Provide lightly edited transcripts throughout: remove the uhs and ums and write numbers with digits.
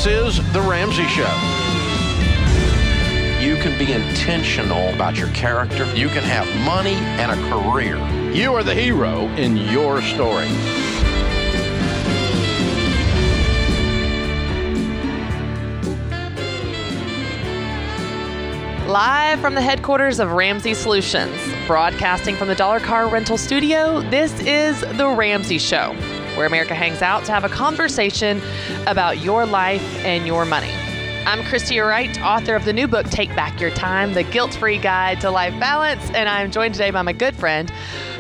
This is The Ramsey Show. You can be intentional about your character. You can have money and a career. You are the hero in your story. Live from the headquarters of Ramsey Solutions, broadcasting from the Dollar Car Rental Studio, this is The Ramsey Show, where America hangs out to have a conversation about your life and your money. I'm Christy Wright, author of the new book, Take Back Your Time, The Guilt-Free Guide to Life Balance, and I'm joined today by my good friend,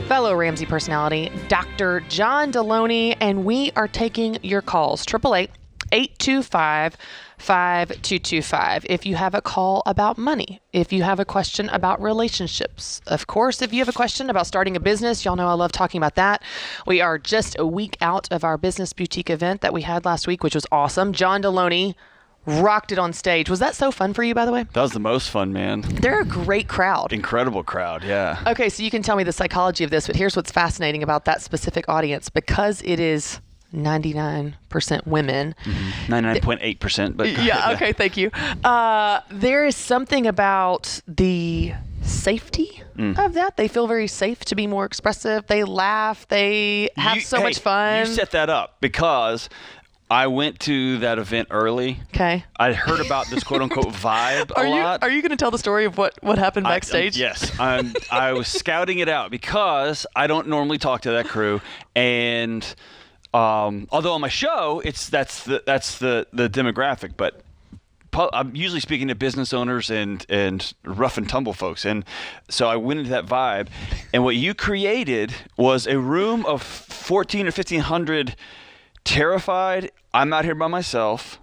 fellow Ramsey personality, Dr. John Deloney, and we are taking your calls, 888-825-5225. If you have a call about money, if you have a question about relationships, of course, if you have a question about starting a business, y'all know I love talking about that. We are just a week out of our business boutique event that we had last week, which was awesome. John Deloney rocked it on stage. Was that so fun for you, by the way? That was the most fun, man. They're a great crowd. Incredible crowd, yeah. Okay, so you can tell me the psychology of this, but here's what's fascinating about that specific audience. Because it is 99% women. 99.8%. But yeah, okay, thank you. There is something about the safety of that. They feel very safe to be more expressive. They laugh. They have so much fun. You set that up because I went to that event early. Okay. I heard about this quote-unquote vibe a lot. Are you going to tell the story of what happened backstage? Yes. I was scouting it out because I don't normally talk to that crew. And although on my show, that's the demographic. But I'm usually speaking to business owners and rough and tumble folks. And so I went into that vibe. And what you created was a room of 1,400 or 1,500 terrified, I'm out here by myself,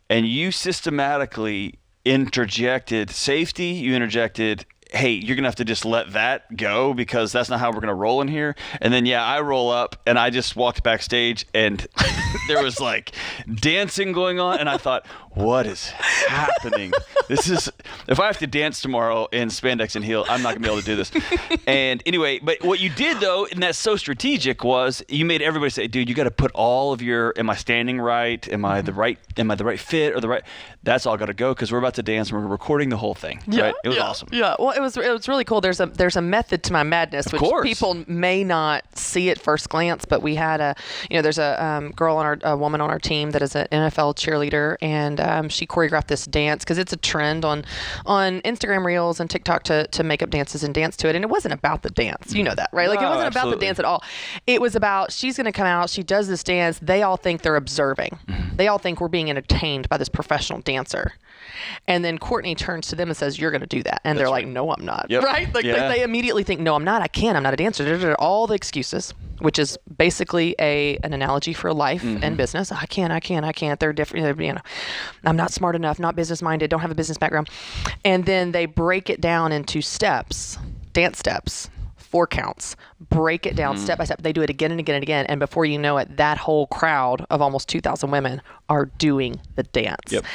and you systematically interjected safety, you interjected, hey, you're going to have to just let that go because that's not how we're going to roll in here. And then, I roll up, and I just walked backstage, and there was like dancing going on, and I thought, what is happening? This is, if I have to dance tomorrow in spandex and heel, I'm not gonna be able to do this. And anyway, but what you did though, and that's so strategic, was you made everybody say, dude, you got to put all of your, am I standing right? Am I the right fit or the right? That's all got to go because we're about to dance and we're recording the whole thing. Yeah, right? It was awesome. Yeah, well, it was really cool. There's a method to my madness, which people may not see at first glance, but we had there's a woman on our team that is an NFL cheerleader, and she choreographed this dance because it's a trend on Instagram Reels and TikTok to make up dances and dance to it. And it wasn't about the dance. You know that, right? Like it wasn't about the dance at all. It was about, she's going to come out, she does this dance. They all think they're observing. They all think we're being entertained by this professional dancer. And then Courtney turns to them and says, you're going to do that. And they're like, no, I'm not. Yep. Right? Like they immediately think, no, I'm not. I can't. I'm not a dancer. All the excuses, which is basically an analogy for life and business. I can't. They're different. I'm not smart enough, not business minded, don't have a business background. And then they break it down into steps, dance steps, 4 counts, break it down step by step. They do it again and again and again. And before you know it, that whole crowd of almost 2,000 women are doing the dance. Yep.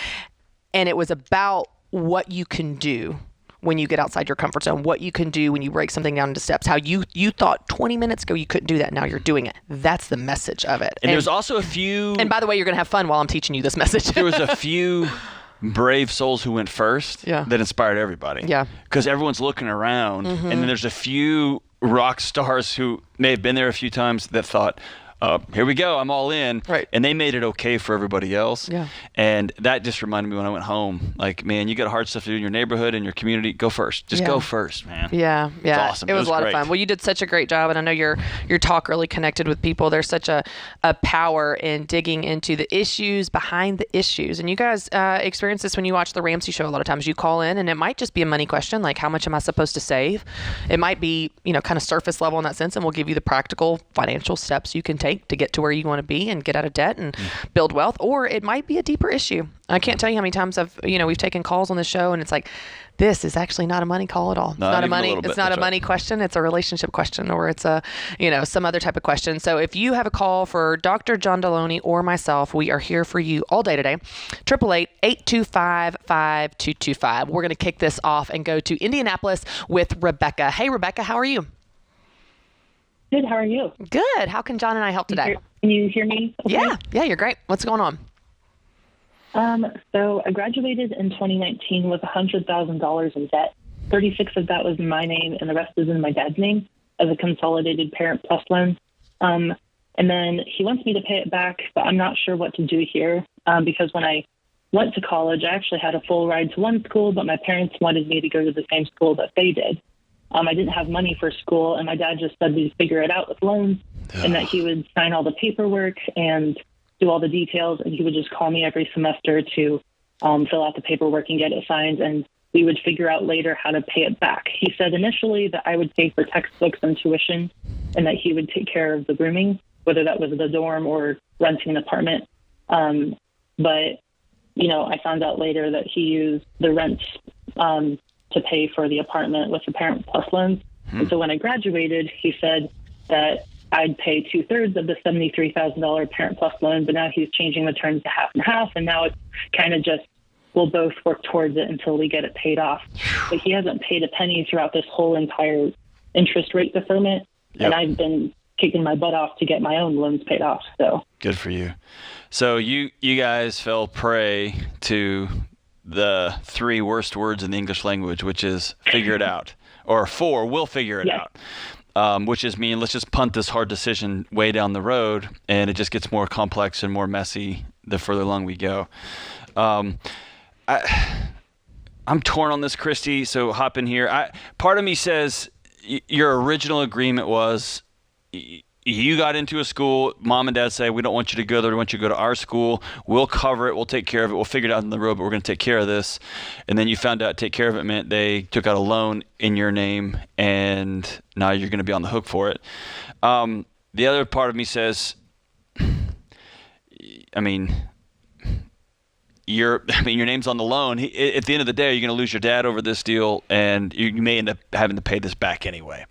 And it was about what you can do when you get outside your comfort zone, what you can do when you break something down into steps, how you thought 20 minutes ago you couldn't do that. Now you're doing it. That's the message of it. And there's also a few... And by the way, you're going to have fun while I'm teaching you this message. There was a few brave souls who went first that inspired everybody. Yeah. Because everyone's looking around, and then there's a few rock stars who may have been there a few times that thought, here we go, I'm all in. Right. And they made it okay for everybody else. Yeah. And that just reminded me when I went home, like, man, you got hard stuff to do in your neighborhood and your community, go first. Just go first, man. Yeah. It's awesome. It was a lot of fun. Well, you did such a great job, and I know your talk really connected with people. There's such a power in digging into the issues behind the issues. And you guys experience this when you watch The Ramsey Show a lot of times. You call in, and it might just be a money question, like how much am I supposed to save? It might be, kind of surface level in that sense, and we'll give you the practical financial steps you can take to get to where you want to be and get out of debt and build wealth. Or it might be a deeper issue. I can't tell you how many times we've taken calls on the show, and it's like, this is actually not a money call at all. It's not a money question. It's a relationship question, or it's a, some other type of question. So if you have a call for Dr. John Deloney or myself, we are here for you all day today. 888-825-5225. We're going to kick this off and go to Indianapolis with Rebecca. Hey, Rebecca, how are you? Good. How are you? Good. How can John and I help today? Can you hear me? Okay. Yeah, you're great. What's going on? So I graduated in 2019 with $100,000 in debt. 36 of that was in my name, and the rest is in my dad's name as a consolidated Parent Plus loan. And then he wants me to pay it back, but I'm not sure what to do here because when I went to college, I actually had a full ride to one school, but my parents wanted me to go to the same school that they did. I didn't have money for school, and my dad just said we'd figure it out with loans and that he would sign all the paperwork and do all the details, and he would just call me every semester to fill out the paperwork and get it signed, and we would figure out later how to pay it back. He said initially that I would pay for textbooks and tuition and that he would take care of the rooming, whether that was the dorm or renting an apartment. But, I found out later that he used the rent to pay for the apartment with the Parent Plus loans. And so when I graduated, he said that I'd pay 2/3 of the $73,000 Parent Plus loan, but now he's changing the terms to half and half, and now it's kind of just we'll both work towards it until we get it paid off. But he hasn't paid a penny throughout this whole entire interest rate deferment, and I've been kicking my butt off to get my own loans paid off. So good for you. So you guys fell prey to the 3 worst words in the English language, which is figure it out, or 4, we'll figure it out. Which is mean, let's just punt this hard decision way down the road, and it just gets more complex and more messy the further along we go. I'm torn on this, Christy, so hop in here. Part of me says your original agreement was you got into a school, mom and dad say, we don't want you to go there, we want you to go to our school, we'll cover it, we'll take care of it, we'll figure it out on the road, but we're going to take care of this. And then you found out take care of it meant they took out a loan in your name, and now you're going to be on the hook for it. The other part of me says, your name's on the loan. At the end of the day, you're going to lose your dad over this deal, and you may end up having to pay this back anyway.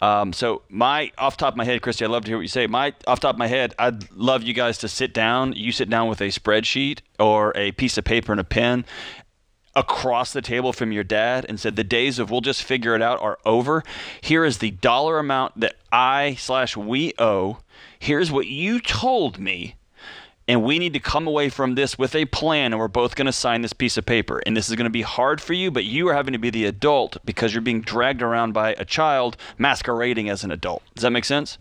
So off the top of my head, Christy, I'd love to hear what you say. Off the top of my head, I'd love you guys to sit down. You sit down with a spreadsheet or a piece of paper and a pen across the table from your dad and said the days of we'll just figure it out are over. Here is the dollar amount that we owe. Here's what you told me. And we need to come away from this with a plan, and we're both going to sign this piece of paper. And this is going to be hard for you, but you are having to be the adult because you're being dragged around by a child masquerading as an adult. Does that make sense?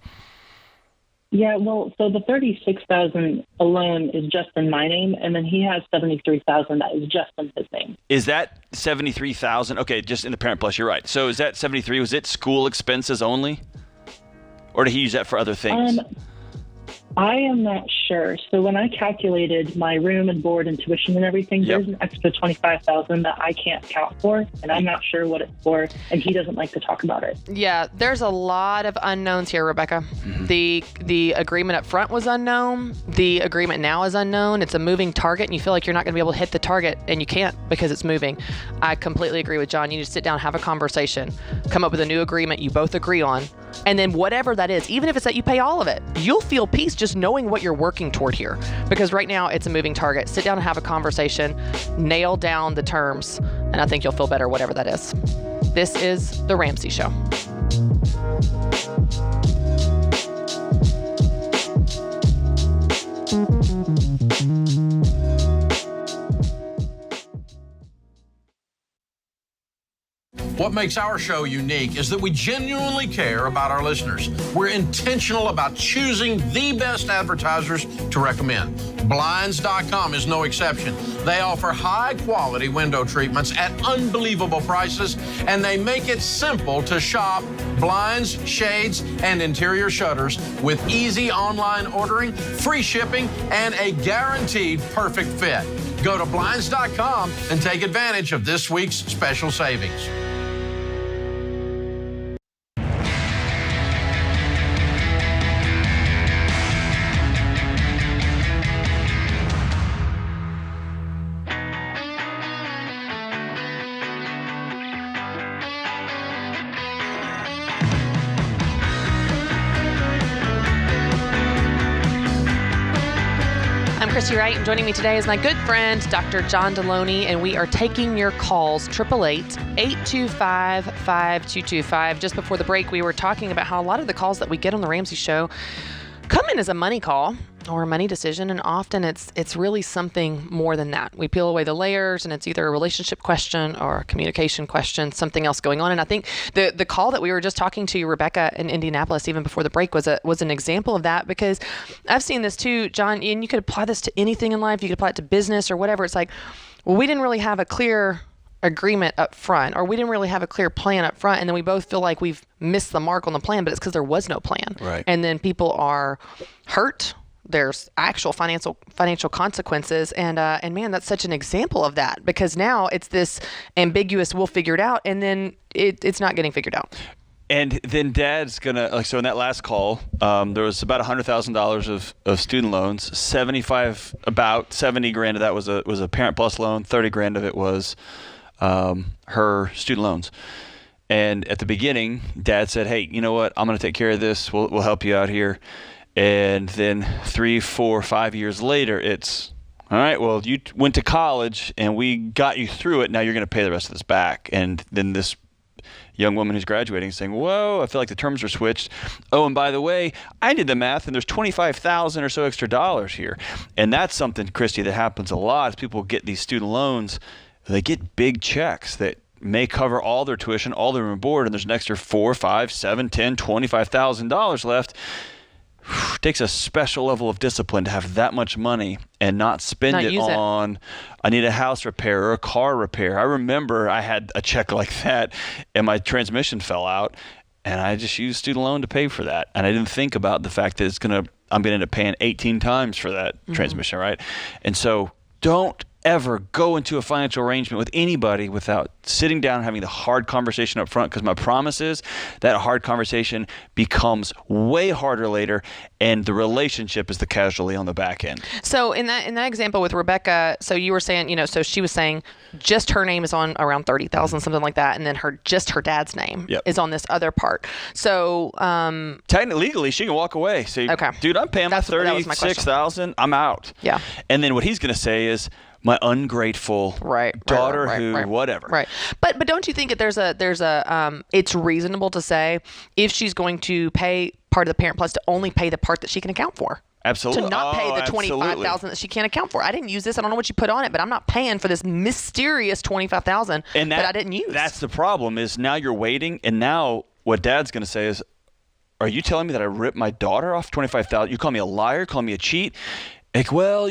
Yeah, well, so the $36,000 alone is just in my name, and then he has $73,000 that is just in his name. Is that $73,000? Okay, just in the Parent Plus, you're right. So is that $73,000? Was it school expenses only, or did he use that for other things? I am not sure. So when I calculated my room and board and tuition and everything, there's an extra $25,000 that I can't count for, and I'm not sure what it's for, and he doesn't like to talk about it. Yeah, there's a lot of unknowns here, Rebecca. Mm-hmm. The agreement up front was unknown. The agreement now is unknown. It's a moving target, and you feel like you're not going to be able to hit the target, and you can't because it's moving. I completely agree with John. You need to sit down, have a conversation, come up with a new agreement you both agree on, and then whatever that is, even if it's that you pay all of it, you'll feel peace just knowing what you're working toward here. Because right now it's a moving target. Sit down and have a conversation, nail down the terms, and I think you'll feel better, whatever that is. This is The Ramsey Show. What makes our show unique is that we genuinely care about our listeners. We're intentional about choosing the best advertisers to recommend. Blinds.com is no exception. They offer high-quality window treatments at unbelievable prices, and they make it simple to shop blinds, shades, and interior shutters with easy online ordering, free shipping, and a guaranteed perfect fit. Go to Blinds.com and take advantage of this week's special savings. Christy Wright, and joining me today is my good friend, Dr. John Deloney, and we are taking your calls, 888-825-5225. Just before the break, we were talking about how a lot of the calls that we get on the Ramsey Show come in as a money call, or a money decision, and often it's really something more than that. We peel away the layers, and it's either a relationship question or a communication question, something else going on. And I think the call that we were just talking to Rebecca in Indianapolis even before the break was an example of that, because I've seen this too, John, and you could apply this to anything in life. You could apply it to business or whatever. It's like, well, we didn't really have a clear agreement up front, or we didn't really have a clear plan up front, and then we both feel like we've missed the mark on the plan, but it's because there was no plan. Right. And then people are hurt. There's actual financial consequences, and man, that's such an example of that, because now it's this ambiguous, we'll figure it out, and then it's not getting figured out. And then Dad's gonna so in that last call, there was about $100,000 of student loans. About 70 grand of that was a Parent Plus loan. 30 grand of it was her student loans. And at the beginning, Dad said, "Hey, you know what? I'm gonna take care of this. We'll help you out here." And then 3, 4, 5 years later, it's, all right, well, you went to college and we got you through it. Now you're going to pay the rest of this back. And then this young woman who's graduating is saying, whoa, I feel like the terms are switched. Oh, and by the way, I did the math and there's $25,000 or so extra dollars here. And that's something, Christy, that happens a lot is people get these student loans. They get big checks that may cover all their tuition, all their room and board, and there's an extra $4, $5, $7, $10, $25,000 left. Takes a special level of discipline to have that much money and not spend it on, I need a house repair or a car repair. I remember I had a check like that and my transmission fell out, and I just used student loan to pay for that. And I didn't think about the fact that I'm going to end up paying 18 times for that transmission, right? And so don't ever go into a financial arrangement with anybody without sitting down and having the hard conversation up front, because my promise is that hard conversation becomes way harder later, and the relationship is the casualty on the back end. So in that example with Rebecca, so you were saying, so she was saying just her name is on around 30,000, something like that, and then her dad's name is on this other part. So technically, legally, she can walk away. Say, okay, dude, I'm paying my $36,000. I'm out. Yeah. And then what he's going to say is, my ungrateful daughter whatever. Right. But don't you think that there's a it's reasonable to say if she's going to pay part of the Parent Plus to only pay the part that she can account for? Absolutely. To not pay the $25,000 that she can't account for. I didn't use this. I don't know what you put on it, but I'm not paying for this mysterious $25,000 that I didn't use. That's the problem, is now you're waiting, and now what Dad's going to say is, are you telling me that I ripped my daughter off $25,000? You call me a liar, call me a cheat? Like, well,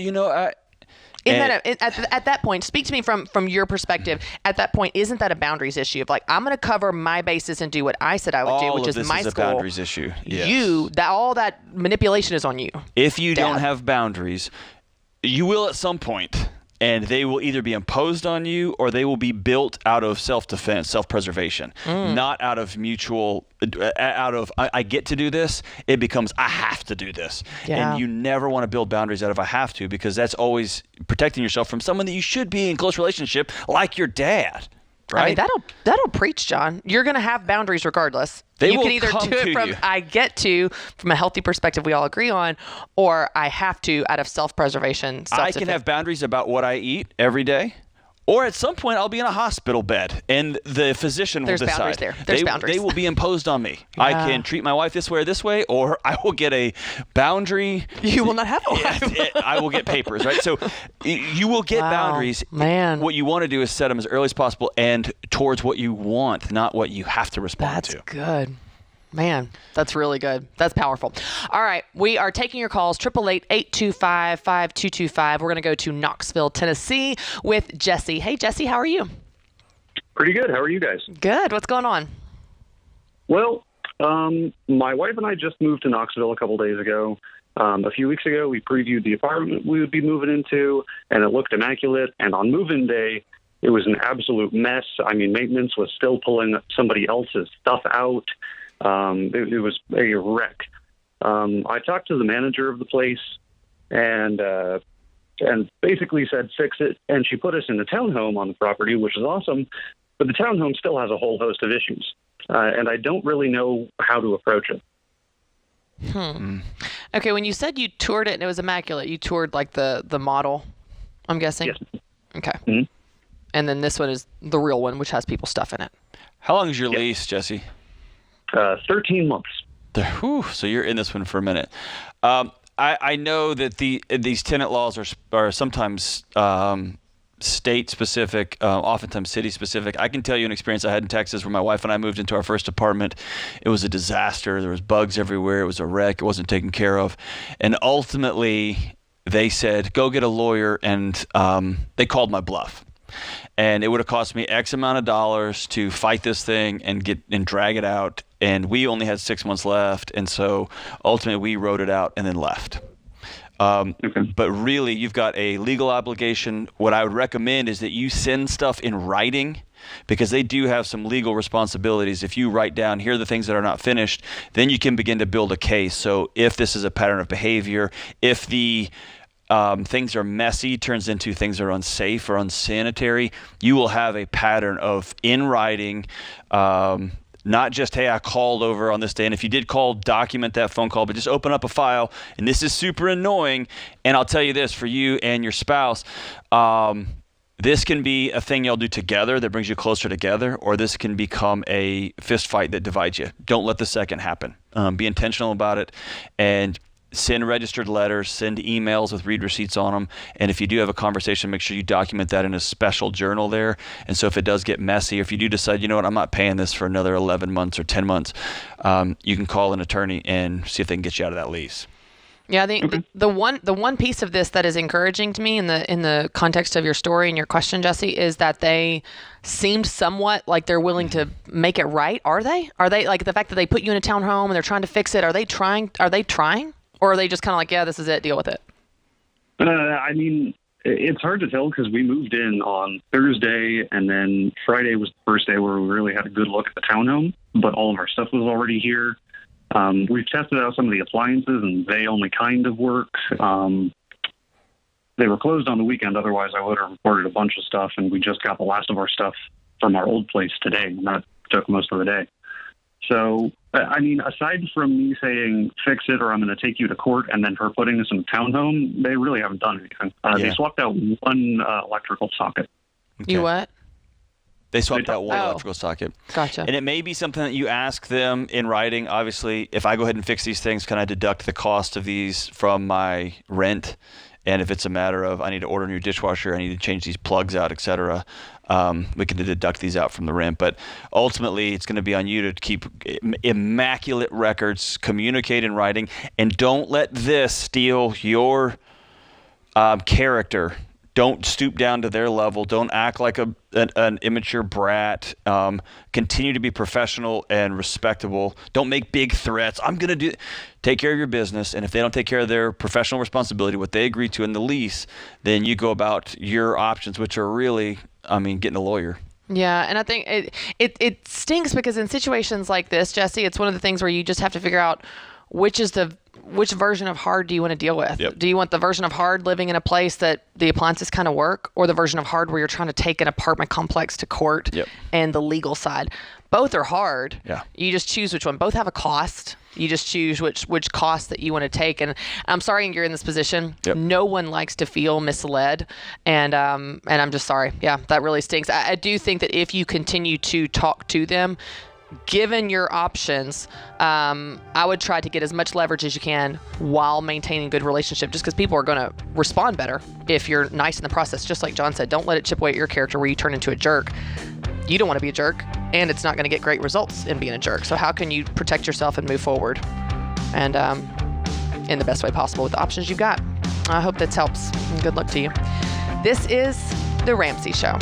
at that point, speak to me from your perspective. At that point, isn't that a boundaries issue of like, I'm going to cover my bases and do what I said I would do, which is my school. All of this is a boundaries issue. Yes. All that manipulation is on you. If you don't have boundaries, you will at some point, and they will either be imposed on you or they will be built out of self-defense, self-preservation, not out of I get to do this. It becomes I have to do this. Yeah. And you never want to build boundaries out of I have to, because that's always protecting yourself from someone that you should be in close relationship, like your dad. Right? I mean, that'll preach, John. You're going to have boundaries regardless. You can either do it from I get to, from a healthy perspective we all agree on, or I have to out of self-preservation. I can have boundaries about what I eat every day. Or at some point, I'll be in a hospital bed, and the physician will decide. There's boundaries there. There's boundaries. They will be imposed on me. Yeah. I can treat my wife this way, or I will get a boundary. You will not have a wife. I will get papers, right? So you will get boundaries. Man. What you want to do is set them as early as possible and towards what you want, not what you have to respond to. That's good. Man, that's really good. That's powerful. All right. We are taking your calls, 888-825-5225. We're going to go to Knoxville, Tennessee with Jesse. Hey, Jesse, how are you? Pretty good. How are you guys? Good. What's going on? Well, my wife and I just moved to Knoxville a couple days ago. A few weeks ago, we previewed the apartment we would be moving into, and it looked immaculate. And on move-in day, it was an absolute mess. I mean, maintenance was still pulling somebody else's stuff out. It was a wreck. I talked to the manager of the place and basically said, fix it. And she put us in the townhome on the property, which is awesome. But the townhome still has a whole host of issues. And I don't really know how to approach it. Okay. When you said you toured it and it was immaculate, you toured like the model, I'm guessing? Yes. Okay. Mm-hmm. And then this one is the real one, which has people's stuff in it. How long is your lease, Jesse? 13 months. So you're in this one for a minute. I know that these tenant laws are sometimes state-specific, oftentimes city-specific. I can tell you an experience I had in Texas where my wife and I moved into our first apartment. It was a disaster. There was bugs everywhere. It was a wreck. It wasn't taken care of. And ultimately, they said, go get a lawyer, and they called my bluff. And it would have cost me X amount of dollars to fight this thing and drag it out. And we only had 6 months left. And so ultimately, we wrote it out and then left. But really, you've got a legal obligation. What I would recommend is that you send stuff in writing, because they do have some legal responsibilities. If you write down, here are the things that are not finished, then you can begin to build a case. So if this is a pattern of behavior, if the things are messy, turns into things are unsafe or unsanitary, you will have a pattern of in writing, not just, hey, I called over on this day. And if you did call, document that phone call, but just open up a file. And this is super annoying. And I'll tell you this, for you and your spouse, this can be a thing y'all do together that brings you closer together, or this can become a fist fight that divides you. Don't let the second happen. Be intentional about it. And send registered letters, send emails with read receipts on them. And if you do have a conversation, make sure you document that in a special journal there. And so if it does get messy, or if you do decide, you know what, I'm not paying this for another 11 months or 10 months, you can call an attorney and see if they can get you out of that lease. Yeah, I think the one piece of this that is encouraging to me in the context of your story and your question, Jesse, is that they seemed somewhat like they're willing to make it right. Are they? Are they, like, the fact that they put you in a townhome and they're trying to fix it? Are they trying? Or are they just kind of like, yeah, this is it, deal with it? I mean, it's hard to tell because we moved in on Thursday, and then Friday was the first day where we really had a good look at the townhome, but all of our stuff was already here. We've tested out some of the appliances, and they only kind of work. They were closed on the weekend. Otherwise, I would have reported a bunch of stuff, and we just got the last of our stuff from our old place today, and that took most of the day. So, I mean, aside from me saying, fix it or I'm going to take you to court, and then her putting us in a townhome, they really haven't done anything. They swapped out one electrical socket. Okay. You what? They swapped out one electrical socket. Gotcha. And it may be something that you ask them in writing. Obviously, if I go ahead and fix these things, can I deduct the cost of these from my rent? And if it's a matter of, I need to order a new dishwasher, I need to change these plugs out, et cetera, we can deduct these out from the rent. But ultimately, it's going to be on you to keep immaculate records, communicate in writing, and don't let this steal your character. Don't stoop down to their level. Don't act like an immature brat. Continue to be professional and respectable. Don't make big threats. I'm going to take care of your business. And if they don't take care of their professional responsibility, what they agree to in the lease, then you go about your options, which are really, getting a lawyer. Yeah, and I think it stinks because in situations like this, Jesse, it's one of the things where you just have to figure out which version of hard do you want to deal with? Yep. Do you want the version of hard living in a place that the appliances kind of work, or the version of hard where you're trying to take an apartment complex to court and the legal side? Both are hard. Yeah. You just choose which one. Both have a cost. You just choose which cost that you want to take. And I'm sorry you're in this position. Yep. No one likes to feel misled. And I'm just sorry. Yeah, that really stinks. I do think that if you continue to talk to them, given your options, I would try to get as much leverage as you can while maintaining a good relationship, just because people are going to respond better if you're nice in the process. Just like John said, don't let it chip away at your character where you turn into a jerk. You don't want to be a jerk, and it's not going to get great results in being a jerk. So how can you protect yourself and move forward and in the best way possible with the options you've got? I hope this helps, and good luck to you. This is The Ramsey Show.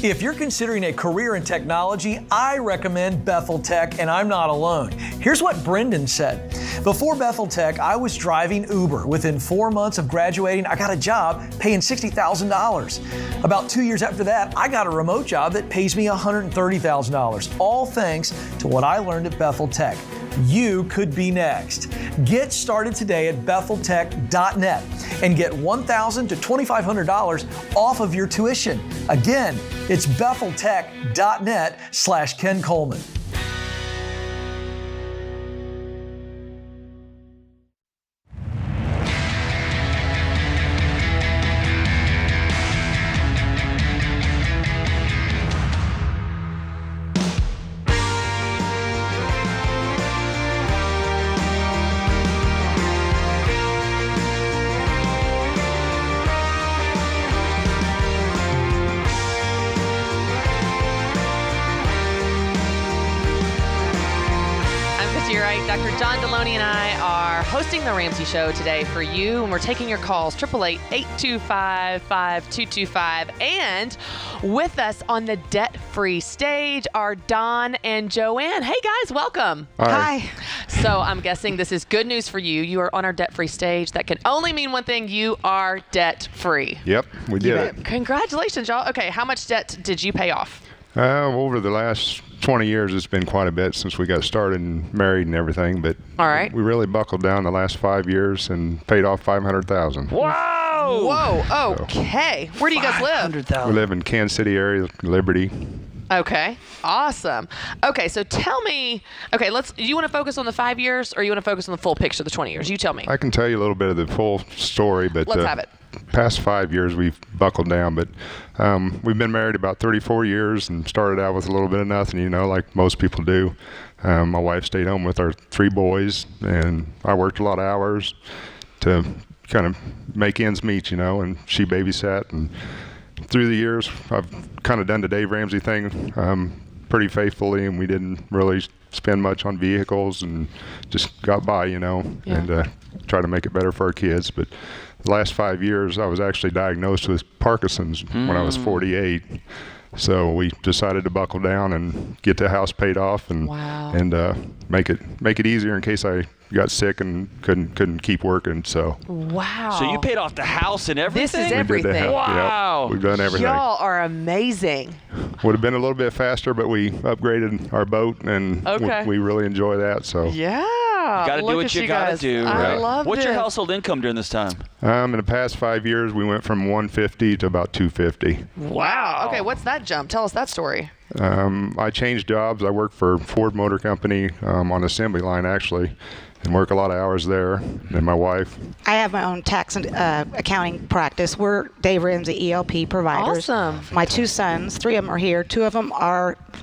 If you're considering a career in technology, I recommend Bethel Tech, and I'm not alone. Here's what Brendan said. Before Bethel Tech, I was driving Uber. Within 4 months of graduating, I got a job paying $60,000. About 2 years after that, I got a remote job that pays me $130,000, all thanks to what I learned at Bethel Tech. you could be next. Get started today at BethelTech.net and get $1,000 to $2,500 off of your tuition. Again, it's BethelTech.net/Ken Coleman. Dr. John Deloney and I are hosting the Ramsey Show today for you, and we're taking your calls, 888-825-5225. And with us on the debt-free stage are Don and Joanne. Hey, guys, welcome. Hi. So I'm guessing this is good news for you. You are on our debt-free stage. That can only mean one thing. You are debt-free. Yep, we did it. Congratulations, y'all. Okay, how much debt did you pay off? Over the last 20 years, it's been quite a bit since we got started and married and everything. But all right, we really buckled down the last 5 years and paid off $500,000. Whoa! Whoa! Okay. Where do you guys live? We live in Kansas City area, Liberty. Okay. Awesome. Okay, so tell me. Okay, you want to focus on the 5 years, or you want to focus on the full picture, the 20 years? You tell me. I can tell you a little bit of the full story, but let's have it. Past 5 years we've buckled down, but we've been married about 34 years and started out with a little bit of nothing, like most people do. My wife stayed home with our 3 boys, and I worked a lot of hours to kind of make ends meet, and she babysat. And through the years, I've kind of done the Dave Ramsey thing pretty faithfully, and we didn't really spend much on vehicles and just got by, and try to make it better for our kids. But the last 5 years, I was actually diagnosed with Parkinson's when I was 48. So we decided to buckle down and get the house paid off and make it easier in case I got sick and couldn't keep working. So So you paid off the house and everything? This is everything. Wow. Yep, we've done everything. Y'all are amazing. Would have been a little bit faster, but we upgraded our boat, and we really enjoy that. So yeah. You got to do what you got to do. I love What's this. your household income during this time? In the past 5 years, we went from 150 to about 250. Wow. Okay, what's that jump? Tell us that story. I changed jobs. I work for Ford Motor Company on the assembly line, actually, and work a lot of hours there. And my wife. I have my own tax and accounting practice. We're Dave Ramsey ELP providers. Awesome. My 2 sons, 3 of them are here. 2 of them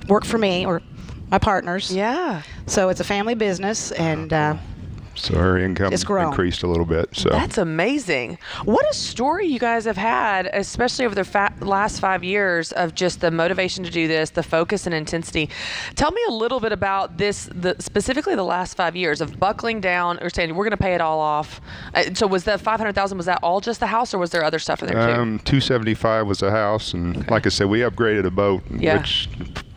work for me, or my partners. Yeah. So it's a family business, and so her income increased a little bit. So that's amazing. What a story you guys have had, especially over the last 5 years of just the motivation to do this, the focus and intensity. Tell me a little bit about this, specifically the last 5 years of buckling down or saying we're going to pay it all off. So was the $500,000, was that all just the house, or was there other stuff in there too? 275 was the house, and like I said, we upgraded a boat, which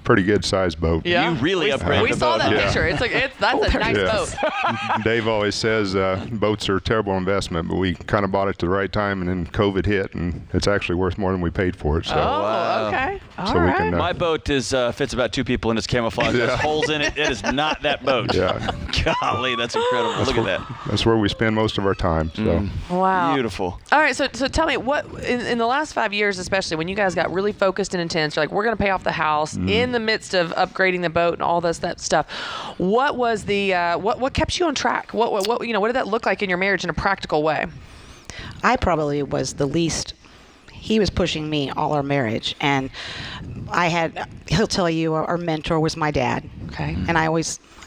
pretty good sized boat. Yeah. You really upgraded the boat. We saw that picture. That's a nice boat. Dave always says boats are a terrible investment, but we kind of bought it to the right time, and then COVID hit, and it's actually worth more than we paid for it. So. Okay. All right. We can, my boat fits about 2 people, and it's camouflage. There's holes in it. It is not that boat. Yeah. Golly, that's incredible. Look at that. That's where we spend most of our time. So. Wow. Beautiful. All right. So tell me, what in the last 5 years, especially when you guys got really focused and intense, you're like, we're going to pay off the house in the midst of upgrading the boat and all that stuff. What was the what kept you on track? What did that look like in your marriage in a practical way? I probably was the least. He was pushing me all our marriage, and he'll tell you our mentor was my dad. Okay. And I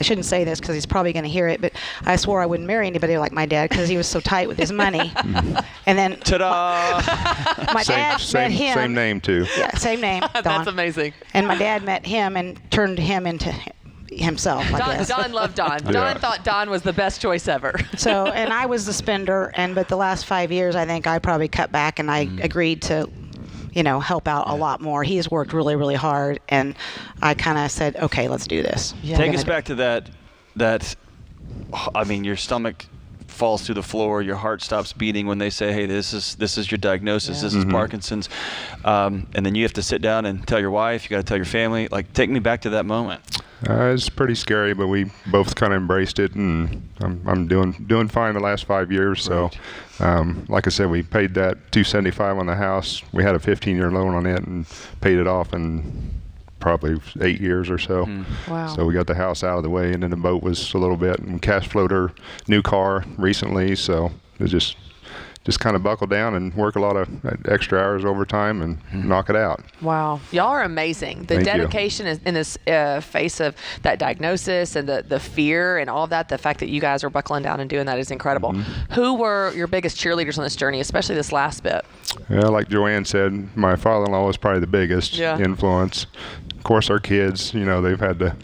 shouldn't say this because he's probably going to hear it, but I swore I wouldn't marry anybody like my dad because he was so tight with his money. And then ta-da! My dad met him. Same name too. Yeah, same name. Don. That's amazing. And my dad met him and turned him into himself, I guess. Don loved Don. Yeah. Don thought Don was the best choice ever. So, and I was the spender, but the last 5 years, I think I probably cut back, and I agreed to, help out a lot more. He's worked really, really hard, and I kind of said, okay, let's do this. Yeah. Take us back to that. I mean, your stomach falls through the floor, your heart stops beating when they say, hey, this is your diagnosis, this is Parkinson's, and then you have to sit down and tell your wife, you got to tell your family. Like, take me back to that moment. It's pretty scary, but we both kind of embraced it, and I'm doing fine the last 5 years. So, like I said, we paid that $275 on the house. We had a 15-year loan on it and paid it off in probably 8 years or so. Wow. So we got the house out of the way, and then the boat was a little bit, and cash flowed her new car recently. So it just kind of buckle down and work a lot of extra hours overtime and knock it out. Wow. Y'all are amazing. The Thank dedication is in this face of that diagnosis and the fear and all of that, the fact that you guys are buckling down and doing that is incredible. Who were your biggest cheerleaders on this journey, especially this last bit? Yeah, like Joanne said, my father-in-law was probably the biggest influence. Of course, our kids, they've had to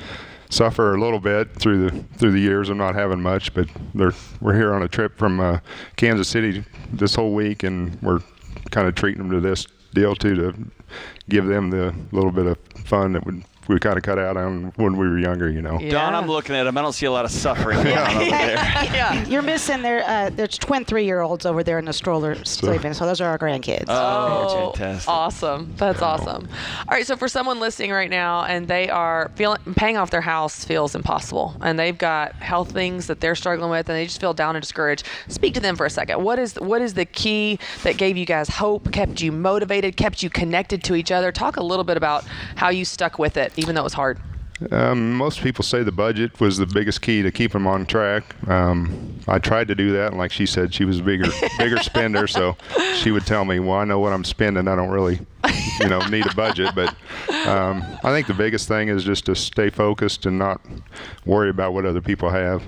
suffer a little bit through the years of not having much, but we're here on a trip from Kansas City this whole week, and we're kind of treating them to this deal too, to give them the little bit of fun that we kind of cut out on when we were younger, Yeah. Don, I'm looking at him. I don't see a lot of suffering going on over there. Yeah. You're missing there's twin 3-year-olds over there in the stroller sleeping, so those are our grandkids. Oh, fantastic. Awesome. That's awesome. All right, so for someone listening right now and they are paying off their house feels impossible, and they've got health things that they're struggling with, and they just feel down and discouraged, speak to them for a second. What is the key that gave you guys hope, kept you motivated, kept you connected to each other? Talk a little bit about how you stuck with it, even though it was hard. Most people say the budget was the biggest key to keep them on track. I tried to do that, and like she said, she was a bigger spender, so she would tell me, well, I know what I'm spending. I don't really, need a budget. But I think the biggest thing is just to stay focused and not worry about what other people have.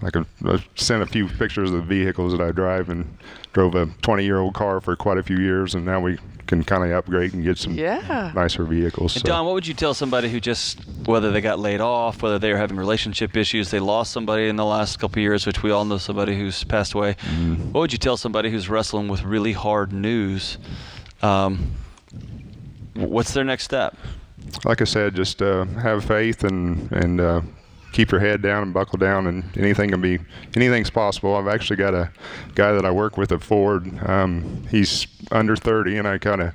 I've sent a few pictures of the vehicles that I drive, and drove a 20-year-old car for quite a few years, and now we can kind of upgrade and get some nicer vehicles. And Don, what would you tell somebody who whether they got laid off, whether they were having relationship issues, they lost somebody in the last couple of years, which we all know somebody who's passed away. What would you tell somebody who's wrestling with really hard news? What's their next step? Like I said, just have faith and keep your head down and buckle down, and anything's possible. I've actually got a guy that I work with at Ford. He's under 30, and I kind of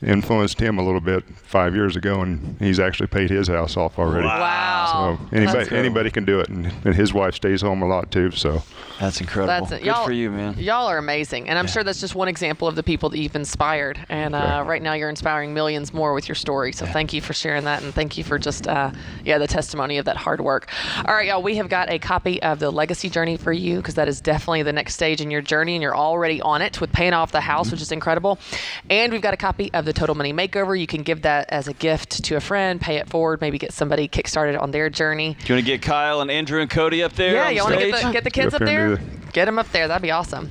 influenced him a little bit 5 years ago, and he's actually paid his house off already. Wow. So anybody can do it, and his wife stays home a lot too. So that's incredible. Good for you, man. Y'all are amazing, and I'm sure that's just one example of the people that you've inspired. And right now you're inspiring millions more with your story. So thank you for sharing that, and thank you for just the testimony of that hard work. All right, y'all, we have got a copy of the Legacy Journey for you, because that is definitely the next stage in your journey, and you're already on it with paying off the house, which is incredible. And we've got a copy of the Total Money Makeover. You can give that as a gift to a friend, pay it forward, maybe get somebody kickstarted on their journey. Do you want to get Kyle and Andrew and Cody up there? Yeah, you want to get the kids up there? Get them up there. That'd be awesome.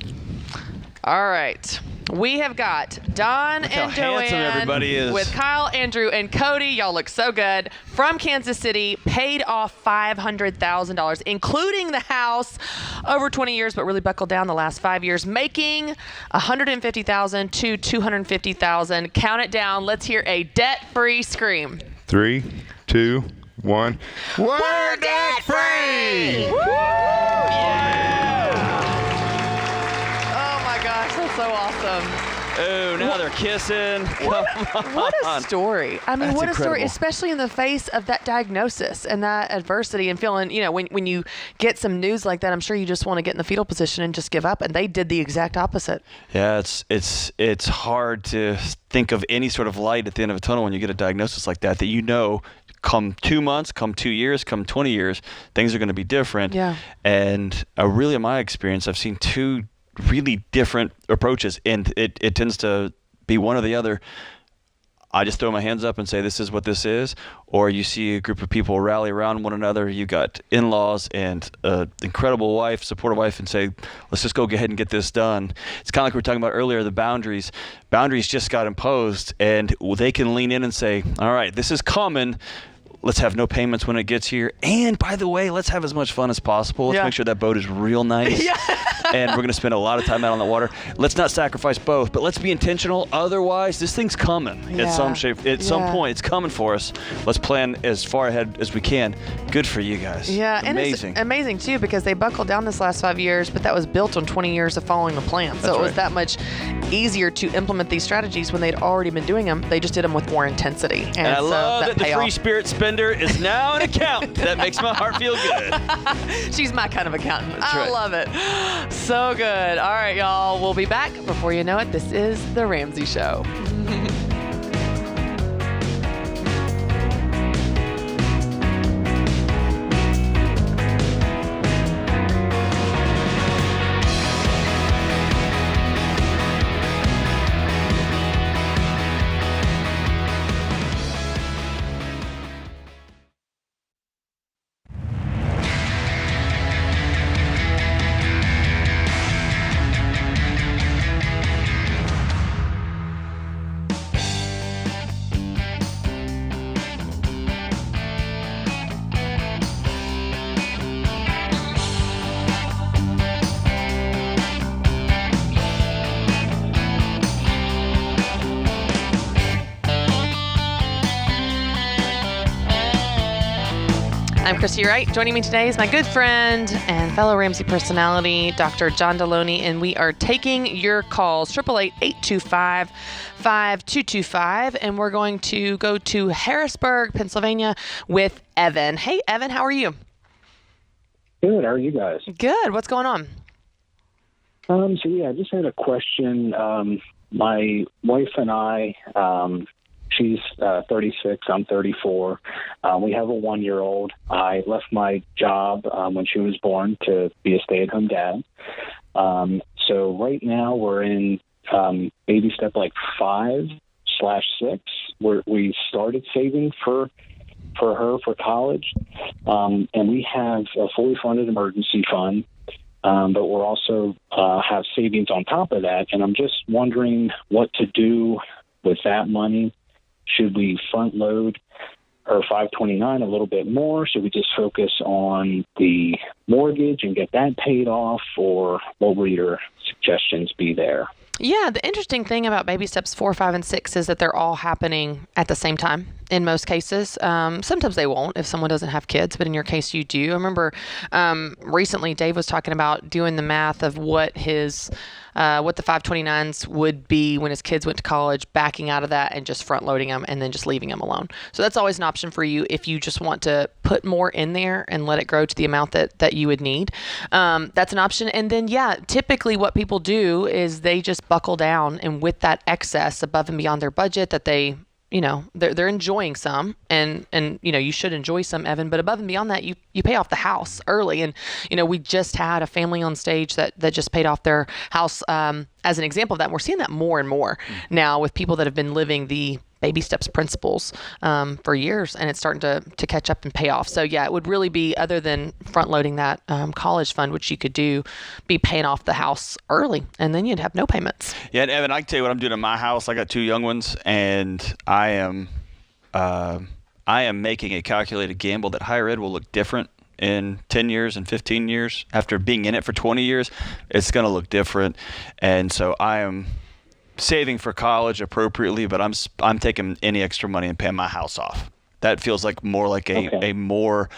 All right. We have got Don and Joanne with Kyle, Andrew, and Cody. Y'all look so good. From Kansas City, paid off $500,000, including the house, over 20 years, but really buckled down the last 5 years, making $150,000 to $250,000. Count it down. Let's hear a debt-free scream. 3, 2, 1. We're debt-free! Woo! Yeah! Oh my gosh, that's so awesome. Oh, now they're kissing. What a story. I mean, That's what a incredible. story, especially in the face of that diagnosis and that adversity, and feeling, when you get some news like that, I'm sure you just want to get in the fetal position and just give up. And they did the exact opposite. Yeah, it's hard to think of any sort of light at the end of a tunnel when you get a diagnosis like that come 2 months, come 2 years, come 20 years, things are going to be different. Yeah. And really, in my experience, I've seen two really different approaches, and it tends to be one or the other. I just throw my hands up and say, this is what this is. Or you see a group of people rally around one another. You got in-laws and an incredible wife, supportive wife, and say, let's just go ahead and get this done. It's kind of like we were talking about earlier, the boundaries. Boundaries just got imposed, and they can lean in and say, all right, this is coming. Let's have no payments when it gets here. And by the way, let's have as much fun as possible. Let's make sure that boat is real nice. and we're going to spend a lot of time out on the water. Let's not sacrifice both, but let's be intentional. Otherwise, this thing's coming at some shape. At some point, it's coming for us. Let's plan as far ahead as we can. Good for you guys. Yeah, amazing. And it's amazing too because they buckled down this last 5 years, but that was built on 20 years of following the plan. So it was that much easier to implement these strategies when they'd already been doing them. They just did them with more intensity. And I so love that the free off. spirit spender is now an accountant. That makes my heart feel good. She's my kind of accountant. That's I right. love it. So good. All right, y'all. We'll be back. Before you know it, this is The Ramsey Show. I'm Christy Wright. Joining me today is my good friend and fellow Ramsey personality, Dr. John Deloney, and we are taking your calls, 888-825-5225, and we're going to go to Harrisburg, Pennsylvania with Evan. Hey, Evan, how are you? Good. How are you guys? Good. What's going on? I just had a question. My wife and I, she's 36, I'm 34. We have a 1-year-old. I left my job when she was born to be a stay-at-home dad. So right now we're in baby step like 5/6, where we started saving for her for college. And we have a fully funded emergency fund. But we're also have savings on top of that. And I'm just wondering what to do with that money. Should we front load our 529 a little bit more? Should we just focus on the mortgage and get that paid off? Or what would your suggestions be there? Yeah, the interesting thing about baby steps 4, 5, and 6 is that they're all happening at the same time in most cases. Sometimes they won't if someone doesn't have kids, but in your case you do. I remember recently Dave was talking about doing the math of what his what the 529s would be when his kids went to college, backing out of that and just front loading them and then just leaving them alone. So that's always an option for you if you just want to put more in there and let it grow to the amount that you would need. That's an option. And then, typically what people do is they just buckle down, and with that excess above and beyond their budget that they, they're enjoying some, and you should enjoy some, Evan, but above and beyond that, you pay off the house early. And, we just had a family on stage that just paid off their house as an example of that. And we're seeing that more and more now with people that have been living the baby steps principles for years, and it's starting to catch up and pay off. So it would really be, other than front loading that college fund, which you could do, be paying off the house early, and then you'd have no payments. Yeah, and Evan, I can tell you what I'm doing in my house. I got 2 young ones, and I am making a calculated gamble that higher ed will look different in 10 years and 15 years. After being in it for 20 years, it's going to look different. And so I am saving for college appropriately, but I'm taking any extra money and paying my house off. That feels like more like a more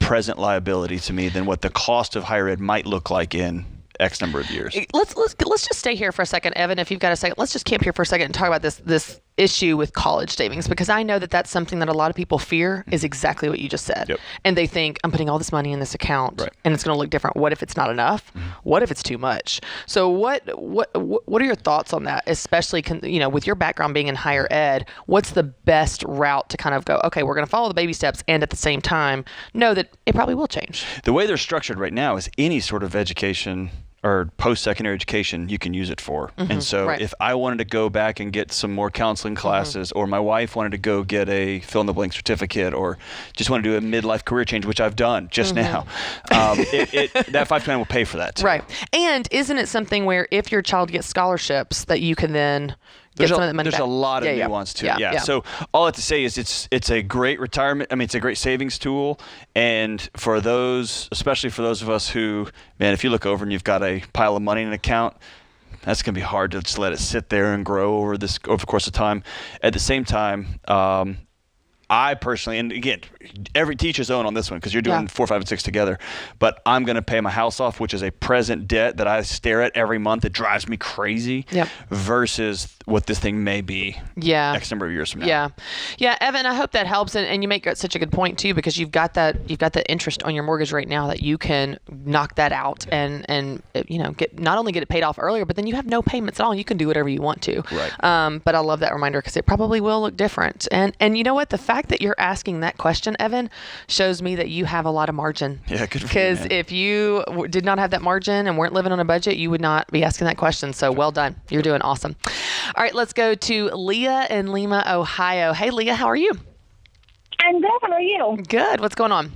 present liability to me than what the cost of higher ed might look like in X number of years. Let's just stay here for a second, Evan. If you've got a second, let's just camp here for a second and talk about this issue with college savings, because I know that that's something that a lot of people fear is exactly what you just said. Yep. And they think, I'm putting all this money in this account, and it's going to look different. What if it's not enough? What if it's too much? So what are your thoughts on that? Especially, with your background being in higher ed, what's the best route to kind of go, okay, we're going to follow the baby steps, and at the same time know that it probably will change? The way they're structured right now is any sort of education or post-secondary education you can use it for. And so if I wanted to go back and get some more counseling classes, or my wife wanted to go get a fill-in-the-blank certificate, or just want to do a midlife career change, which I've done just now, that 529 will pay for that too. Right. And isn't it something where if your child gets scholarships that you can then get some of the money There's back. a lot of nuance to it. Yeah. So all I have to say is it's a great retirement. I mean, it's a great savings tool. And for those, especially for those of us who, man, if you look over and you've got a pile of money in an account, that's going to be hard to just let it sit there and grow over the course of time. At the same time, I personally, and again, every teacher's own on this one because you're doing 4, 5, and 6 together, but I'm going to pay my house off, which is a present debt that I stare at every month. It drives me crazy versus what this thing may be X number of years from now. Yeah, Evan, I hope that helps. And you make such a good point too, because you've got that interest on your mortgage right now that you can knock that out and not only get it paid off earlier, but then you have no payments at all. You can do whatever you want to. Right. But I love that reminder because it probably will look different. And you know what? The fact that you're asking that question, Evan, shows me that you have a lot of margin. Yeah, good for you, because if you did not have that margin and weren't living on a budget, you would not be asking that question. So well done. You're doing awesome. All right, let's go to Leah in Lima, Ohio. Hey, Leah, how are you? I'm good. How are you? Good. What's going on?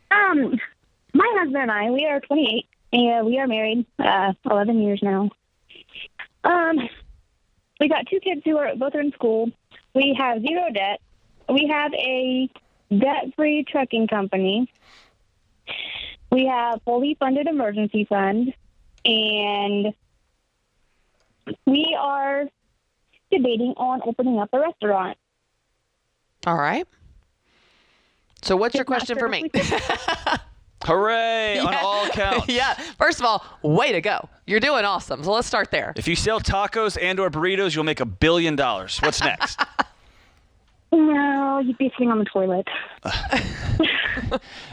My husband and I, we are 28, and we are married 11 years now. We got 2 kids who are both in school. We have 0 debt. We have a debt-free trucking company. We have fully funded emergency fund, and we are debating on opening up a restaurant. All right. So what's your question for me? Hooray on all counts. Yeah. First of all, way to go. You're doing awesome. So let's start there. If you sell tacos and or burritos, you'll make $1 billion. What's next? No, you'd be sitting on the toilet.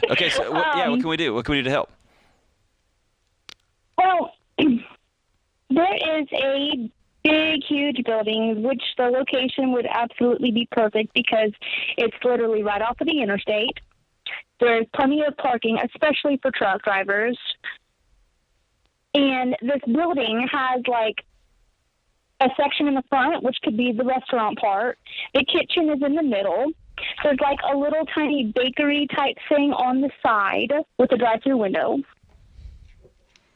Okay, so what can we do? What can we do to help? Well, there is a big, huge building, which the location would absolutely be perfect because it's literally right off of the interstate. There's plenty of parking, especially for truck drivers. And this building has like a section in the front, which could be the restaurant part. The kitchen is in the middle. There's like a little tiny bakery type thing on the side with a drive-through window.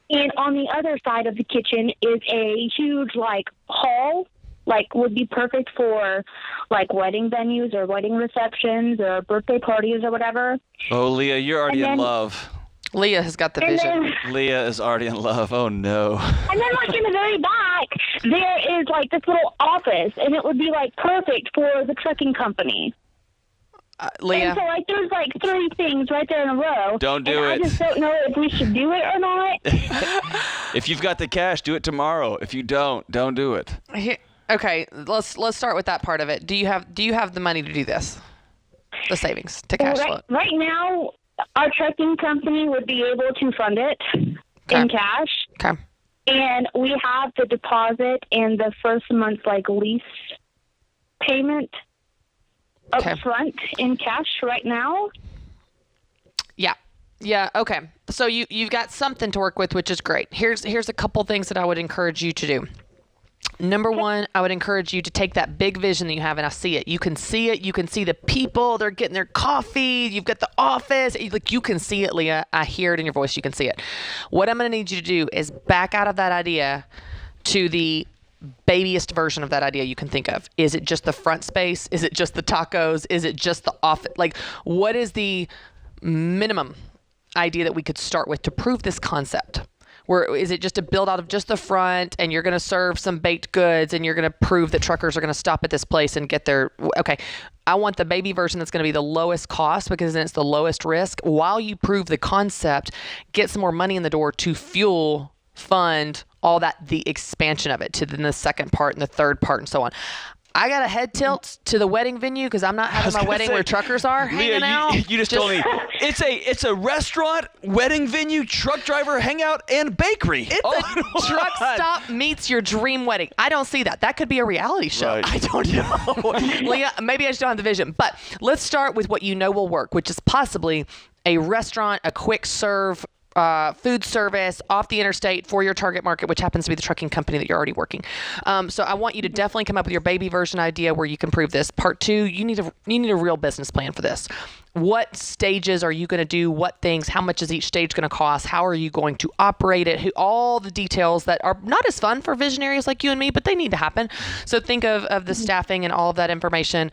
And on the other side of the kitchen is a huge like hall, like would be perfect for like wedding venues or wedding receptions or birthday parties or whatever. Oh, Leah, you're already in love. Leah has got the vision. Leah is already in love. Oh, no. And then, like, in the very back, there is, like, this little office, and it would be, like, perfect for the trucking company. Leah. And so, like, there's, like, 3 things right there in a row. Don't do it. I just don't know if we should do it or not. If you've got the cash, do it tomorrow. If you don't do it. Okay, let's start with that part of it. Do you have the money to do this? The savings to cash flow? Right now, our trucking company would be able to fund it in cash. Okay. And we have the deposit and the first month's like lease payment up front in cash right now. Yeah. Okay. So you've got something to work with, which is great. Here's a couple things that I would encourage you to do. Number one, I would encourage you to take that big vision that you have, and I see it. You can see it. You can see the people. They're getting their coffee. You've got the office. You can see it, Leah. I hear it in your voice. You can see it. What I'm going to need you to do is back out of that idea to the babyest version of that idea you can think of. Is it just the front space? Is it just the tacos? Is it just the office? Like, what is the minimum idea that we could start with to prove this concept? Where is it just a build out of just the front and you're going to serve some baked goods and you're going to prove that truckers are going to stop at this place and get their, okay, I want the baby version that's going to be the lowest cost because then it's the lowest risk. While you prove the concept, get some more money in the door to fuel, fund, all that, the expansion of it to then the second part and the third part and so on. I got a head tilt to the wedding venue because I'm not having my wedding where truckers are hanging out. You just told me it's a restaurant, wedding venue, truck driver hangout, and bakery. It's a truck stop meets your dream wedding. I don't see that. That could be a reality show. Right. I don't know. Leah, maybe I just don't have the vision. But let's start with what you know will work, which is possibly a restaurant, a quick serve food service off the interstate for your target market, which happens to be the trucking company that you're already working. So I want you to definitely come up with your baby version idea where you can prove this. Part 2, you need a real business plan for this. What stages are you going to do? What things? How much is each stage going to cost? How are you going to operate it? All the details that are not as fun for visionaries like you and me, but they need to happen. So think of the staffing and all of that information.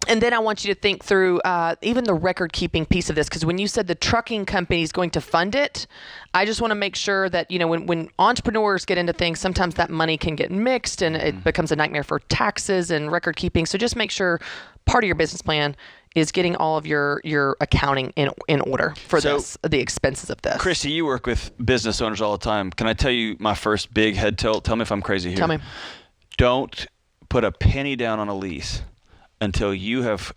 And then I want you to think through even the record keeping piece of this, because when you said the trucking company is going to fund it, I just want to make sure that, when entrepreneurs get into things, sometimes that money can get mixed and it becomes a nightmare for taxes and record keeping. So just make sure part of your business plan is getting all of your accounting in order for the expenses of this. Christy, you work with business owners all the time. Can I tell you my first big head tilt? Tell me if I'm crazy here. Tell me. Don't put a penny down on a lease until you have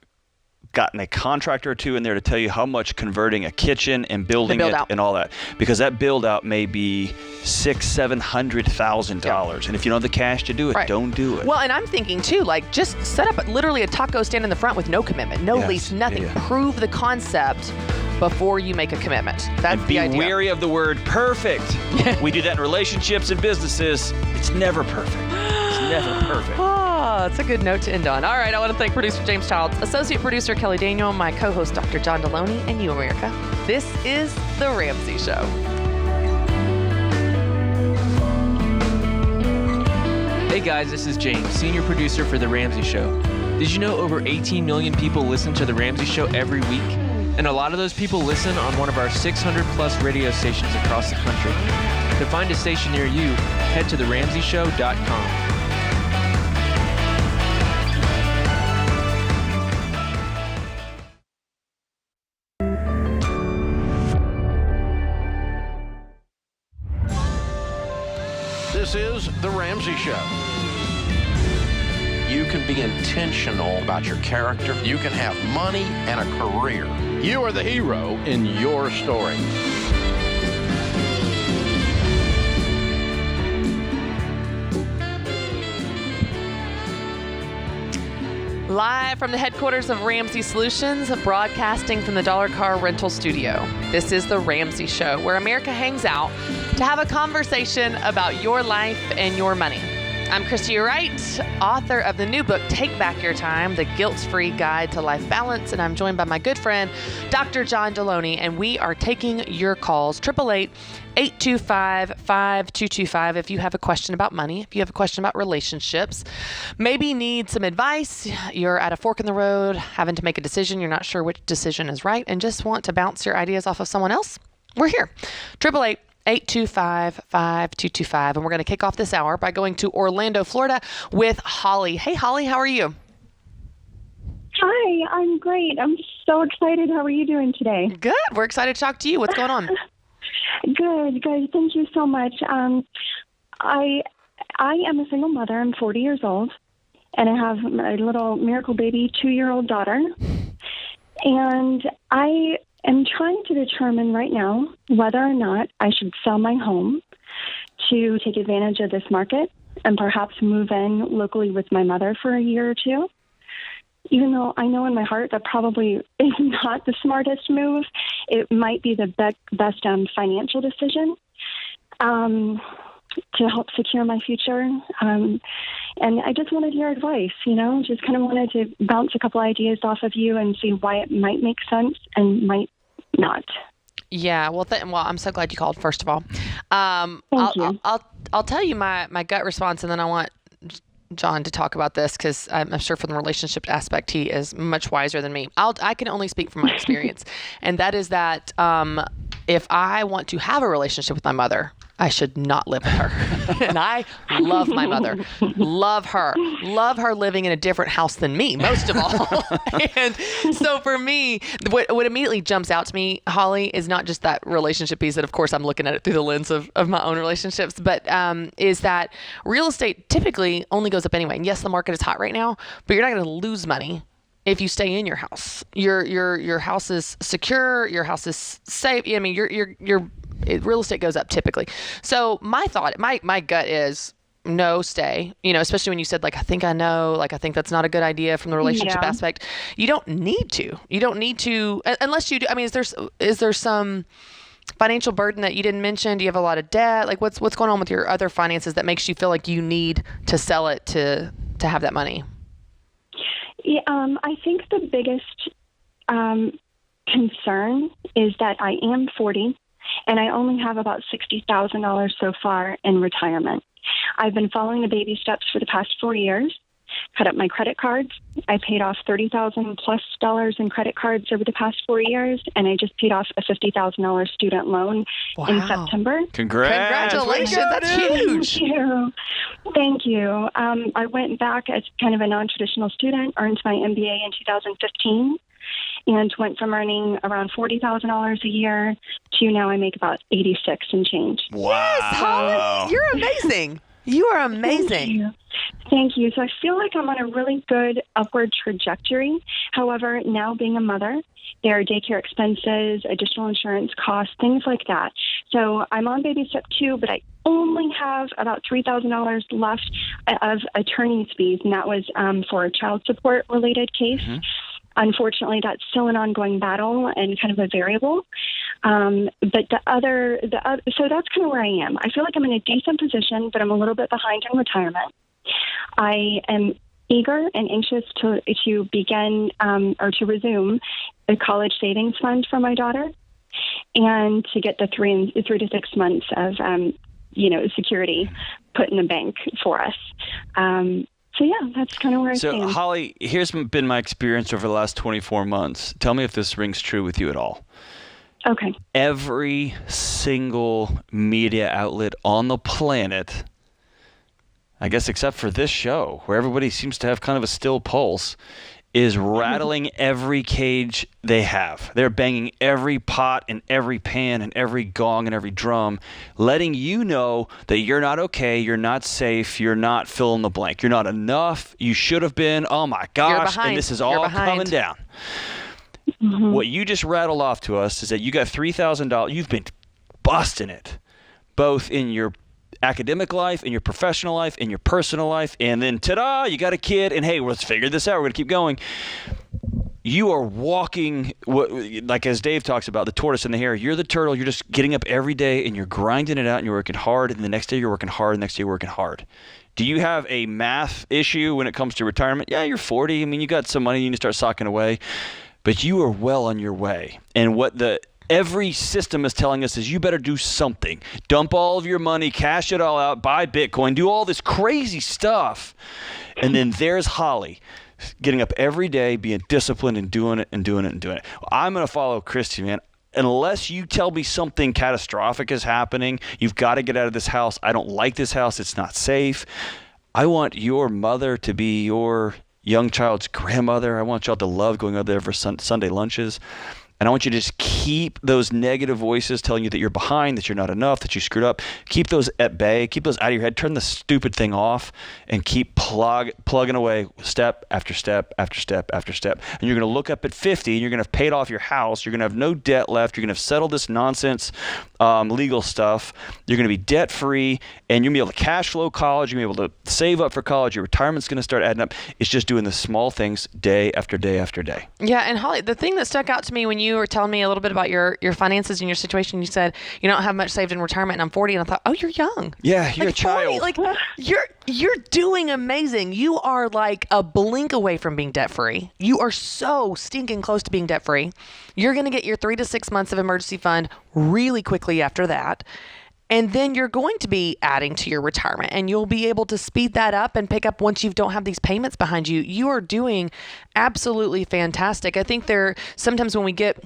gotten a contractor or two in there to tell you how much converting a kitchen and building it and all that, because that build out may be $600,000-$700,000, and if you don't have the cash to do it, don't do it. Well, and I'm thinking too, like just set up literally a taco stand in the front with no commitment, no lease, nothing. Prove the concept before you make a commitment. That's the idea. Be wary of the word perfect. We do that in relationships and businesses. It's never perfect. It's never perfect. Oh, it's a good note to end on. All right, I want to thank producer James Childs, associate producer Kelly Daniel, my co-host Dr. John Deloney, and you, America. This is The Ramsey Show. Hey guys, this is James, senior producer for The Ramsey Show. Did you know over 18 million people listen to The Ramsey Show every week? And a lot of those people listen on one of our 600 plus radio stations across the country. To find a station near you, head to theramseyshow.com. This is The Ramsey Show. You can be intentional about your character. You can have money and a career. You are the hero in your story. Live from the headquarters of Ramsey Solutions, broadcasting from the Dollar Car Rental Studio. This is The Ramsey Show, where America hangs out to have a conversation about your life and your money. I'm Christy Wright, author of the new book, Take Back Your Time, The Guilt-Free Guide to Life Balance, and I'm joined by my good friend, Dr. John Deloney, and we are taking your calls, 888-825-5225, if you have a question about money, if you have a question about relationships, maybe need some advice, you're at a fork in the road, having to make a decision, you're not sure which decision is right, and just want to bounce your ideas off of someone else, we're here. 888-825-5225. And we're going to kick off this hour by going to Orlando, Florida with Holly. Hey, Holly, how are you? Hi, I'm great. I'm so excited. How are you doing today? Good. We're excited to talk to you. What's going on? Good. Thank you so much. I am a single mother. I'm 40 years old, and I have a little miracle baby 2-year-old daughter. And I am trying to determine right now whether or not I should sell my home to take advantage of this market and perhaps move in locally with my mother for a year or two. Even though I know in my heart that probably is not the smartest move, it might be the best financial decision to help secure my future. And I just wanted your advice, just kind of wanted to bounce a couple ideas off of you and see why it might make sense and might not. Yeah, well, I'm so glad you called, first of all. Thank you. I'll tell you my gut response, and then I want John to talk about this because I'm sure from the relationship aspect, he is much wiser than me. I can only speak from my experience, and that is that if I want to have a relationship with my mother, I should not live with her. And I love my mother. Love her living in a different house than me, most of all. And so for me, what immediately jumps out to me, Holly, is not just that relationship piece that, of course, I'm looking at it through the lens of my own relationships, but is that real estate typically only goes up anyway. And yes, the market is hot right now, but you're not going to lose money if you stay in your house. Your house is secure. Your house is safe. I mean, real estate goes up typically. So my thought, my gut is no, stay, especially when you said, I think I know, I think that's not a good idea from the relationship aspect. You don't need to, unless you do. I mean, is there some financial burden that you didn't mention? Do you have a lot of debt? Like what's going on with your other finances that makes you feel like you need to sell it to have that money? Yeah, I think the biggest concern is that I am 40 and I only have about $60,000 so far in retirement. I've been following the baby steps for the past 4 years. Cut up my credit cards. I paid off $30,000+ in credit cards over the past 4 years, and I just paid off a $50,000 student loan in September. Congratulations! That's huge. Thank you. I went back as kind of a non-traditional student, earned my MBA in 2015, and went from earning around $40,000 a year to now I make about 86 and change. Wow! Yes, Holly, you're amazing. You are amazing. Thank you. So I feel like I'm on a really good upward trajectory. However, now being a mother, there are daycare expenses, additional insurance costs, things like that. So I'm on baby step 2, but I only have about $3,000 left of attorney's fees, and that was for a child support related case. Mm-hmm. Unfortunately, that's still an ongoing battle and kind of a variable. But so that's kind of where I am. I feel like I'm in a decent position, but I'm a little bit behind in retirement. I am eager and anxious to begin or to resume a college savings fund for my daughter, and to get the 3 to 6 months of security put in the bank for us. So yeah, that's kind of where I stand. So Holly, here's been my experience over the last 24 months. Tell me if this rings true with you at all. Okay. Every single media outlet on the planet, I guess except for this show, where everybody seems to have kind of a still pulse, is rattling every cage they have. They're banging every pot and every pan and every gong and every drum, letting you know that you're not okay, you're not safe, you're not fill in the blank. You're not enough, you should have been, oh my gosh, and this is all coming down. Mm-hmm. What you just rattled off to us is that you got $3,000. You've been busting it, both in your academic life, in your professional life, in your personal life, and then ta-da, you got a kid, and hey, let's figure this out. We're going to keep going. You are walking, like as Dave talks about, the tortoise and the hare. You're the turtle. You're just getting up every day, and you're grinding it out, and you're working hard, and the next day you're working hard, and the next day you're working hard. Do you have a math issue when it comes to retirement? Yeah, you're 40. I mean, you got some money. You need to start socking away. But you are well on your way. And what every system is telling us is you better do something. Dump all of your money, cash it all out, buy Bitcoin, do all this crazy stuff. And then there's Holly getting up every day, being disciplined and doing it and doing it and doing it. I'm going to follow Christy, man. Unless you tell me something catastrophic is happening, you've got to get out of this house. I don't like this house. It's not safe. I want your mother to be your young child's grandmother. I want y'all to love going out there for Sunday lunches. And I want you to just keep those negative voices telling you that you're behind, that you're not enough, that you screwed up. Keep those at bay. Keep those out of your head. Turn the stupid thing off and keep plugging away step after step after step after step. And you're going to look up at 50 and you're going to have paid off your house. You're going to have no debt left. You're going to have settled this nonsense legal stuff. You're going to be debt free, and you're going to be able to cash flow college. You're going to be able to save up for college. Your retirement's going to start adding up. It's just doing the small things day after day after day. Yeah, and Holly, the thing that stuck out to me when you were telling me a little bit about your finances and your situation, you said you don't have much saved in retirement, and I'm 40, and I thought, oh, you're young. Yeah, you're like a child. 40, like you're doing amazing. You are like a blink away from being debt free. You are so stinking close to being debt free. You're going to get your 3 to 6 months of emergency fund really quickly after that. And then you're going to be adding to your retirement, and you'll be able to speed that up and pick up once you don't have these payments behind you. You are doing absolutely fantastic. I think sometimes when we get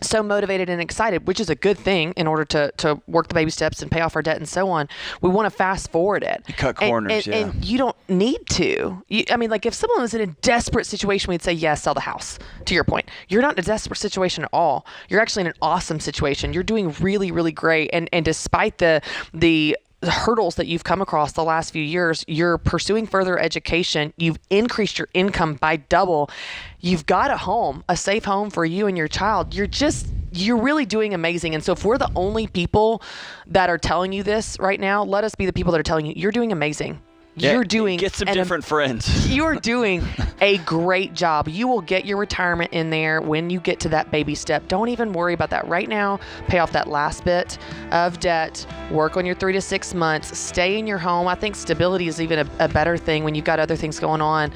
so motivated and excited, which is a good thing in order to work the baby steps and pay off our debt and so on, we want to fast forward it. You cut corners, and you don't need to. Like if someone was in a desperate situation, we'd say, yes, sell the house. To your point, you're not in a desperate situation at all. You're actually in an awesome situation. You're doing really, really great. And despite the hurdles that you've come across the last few years, you're pursuing further education. You've increased your income by double. You've got a home, a safe home for you and your child. You're really doing amazing. And so if we're the only people that are telling you this right now, let us be the people that are telling you you're doing amazing. You're doing get some different friends. You're doing a great job. You will get your retirement in there when you get to that baby step. Don't even worry about that right now. Pay off that last bit of debt. Work on your 3 to 6 months. Stay in your home. I think stability is even a better thing when you've got other things going on.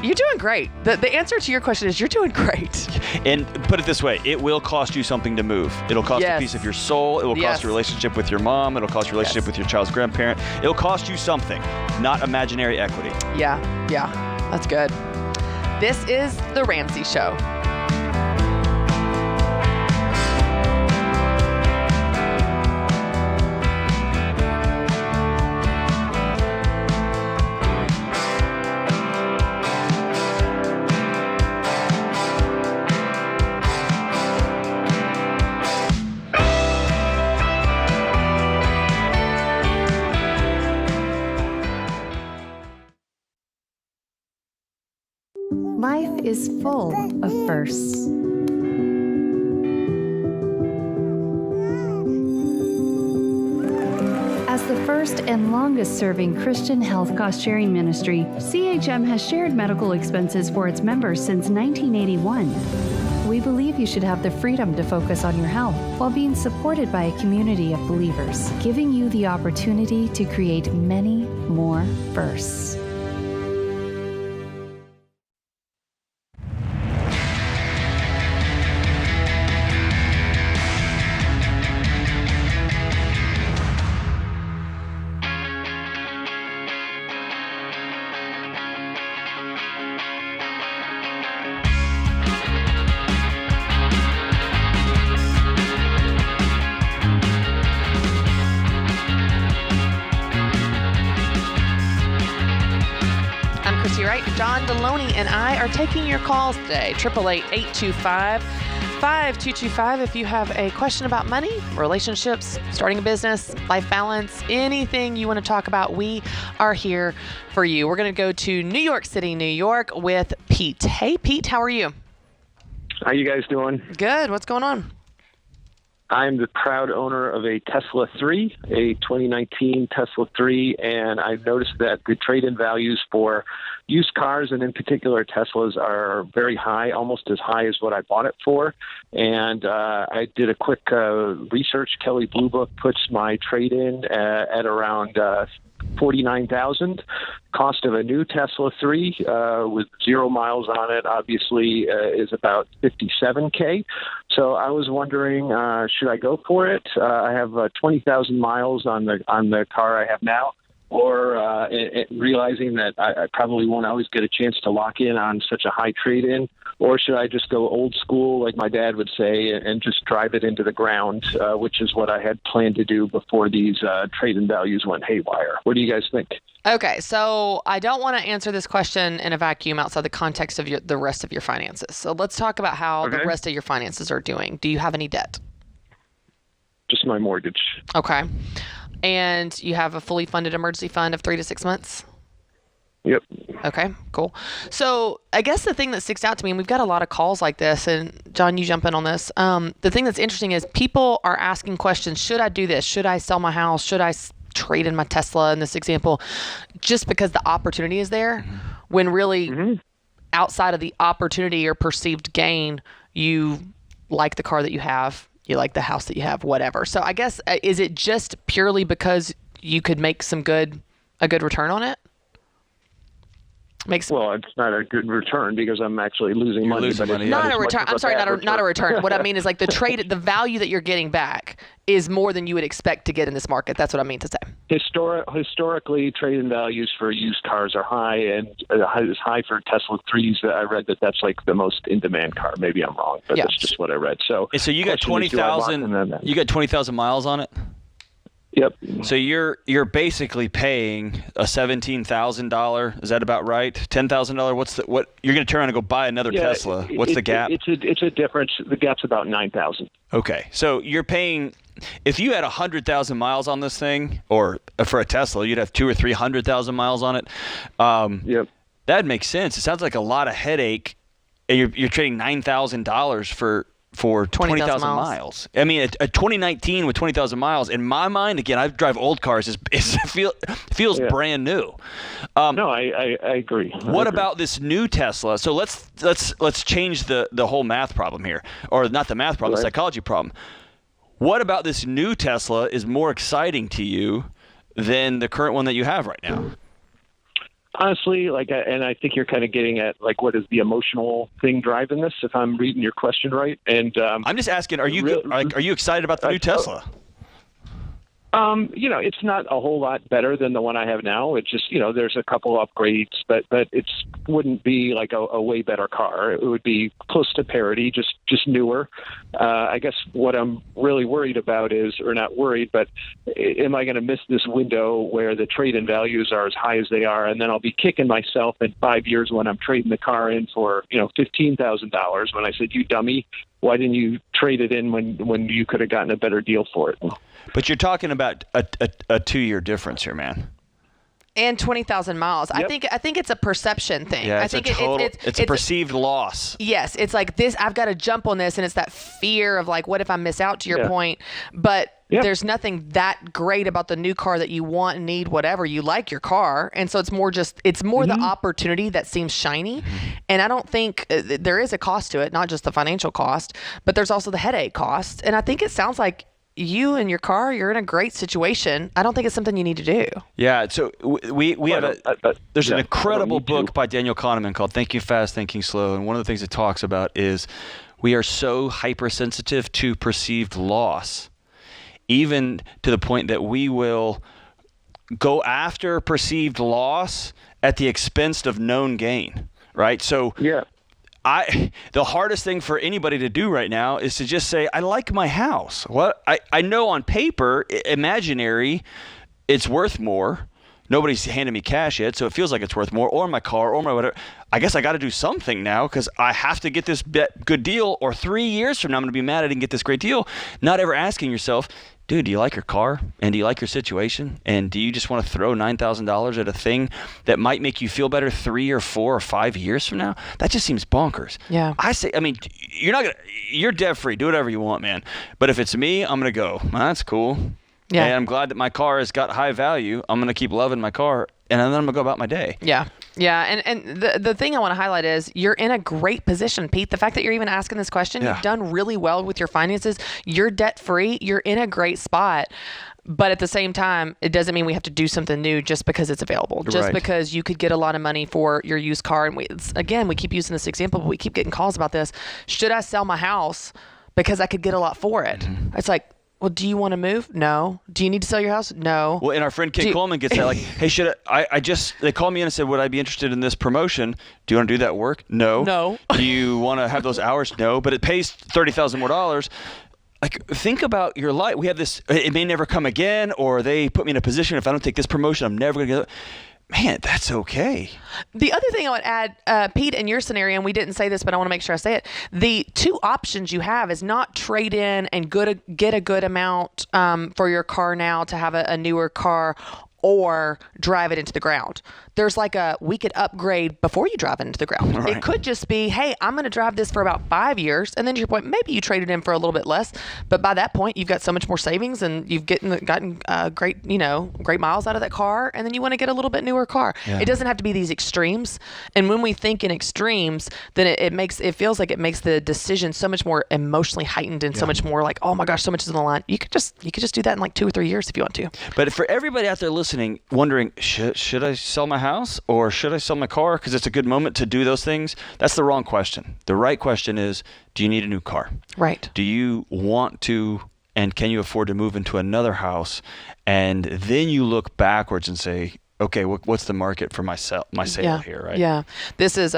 You're doing great. The answer to your question is you're doing great. And put it this way, it will cost you something to move. It'll cost a piece of your soul. It will cost your relationship with your mom. It'll cost your relationship with your child's grandparent. It'll cost you something, not imaginary equity. Yeah, that's good. This is The Ramsey Show. Life is full of firsts. As the first and longest-serving Christian health cost-sharing ministry, CHM has shared medical expenses for its members since 1981. We believe you should have the freedom to focus on your health while being supported by a community of believers, giving you the opportunity to create many more firsts. John Deloney and I are taking your calls today. 888-825-5225. If you have a question about money, relationships, starting a business, life balance, anything you want to talk about, we are here for you. We're going to go to New York City, New York with Pete. Hey, Pete, how are you? How you guys doing? Good. What's going on? I'm the proud owner of a Tesla 3, a 2019 Tesla 3, and I've noticed that the trade-in values for used cars, and in particular Teslas, are very high, almost as high as what I bought it for. And I did a quick research. Kelley Blue Book puts my trade-in at around $49,000. Cost of a new Tesla 3 with 0 miles on it, obviously, is about $57K. So I was wondering, should I go for it? I have 20,000 miles on the car I have now, or realizing that I probably won't always get a chance to lock in on such a high trade-in, or should I just go old school, like my dad would say, and just drive it into the ground, which is what I had planned to do before these trade-in values went haywire. What do you guys think? Okay, so I don't want to answer this question in a vacuum outside the context of the rest of your finances. So let's talk about how the rest of your finances are doing. Do you have any debt? Just my mortgage. Okay. And you have a fully funded emergency fund of 3 to 6 months? Yep. Okay, cool. So I guess the thing that sticks out to me, and we've got a lot of calls like this, and John, you jump in on this. The thing that's interesting is people are asking questions. Should I do this? Should I sell my house? Should I trade in my Tesla in this example? Just because the opportunity is there, when really outside of the opportunity or perceived gain, you like the car that you have, you like the house that you have, whatever. So I guess, is it just purely because you could make a good return on it? Well, it's not a good return because I'm actually losing money. Not a return. I'm sorry, not a return. What I mean is like the value that you're getting back is more than you would expect to get in this market. That's what I mean to say. Historically, trade-in values for used cars are high, and it's high for Tesla 3s. I read that's like the most in-demand car. Maybe I'm wrong, but that's just what I read. So you got 20,000. You got 20,000 miles on it. Yep. So you're basically paying a $17,000. Is that about right? $10,000. What you're going to turn around and go buy another Tesla? What's the gap? It's a difference. The gap's about $9,000. Okay, so you're paying. If you had 100,000 miles on this thing, or for a Tesla, you'd have 200,000 or 300,000 miles on it. Yep. That makes sense. It sounds like a lot of headache, and you're trading $9,000 for for 20,000 miles. I mean, a 2019 with 20,000 miles, in my mind, again, I drive old cars, feels brand new. No, I agree. What about this new Tesla? So let's change the whole math problem here, or not the math problem, the psychology problem. What about this new Tesla is more exciting to you than the current one that you have right now? Honestly, and I think you're kind of getting at what is the emotional thing driving this, if I'm reading your question right. And I'm just asking, are you excited about the new Tesla? It's not a whole lot better than the one I have now. It's just, there's a couple upgrades, but it wouldn't be like a way better car. It would be close to parity, just newer. I guess what I'm really worried about or not worried, but am I going to miss this window where the trade-in values are as high as they are, and then I'll be kicking myself in 5 years when I'm trading the car in for, $15,000 when I said, you dummy, why didn't you trade it in when you could have gotten a better deal for it? But you're talking about a 2-year difference here, man. And 20,000 miles. Yep. I think it's a perception thing. Yeah, it's it's a perceived loss. Yes, it's like this. I've got to jump on this, and it's that fear of what if I miss out? To your point, but there's nothing that great about the new car that you want and need. Whatever you like your car, and so it's more the opportunity that seems shiny. And I don't think there is a cost to it, not just the financial cost, but there's also the headache cost. And I think it sounds like you and your car, you're in a great situation. I don't think it's something you need to do. Yeah, so we have there's an incredible book by Daniel Kahneman called Thinking Fast, Thinking Slow, and one of the things it talks about is we are so hypersensitive to perceived loss, even to the point that we will go after perceived loss at the expense of known gain, right? So the hardest thing for anybody to do right now is to just say, I like my house. What I know on paper, imaginary, it's worth more. Nobody's handed me cash yet, so it feels like it's worth more, or my car, or my whatever. I guess I got to do something now because I have to get this good deal, or 3 years from now I'm going to be mad I didn't get this great deal. Not ever asking yourself, dude, do you like your car? And do you like your situation? And do you just want to throw $9,000 at a thing that might make you feel better 3 or 4 or 5 years from now? That just seems bonkers. Yeah. You're debt free. Do whatever you want, man. But if it's me, I'm going to go, that's cool. Yeah. And I'm glad that my car has got high value. I'm going to keep loving my car, and then I'm going to go about my day. Yeah. Yeah. And the thing I want to highlight is you're in a great position, Pete. The fact that you're even asking this question, you've done really well with your finances. You're debt free. You're in a great spot. But at the same time, it doesn't mean we have to do something new just because it's available. Just because you could get a lot of money for your used car. And we keep using this example, but we keep getting calls about this. Should I sell my house because I could get a lot for it? Mm-hmm. It's like, well, do you want to move? No. Do you need to sell your house? No. Well, and our friend Kit Coleman gets that hey, they called me in and said, would I be interested in this promotion? Do you want to do that work? No. No. Do you want to have those hours? No. But it pays $30,000 more. Think about your life. We have this, it may never come again, or they put me in a position, if I don't take this promotion, I'm never going to get it. Man, that's okay. The other thing I would add, Pete, in your scenario, and we didn't say this, but I want to make sure I say it. The two options you have is not trade in and get a good amount for your car now to have a newer car, or drive it into the ground. There's we could upgrade before you drive it into the ground. Right. It could just be, hey, I'm going to drive this for about 5 years. And then to your point, maybe you trade it in for a little bit less. But by that point, you've got so much more savings and you've gotten great miles out of that car. And then you want to get a little bit newer car. Yeah. It doesn't have to be these extremes. And when we think in extremes, then it feels like it makes the decision so much more emotionally heightened and so much more like, oh my gosh, so much is on the line. You could just do that in 2 or 3 years if you want to. But for everybody out there listening, wondering, should I sell my house or should I sell my car because it's a good moment to do those things? That's the wrong question. The right question is, do you need a new car? Right. Do you want to, and can you afford to move into another house? And then you look backwards and say, okay, what's the market for my sale here, right? Yeah. This is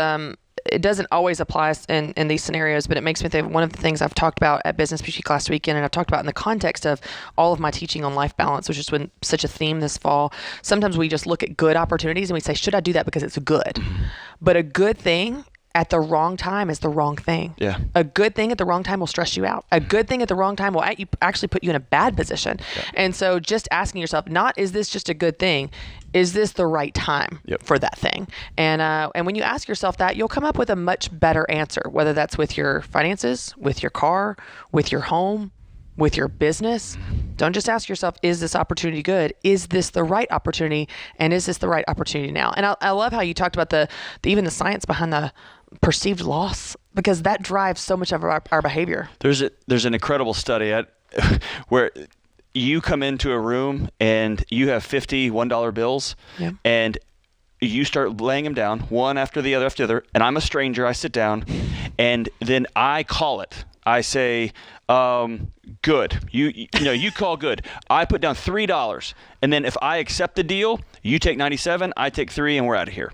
it doesn't always apply in these scenarios, but it makes me think one of the things I've talked about at Business Boutique last weekend, and I've talked about in the context of all of my teaching on life balance, which has been such a theme this fall. Sometimes we just look at good opportunities and we say, should I do that because it's good? Mm-hmm. But a good thing at the wrong time is the wrong thing. Yeah. A good thing at the wrong time will stress you out. A good thing at the wrong time will actually put you in a bad position. Yeah. And so just asking yourself, not is this just a good thing? Is this the right time for that thing? And when you ask yourself that, you'll come up with a much better answer, whether that's with your finances, with your car, with your home, with your business. Don't just ask yourself, is this opportunity good? Is this the right opportunity? And is this the right opportunity now? And I love how you talked about even the science behind the perceived loss, because that drives so much of our behavior. There's an incredible study where you come into a room and you have 50 $1 bills, and you start laying them down one after the other, and I'm a stranger. I sit down, and then I call it. I say, good. You call good. I put down $3, and then if I accept the deal, you take 97, I take 3, and we're out of here.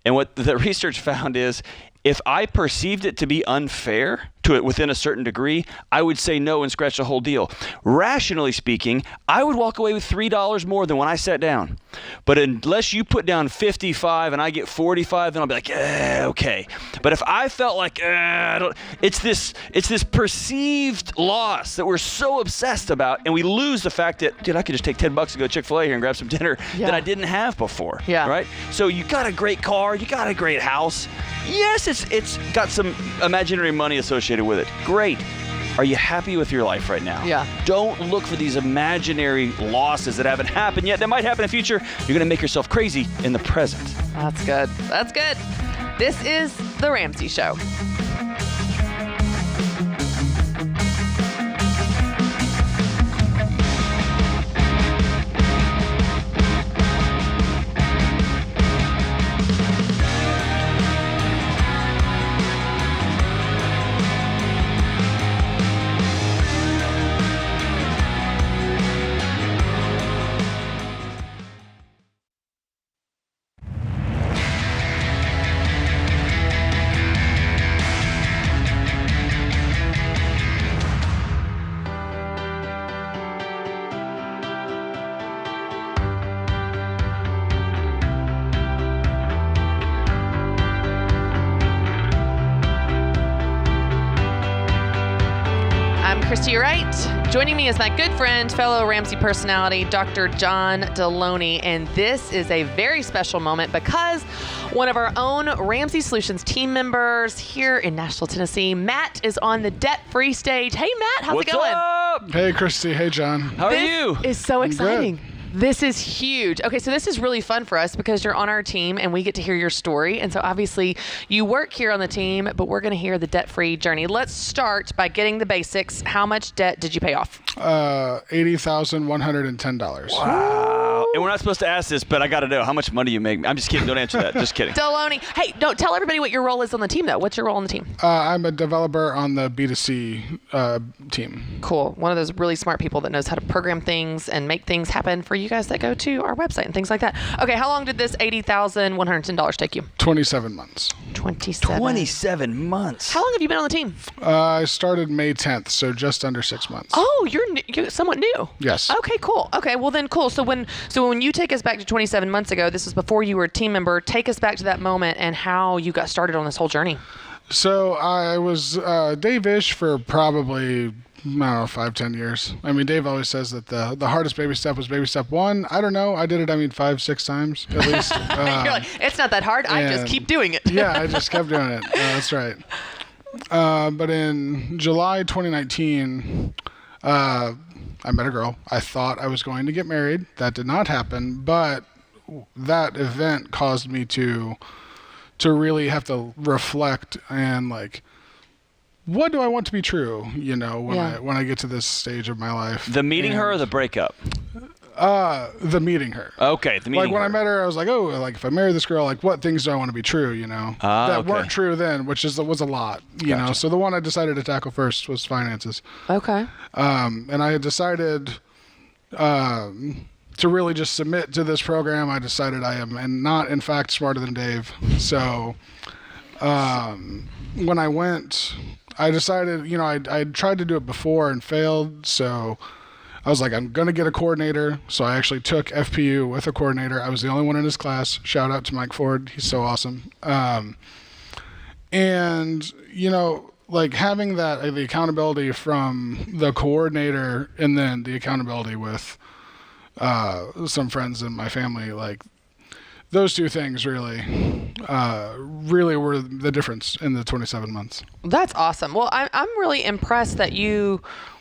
And what the research found is, if I perceived it to be unfair to it within a certain degree, I would say no and scratch the whole deal. Rationally speaking, I would walk away with $3 more than when I sat down. But unless you put down 55 and I get 45, then I'll be like, okay. But if I felt like, it's this perceived loss that we're so obsessed about, and we lose the fact that, dude, I could just take $10 to go to Chick-fil-A here and grab some dinner that I didn't have before. Yeah. Right? So you got a great car, you got a great house. Yes, it's got some imaginary money associated with it. Great. Are you happy with your life right now? Yeah. Don't look for these imaginary losses that haven't happened yet. That might happen in the future. You're going to make yourself crazy in the present. That's good. That's good. This is The Ramsey Show. Joining me is my good friend, fellow Ramsey personality, Dr. John Deloney, and this is a very special moment because one of our own Ramsey Solutions team members here in Nashville, Tennessee, Matt, is on the debt-free stage. Hey, Matt, how's it going? What's up? Hey, Christy. Hey, John. How are you? This is so exciting. Good. This is huge. Okay, so this is really fun for us because you're on our team and we get to hear your story. And so obviously you work here on the team, but we're going to hear the debt-free journey. Let's start by getting the basics. How much debt did you pay off? $80,110. Wow. And we're not supposed to ask this, but I got to know how much money you make. I'm just kidding. Don't answer that. Just kidding. Deloney. Hey, don't tell everybody what your role is on the team, though. What's your role on the team? I'm a developer on the B2C team. Cool. One of those really smart people that knows how to program things and make things happen for you guys that go to our website and things like that. Okay, how long did this $80,110 take you? 27 months. 27 months. How long have you been on the team? I started May 10th, so just under 6 months. Oh, you're somewhat new. Yes. Okay, cool. Okay, well then cool. So when you take us back to 27 months ago, this was before you were a team member, take us back to that moment and how you got started on this whole journey. So I was Dave-ish for probably, I don't know, 5-10 years. I mean, Dave always says that the hardest baby step was baby step 1. I don't know. I did it, 5-6 times at least. You're like, it's not that hard. I just keep doing it. Yeah, I just kept doing it. That's right. But in July 2019, I met a girl. I thought I was going to get married. That did not happen. But that event caused me to really have to reflect and like, what do I want to be true, when I get to this stage of my life? The meeting her or the breakup? The meeting her. Okay, the meeting her. Like when I met her, I was like, oh, like if I marry this girl, like what things do I want to be true, that weren't true then, which was a lot, you know. So the one I decided to tackle first was finances. Okay. And I had decided to really just submit to this program. I decided I am not, in fact, smarter than Dave. So when I went, I decided, I tried to do it before and failed. So I was like, I'm going to get a coordinator. So I actually took FPU with a coordinator. I was the only one in his class. Shout out to Mike Ford. He's so awesome. And, like having that, the accountability from the coordinator and then the accountability with some friends in my family, like those two things really were the difference in the 27 months. That's awesome. Well, I'm really impressed that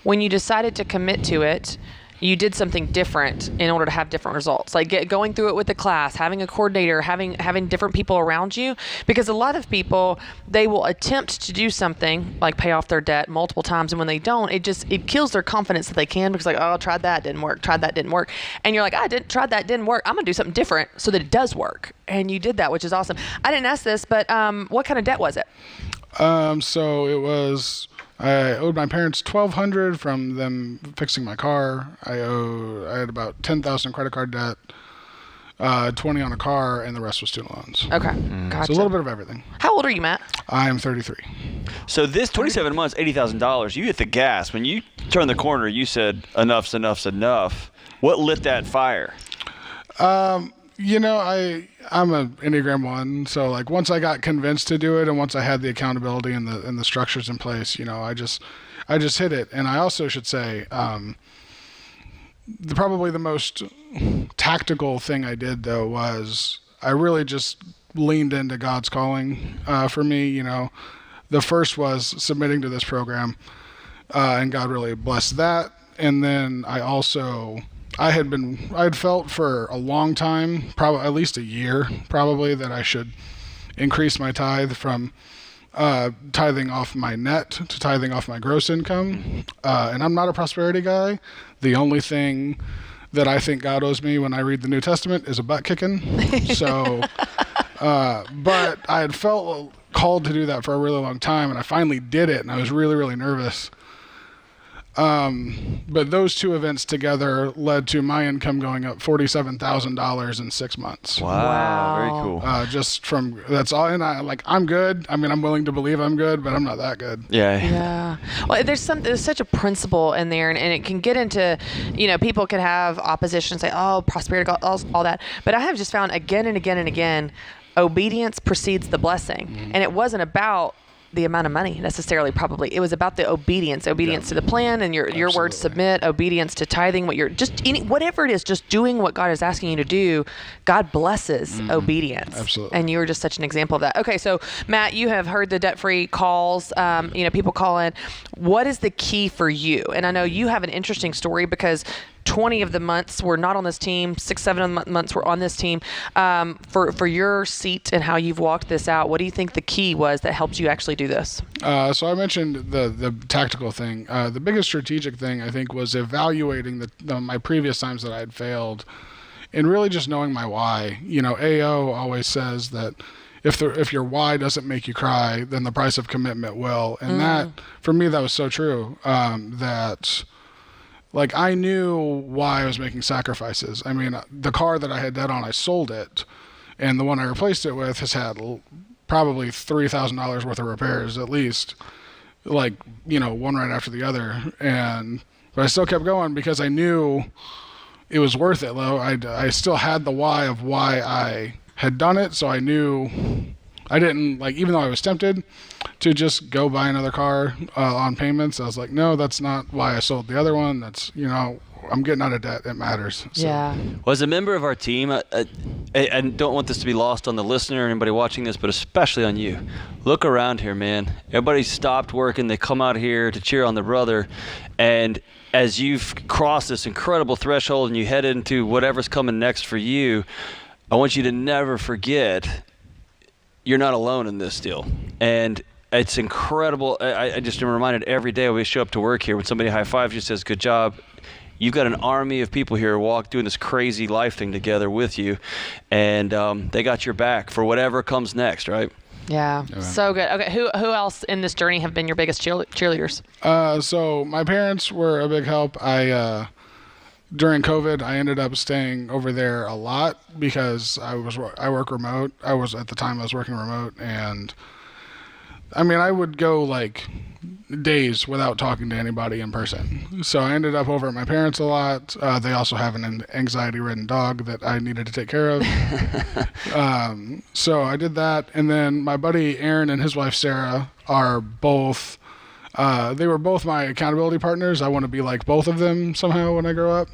when you decided to commit to it, you did something different in order to have different results. Like going through it with the class, having a coordinator, having different people around you. Because a lot of people, they will attempt to do something like pay off their debt multiple times, and when they don't, it kills their confidence that they can, because I tried that, didn't work. Tried that, didn't work. And you're like, tried that, didn't work. I'm gonna do something different so that it does work. And you did that, which is awesome. I didn't ask this, but what kind of debt was it? So it was. I owed my parents $1,200 from them fixing my car. I had about $10,000 in credit card debt, $20 on a car, and the rest was student loans. Okay, gotcha. So a little bit of everything. How old are you, Matt? I am 33. So this 27 months, $80,000. You hit the gas when you turned the corner. You said enough's enough. What lit that fire? I'm an Enneagram 1, so like once I got convinced to do it, and once I had the accountability and the structures in place, I just hit it. And I also should say, probably the most tactical thing I did though was I really just leaned into God's calling for me. The first was submitting to this program, and God really blessed that. And then I had felt for a long time, probably at least a year, probably, that I should increase my tithe from tithing off my net to tithing off my gross income. And I'm not a prosperity guy. The only thing that I think God owes me when I read the New Testament is a butt kicking. So, but I had felt called to do that for a really long time, and I finally did it, and I was really, really nervous. But those two events together led to my income going up $47,000 in 6 months. Wow. Very cool. Just from, that's all. And I'm good. I mean, I'm willing to believe I'm good, but I'm not that good. Yeah. Well, there's such a principle in there, and it can get into, people can have opposition, say, oh, prosperity, all that. But I have just found again and again and again, obedience precedes the blessing. Mm-hmm. And it wasn't about the amount of money necessarily, probably. It was about the obedience to the plan, and your word submit, obedience to tithing, whatever it is, just doing what God is asking you to do. God blesses obedience. Absolutely. And you were just such an example of that. Okay, so Matt, you have heard the debt-free calls, people call in. What is the key for you? And I know you have an interesting story, because 20 of the months were not on this team, 6-7 of the months were on this team. For your seat and how you've walked this out, what do you think the key was that helped you actually do this? So I mentioned the tactical thing. The biggest strategic thing, I think, was evaluating my previous times that I had failed, and really just knowing my why. AO always says that if your why doesn't make you cry, then the price of commitment will. And that, for me, that was so true. Like, I knew why I was making sacrifices. I mean, the car that I had debt on, I sold it. And the one I replaced it with has had probably $3,000 worth of repairs, at least. Like, one right after the other. But I still kept going because I knew it was worth it. I still had the why of why I had done it. So I knew I didn't, even though I was tempted to just go buy another car on payments, I was like, no, that's not why I sold the other one. That's, I'm getting out of debt. It matters. So. Yeah. Well, as a member of our team, I don't want this to be lost on the listener or anybody watching this, but especially on you. Look around here, man. Everybody stopped working. They come out here to cheer on their brother. And as you've crossed this incredible threshold and you head into whatever's coming next for you, I want you to never forget you're not alone in this deal. And it's incredible. I just am reminded every day when we show up to work here, when somebody high-fives you, says, good job, you've got an army of people here doing this crazy life thing together with you, and they got your back for whatever comes next, right? Yeah, so good. Okay, who else in this journey have been your biggest cheerleaders? So my parents were a big help. During COVID, I ended up staying over there a lot because I work remote. At the time I was working remote, and I mean, I would go days without talking to anybody in person. So I ended up over at my parents a lot. They also have an anxiety-ridden dog that I needed to take care of. So I did that. And then my buddy Aaron and his wife Sarah are both, they were both my accountability partners. I want to be like both of them somehow when I grow up.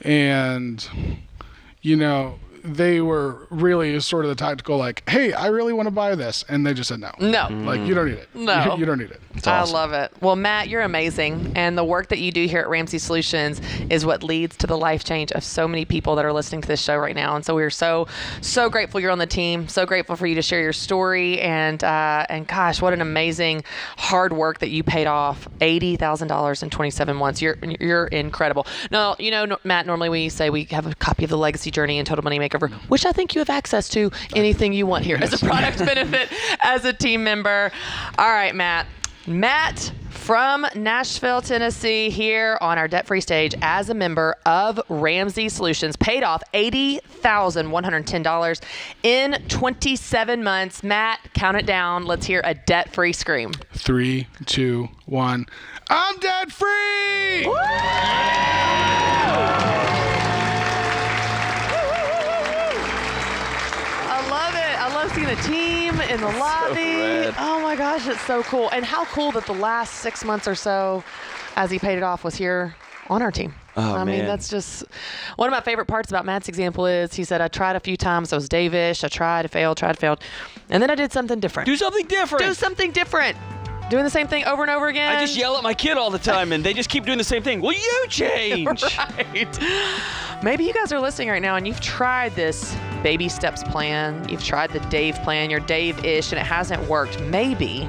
And, you know, they were really sort of the tactical, like, hey, I really want to buy this. And they just said no. No. Like, you don't need it. No. You don't need it. It's awesome. I love it. Well, Matt, you're amazing. And the work that you do here at Ramsey Solutions is what leads to the life change of so many people that are listening to this show right now. And so we're so grateful you're on the team. So grateful for you to share your story. And gosh, what an amazing hard work that you paid off. $80,000 in 27 months. You're incredible. No, you know, Matt, normally we say we have a copy of the Legacy Journey and Total Money Makeover, which I think you have access to anything you want here as a product benefit as a team member. All right, Matt. Matt from Nashville, Tennessee, here on our debt-free stage as a member of Ramsey Solutions, paid off $80,110 in 27 months. Matt, count it down. Let's hear a debt-free scream. 3, 2, 1. I'm debt-free! Woo! Seeing the team in the lobby. Oh my gosh, it's so cool. And how cool that the last 6 months or so as he paid it off was here on our team. I mean, that's just one of my favorite parts about Matt's example is he said, I tried a few times. I was Dave-ish. I tried, failed. And then I did something different. Do something different. Doing the same thing over and over again. I just yell at my kid all the time, and they just keep doing the same thing. Will you change? Right. Maybe you guys are listening right now, and you've tried this baby steps plan. You've tried the Dave plan. You're Dave-ish, and it hasn't worked. Maybe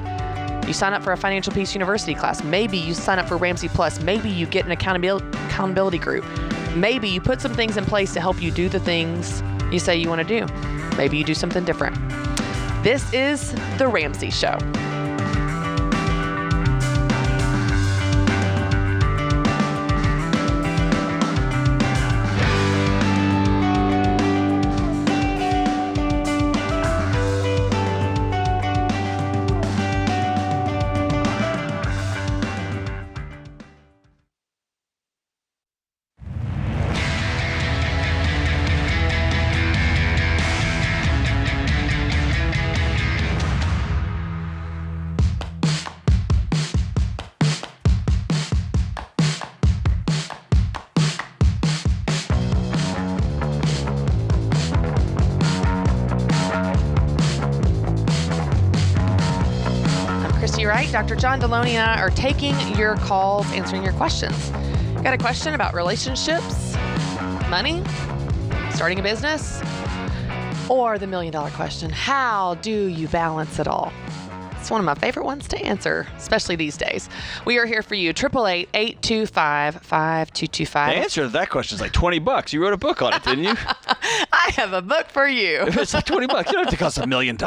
you sign up for a Financial Peace University class. Maybe you sign up for Ramsey Plus. Maybe you get an accountability group. Maybe you put some things in place to help you do the things you say you want to do. Maybe you do something different. This is The Ramsey Show. Right? Dr. John Deloney and I are taking your calls, answering your questions. Got a question about relationships, money, starting a business, or the $1 million question, how do you balance it all? It's one of my favorite ones to answer, especially these days. We are here for you, 888-825-5225. The answer to that question is like $20. You wrote a book on it, didn't you? I have a book for you. If it's like $20, you don't have to cost $1 million.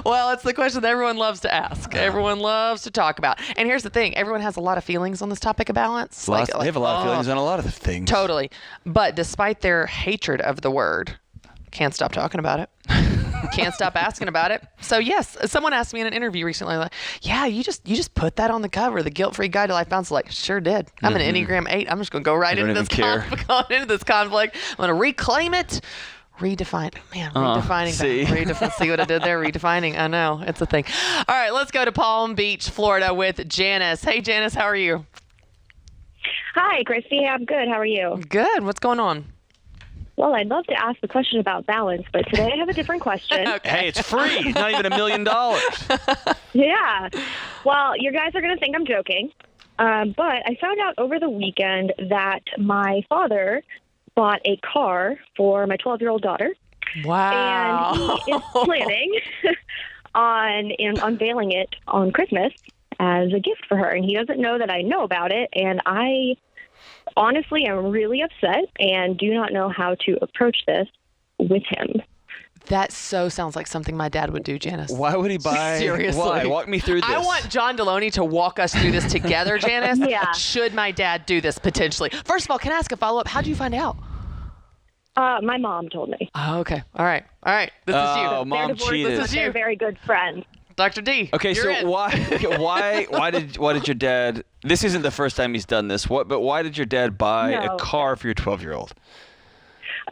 Well, it's the question that everyone loves to ask. Everyone loves to talk about. And here's the thing. Everyone has a lot of feelings on this topic of balance. They have a lot of feelings on a lot of things. Totally. But despite their hatred of the word, can't stop talking about it. Can't stop asking about it. So yes, someone asked me in an interview recently, like, yeah, you just put that on the cover, the Guilt-Free Guide to Life Balance. Like, sure did. I'm an Enneagram 8. I'm just going to go right into this conflict. I'm going to reclaim it. Redefine. Man, redefining. See what I did there? Redefining. I know. It's a thing. All right, let's go to Palm Beach, Florida with Janice. Hey, Janice, how are you? Hi, Christy. I'm good. How are you? Good. What's going on? Well, I'd love to ask the question about balance, but today I have a different question. Okay. Hey, it's free. Not even $1 million. Yeah. Well, you guys are going to think I'm joking, but I found out over the weekend that my father bought a car for my 12-year-old daughter. Wow. And he is planning on unveiling it on Christmas as a gift for her, and he doesn't know that I know about it, and I honestly am really upset and do not know how to approach this with him. That so sounds like something my dad would do, Janice. Why would he buy? Seriously. Why? Walk me through this. I want John Deloney to walk us through this together, Janice. Yeah. Should my dad do this potentially? First of all, can I ask a follow-up? How did you find out? My mom told me. Oh, okay. All right. This is you. Mom cheated. This is you. They're very good friends. Dr. D. Okay, you're so in. why did your dad? This isn't the first time he's done this. But why did your dad buy a car for your 12-year-old?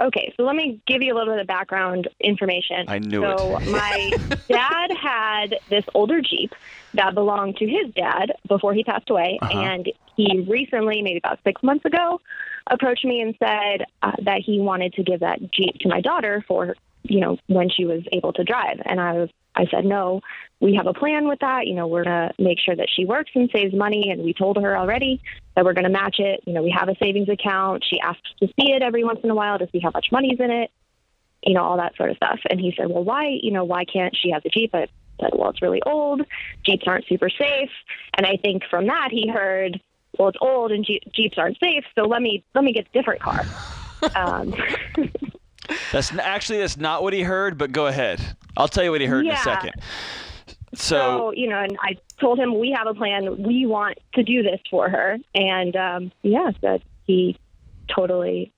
Okay, so let me give you a little bit of background information. I knew it. So my dad had this older Jeep that belonged to his dad before he passed away, and he recently, maybe about 6 months ago, approached me and said that he wanted to give that Jeep to my daughter for, when she was able to drive. And I said, no, we have a plan with that. We're going to make sure that she works and saves money. And we told her already that we're going to match it. We have a savings account. She asks to see it every once in a while to see how much money's in it, all that sort of stuff. And he said, well, why can't she have the Jeep? I said, well, it's really old. Jeeps aren't super safe. And I think from that he heard, well, it's old and Jeeps aren't safe. So let me get a different car. That's not what he heard, but go ahead. I'll tell you what he heard in a second. So, and I told him we have a plan. We want to do this for her. And, that he totally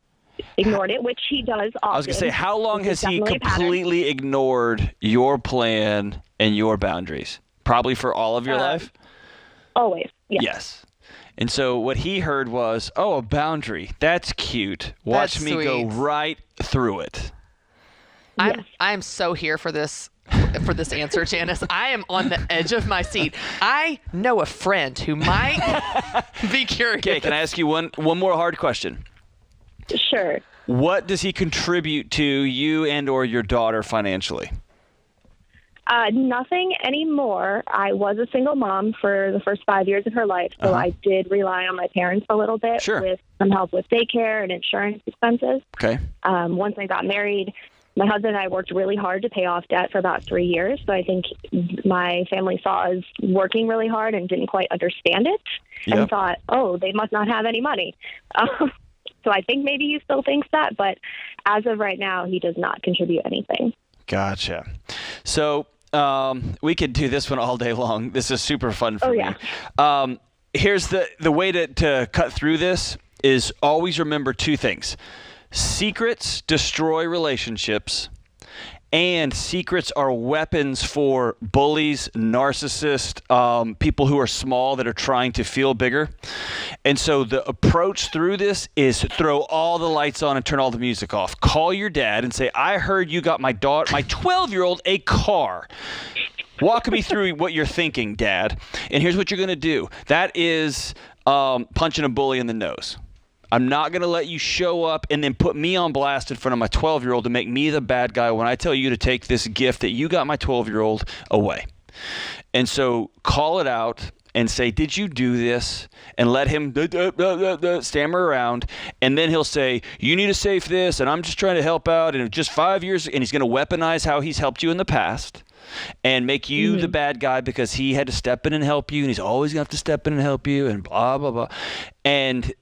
ignored it, which he does often. I was going to say, how long has he completely ignored your plan and your boundaries? Probably for all of your life? Always, yes. Yes. And so what he heard was, a boundary. That's cute. Watch me go right through it. I'm so here for this answer, Janice. I am on the edge of my seat. I know a friend who might be curious. Okay, can I ask you one more hard question? Sure. What does he contribute to you and or your daughter financially? Nothing anymore. I was a single mom for the first 5 years of her life, so I did rely on my parents a little bit with some help with daycare and insurance expenses. Okay. Once I got married, my husband and I worked really hard to pay off debt for about 3 years. So I think my family saw us working really hard and didn't quite understand it and thought, they must not have any money. So I think maybe he still thinks that, but as of right now, he does not contribute anything. Gotcha. So we could do this one all day long. This is super fun for me. Here's the way to cut through this is always remember two things. Secrets destroy relationships, and secrets are weapons for bullies, narcissists, people who are small that are trying to feel bigger. And so the approach through this is throw all the lights on and turn all the music off. Call your dad and say, I heard you got my 12-year-old a car. Walk me through what you're thinking, Dad. And here's what you're going to do. That is punching a bully in the nose. I'm not going to let you show up and then put me on blast in front of my 12-year-old to make me the bad guy when I tell you to take this gift that you got my 12-year-old away. And so call it out and say, did you do this? And let him stammer around. And then he'll say, you need to save this, and I'm just trying to help out. And just 5 years, and he's going to weaponize how he's helped you in the past and make you the bad guy because he had to step in and help you, and he's always going to have to step in and help you, and blah, blah, blah. And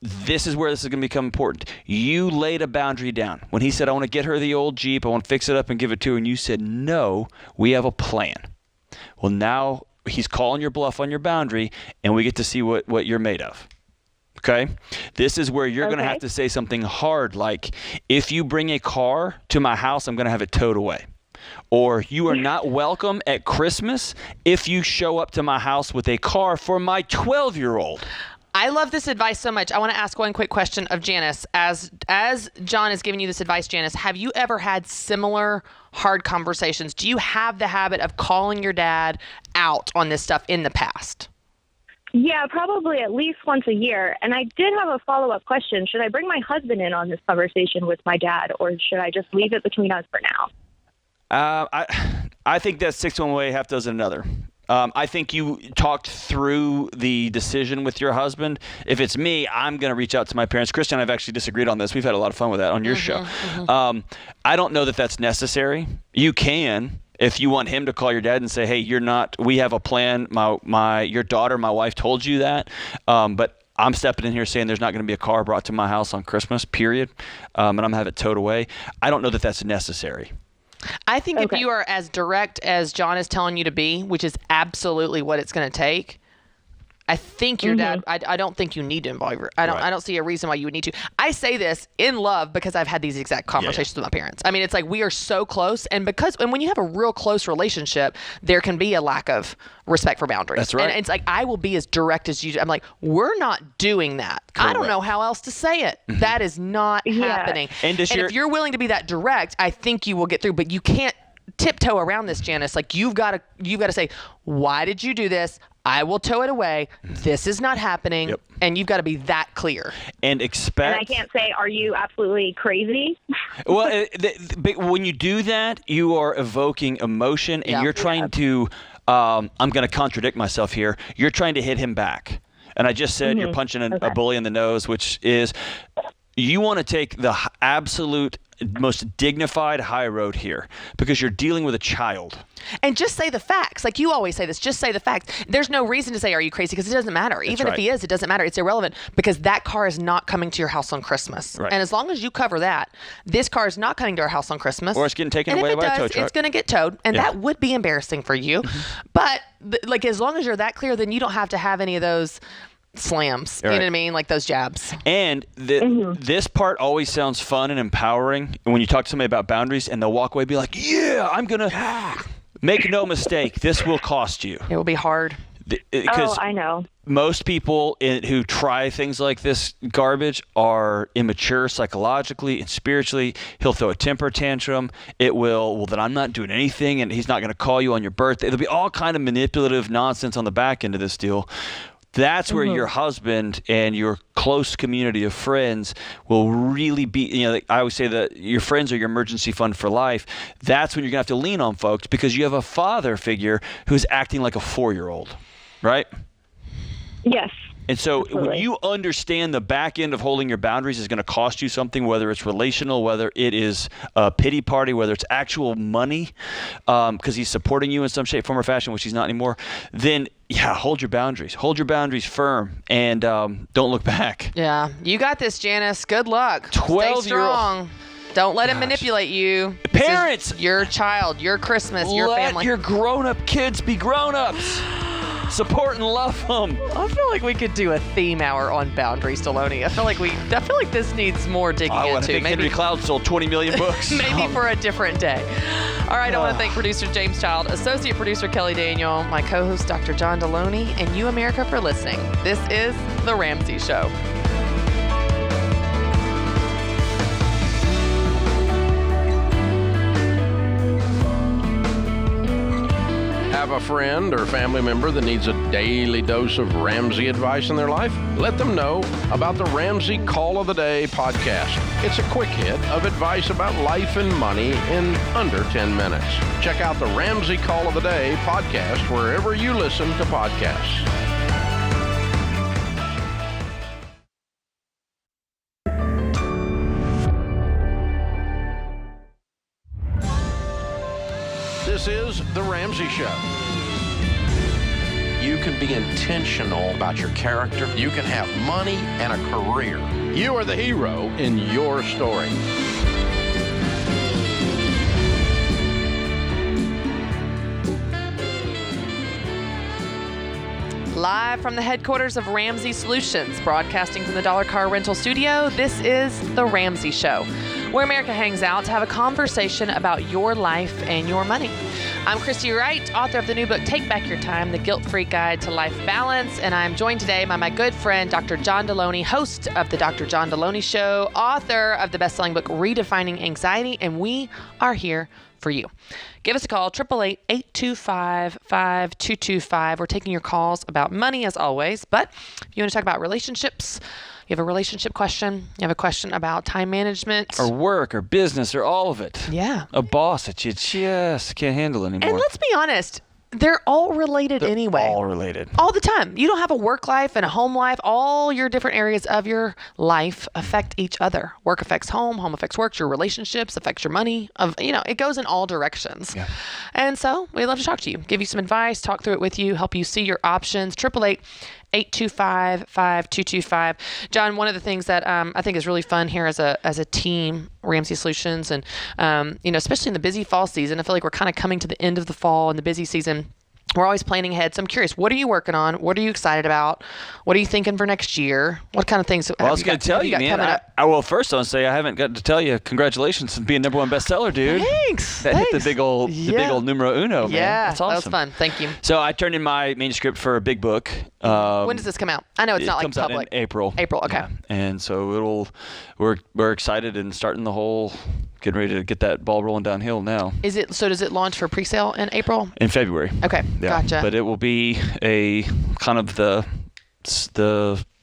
this is where this is going to become important. You laid a boundary down. When he said, I want to get her the old Jeep, I want to fix it up and give it to her, and you said, no, we have a plan. Well, now he's calling your bluff on your boundary, and we get to see what you're made of. Okay? This is where you're going to have to say something hard like, if you bring a car to my house, I'm going to have it towed away. Or you are not welcome at Christmas if you show up to my house with a car for my 12-year-old. I love this advice so much. I want to ask one quick question of Janice. As John is giving you this advice, Janice, have you ever had similar hard conversations? Do you have the habit of calling your dad out on this stuff in the past? Yeah, probably at least once a year. And I did have a follow-up question. Should I bring my husband in on this conversation with my dad, or should I just leave it between us for now? I think that's 6 one way, half dozen another. I think you talked through the decision with your husband. If it's me, I'm going to reach out to my parents. Christian and I have actually disagreed on this. We've had a lot of fun with that on your show. I don't know that that's necessary. You can, if you want him to call your dad and say, hey, we have a plan. Your daughter, my wife told you that. But I'm stepping in here saying there's not going to be a car brought to my house on Christmas, period. And I'm going to have it towed away. I don't know that that's necessary. I think if you are as direct as John is telling you to be, which is absolutely what it's going to take, I think your dad, I don't think you need to involve her. I don't see a reason why you would need to. I say this in love because I've had these exact conversations with my parents. I mean, it's like we are so close, and when you have a real close relationship, there can be a lack of respect for boundaries. That's right. And it's like, I will be as direct as you. I'm like, we're not doing that. Correct. I don't know how else to say it. That is not happening. And if you're willing to be that direct, I think you will get through, but you can't tiptoe around this, Janice. Like, you've got to say, why did you do this? I will tow it away. This is not happening. Yep. And you've got to be that clear. And expect. And I can't say, are you absolutely crazy? Well, when you do that, you are evoking emotion, and you're trying to, I'm going to contradict myself here. You're trying to hit him back. And I just said you're punching a bully in the nose, which is, you want to take the absolute most dignified high road here because you're dealing with a child. And just say the facts. Like you always say this, just say the facts. There's no reason to say, are you crazy? Because it doesn't matter. Even if he is, it doesn't matter. It's irrelevant because that car is not coming to your house on Christmas. Right. And as long as you cover that, this car is not coming to our house on Christmas. Or it's getting taken away by a tow truck. It's going to get towed. And that would be embarrassing for you. But like, as long as you're that clear, then you don't have to have any of those slams. You know what I mean? Like those jabs. And this part always sounds fun and empowering when you talk to somebody about boundaries, and they'll walk away and be like, yeah, I'm going to make no mistake. This will cost you. It will be hard. Because I know. Most people who try things like this garbage are immature psychologically and spiritually. He'll throw a temper tantrum. It will, well, then I'm not doing anything, and he's not going to call you on your birthday. There'll be all kind of manipulative nonsense on the back end of this deal. That's where your husband and your close community of friends will really be, I always say that your friends are your emergency fund for life. That's when you're going to have to lean on folks because you have a father figure who's acting like a 4-year-old, right? Yes. And so when you understand the back end of holding your boundaries is going to cost you something, whether it's relational, whether it is a pity party, whether it's actual money, because he's supporting you in some shape, form, or fashion, which he's not anymore, then hold your boundaries. Hold your boundaries firm and don't look back. Yeah. You got this, Janice. Good luck. 12-year-old. Stay strong. Don't let him manipulate you. Parents! Your child, your Christmas, your family. Let your grown-up kids be grown-ups. Support and love them. I feel like we could do a theme hour on boundaries, Deloney. I feel like this needs more digging into. I think Henry Cloud sold 20 million books. Maybe for a different day. All right, I want to thank producer James Child, associate producer Kelly Daniel, my co-host Dr. John Deloney, and you, America, for listening. This is The Ramsey Show. Have a friend or family member that needs a daily dose of Ramsey advice in their life? Let them know about the Ramsey Call of the Day podcast. It's a quick hit of advice about life and money in under 10 minutes. Check out the Ramsey Call of the Day podcast wherever you listen to podcasts. This is The Ramsey Show. You can be intentional about your character. You can have money and a career. You are the hero in your story. Live from the headquarters of Ramsey Solutions, broadcasting from the Dollar Car Rental Studio, this is The Ramsey Show, where America hangs out to have a conversation about your life and your money. I'm Christy Wright, author of the new book, Take Back Your Time, The Guilt-Free Guide to Life Balance, and I'm joined today by my good friend, Dr. John Deloney, host of the Dr. John Deloney Show, author of the best-selling book, Redefining Anxiety, and we are here for you. Give us a call, 888-825-5225. We're taking your calls about money as always, but if you want to talk about relationships, you have a relationship question, you have a question about time management. Or work or business or all of it. Yeah. A boss that you just can't handle anymore. And let's be honest, they're all related anyway. All related. All the time. You don't have a work life and a home life. All your different areas of your life affect each other. Work affects home affects work, your relationships affects your money. It goes in all directions. Yeah. And so we'd love to talk to you, give you some advice, talk through it with you, help you see your options. 888-825-5225. John, one of the things that I think is really fun here as a team, Ramsey Solutions, and especially in the busy fall season, I feel like we're kind of coming to the end of the fall and the busy season. we're always planning ahead. So I'm curious, what are you working on? What are you excited about? What are you thinking for next year? What kind of things Well, I was going to tell you, man. Well, first I want to say I haven't gotten to tell you congratulations on being #1 bestseller, dude. Thanks. That hit the big old numero uno, man. Yeah, That's awesome. That was fun. Thank you. So I turned in my manuscript for a big book. When does this come out? I know it's not like public. It comes out in April. April, okay. Yeah. And so we're excited and starting getting ready to get that ball rolling downhill now. Does it launch for pre-sale in April? In February. Okay, gotcha. But it will be a kind of the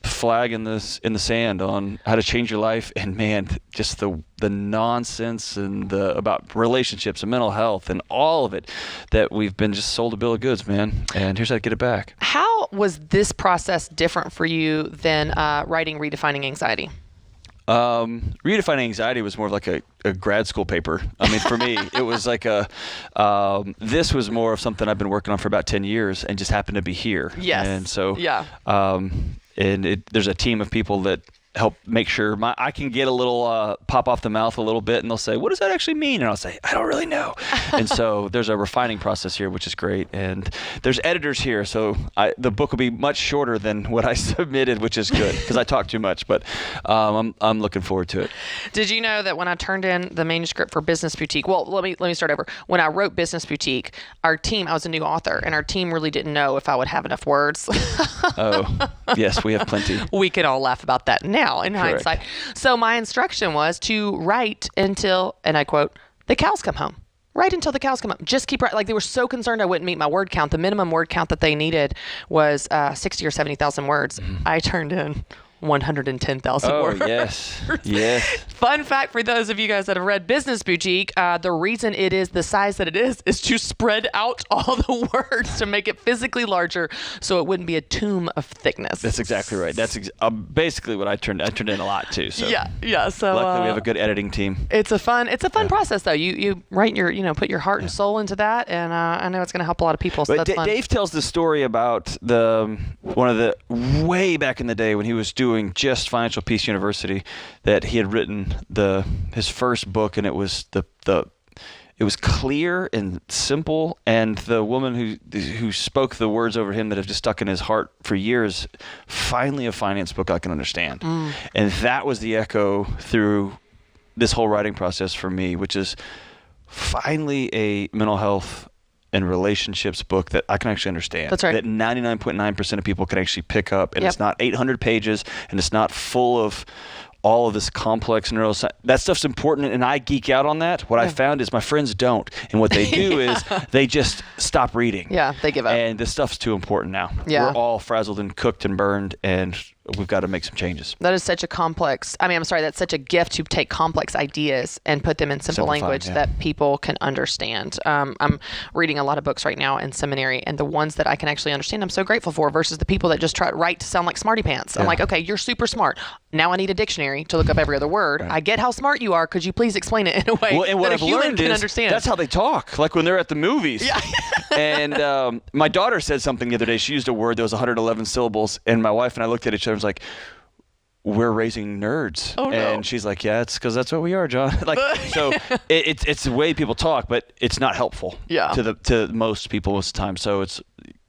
flag in the sand on how to change your life, and man, just the nonsense and about relationships and mental health and all of it that we've been just sold a bill of goods, man. And here's how to get it back. How was this process different for you than writing Redefining Anxiety? Redefining Anxiety was more of like a grad school paper. I mean, for me, it was like this was more of something I've been working on for about 10 years and just happened to be here. Yes. And so, yeah. There's a team of people that help make sure I can get a little pop off the mouth a little bit, and they'll say, what does that actually mean? And I'll say, I don't really know. And so there's a refining process here, which is great. And there's editors here, so the book will be much shorter than what I submitted, which is good because I talk too much, but I'm looking forward to it. Did you know that when I turned in the manuscript for Business Boutique, well, let me start over. When I wrote Business Boutique, our team, I was a new author, and our team really didn't know if I would have enough words. Oh, yes, we have plenty. We can all laugh about that now in hindsight. So my instruction was to write until, and I quote, the cows come home. Write until the cows come home. Just keep writing. Like, they were so concerned I wouldn't meet my word count. The minimum word count that they needed was 60 or 70,000 words. Mm-hmm. I turned in 110,000 words. Oh, yes. Yes. Fun fact for those of you guys that have read Business Boutique, the reason it is the size that it is to spread out all the words to make it physically larger so it wouldn't be a tomb of thickness. That's exactly right. That's basically what I turned in a lot too. So yeah. So luckily we have a good editing team. It's a fun process though. You write put your heart and soul into that, and I know it's going to help a lot of people. So that's fun. Dave tells the story about one of the way back in the day when he was doing just Financial Peace University, that he had written his first book, and it was it was clear and simple, and the woman who spoke the words over him that have just stuck in his heart for years, finally a finance book I can understand. And that was the echo through this whole writing process for me, which is finally a mental health and relationships book that I can actually understand. That's right. That 99.9% of people can actually pick up, and it's not 800 pages, and it's not full of all of this complex neuroscience. That stuff's important, and I geek out on that. What I found is my friends don't, and what they do is they just stop reading. Yeah, they give up. And this stuff's too important now. Yeah. We're all frazzled and cooked and burned, and we've got to make some changes. That is such a that's such a gift to take complex ideas and put them in simple language that people can understand. I'm reading a lot of books right now in seminary, and the ones that I can actually understand, I'm so grateful for, versus the people that just try to write to sound like smarty pants. I'm like, okay, you're super smart. Now I need a dictionary to look up every other word. Right. I get how smart you are. Could you please explain it in a way that a human can understand? That's how they talk, like when they're at the movies. Yeah. And my daughter said something the other day. She used a word that was 111 syllables, and my wife and I looked at each other and was like, we're raising nerds. Oh, no. And she's like, yeah, it's because that's what we are, John. So it's the way people talk, but it's not helpful to most people most of the time. So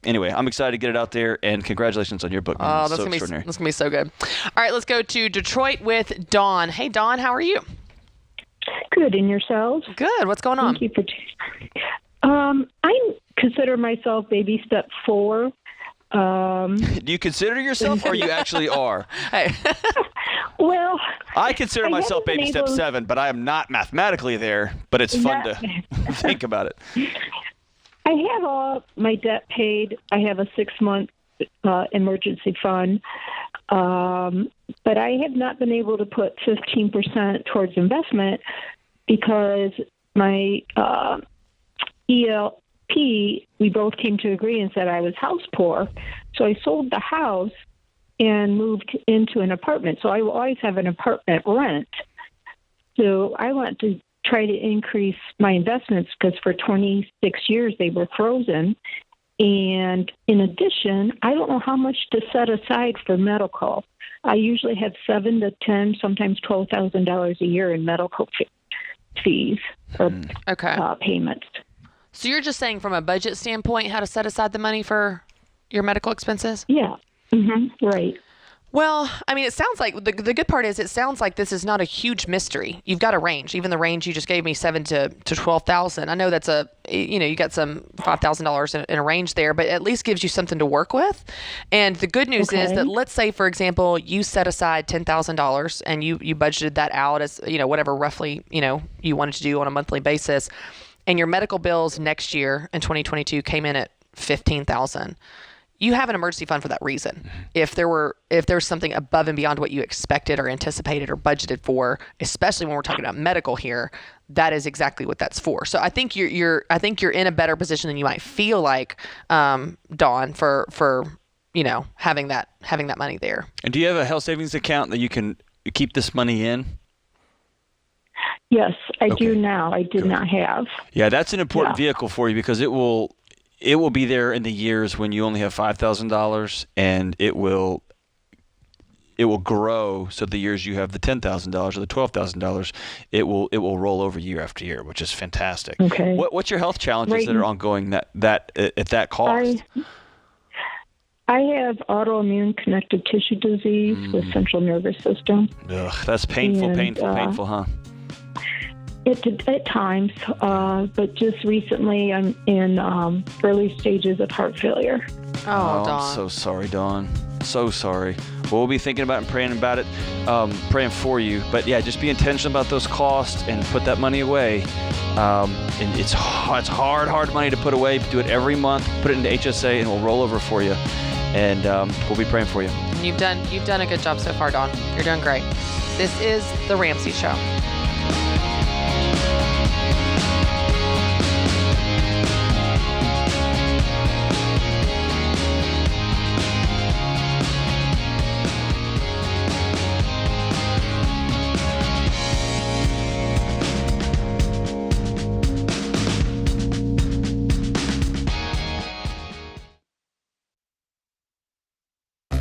anyway, I'm excited to get it out there, and congratulations on your book. Oh, that's going to be so good. All right, let's go to Detroit with Dawn. Hey, Dawn, how are you? Good, and yourselves? Good. What's going on? Thank you for I consider myself baby step 4. Do you consider yourself, or you actually are? Well, I consider myself baby step 7, but I am not mathematically there, but it's fun to think about it. I have all my debt paid. I have a 6-month emergency fund, but I have not been able to put 15% towards investment because my ELP, we both came to agree and said I was house poor. So I sold the house and moved into an apartment. So I will always have an apartment rent. So I want to try to increase my investments because for 26 years they were frozen. And in addition, I don't know how much to set aside for medical. I usually have $7,000 to $10,000, sometimes $12,000 a year in medical fees or payments. So you're just saying from a budget standpoint how to set aside the money for your medical expenses? Yeah. Right. Well, I mean, it sounds like the good part is it sounds like this is not a huge mystery. You've got a range. Even the range you just gave me, $7,000 to $12,000. I know that's you got some $5,000 in a range there, but at least gives you something to work with. And the good news is that, let's say, for example, you set aside $10,000 and you budgeted that out as, whatever roughly, you wanted to do on a monthly basis. And your medical bills next year in 2022 came in at $15,000. You have an emergency fund for that reason. If there's something above and beyond what you expected or anticipated or budgeted for, especially when we're talking about medical here, that is exactly what that's for. So I think you're in a better position than you might feel like, Dawn, for having that money there. And do you have a health savings account that you can keep this money in? Yes, I do now. I did not have. Yeah, that's an important vehicle for you because it will be there in the years when you only have $5,000, and it will grow. So the years you have the $10,000 or the $12,000, it will roll over year after year, which is fantastic. Okay. What's your health challenges that are ongoing that at that cost? I have autoimmune connective tissue disease with central nervous system. Ugh, that's painful, painful, huh? At times, but just recently I'm in early stages of heart failure. Oh, Dawn. I'm so sorry, Dawn. So sorry. We'll be thinking about and praying about it, praying for you. But yeah, just be intentional about those costs and put that money away. And it's hard money to put away. Do it every month. Put it into HSA, and it will roll over for you. And we'll be praying for you. You've done a good job so far, Dawn. You're doing great. This is The Ramsey Show.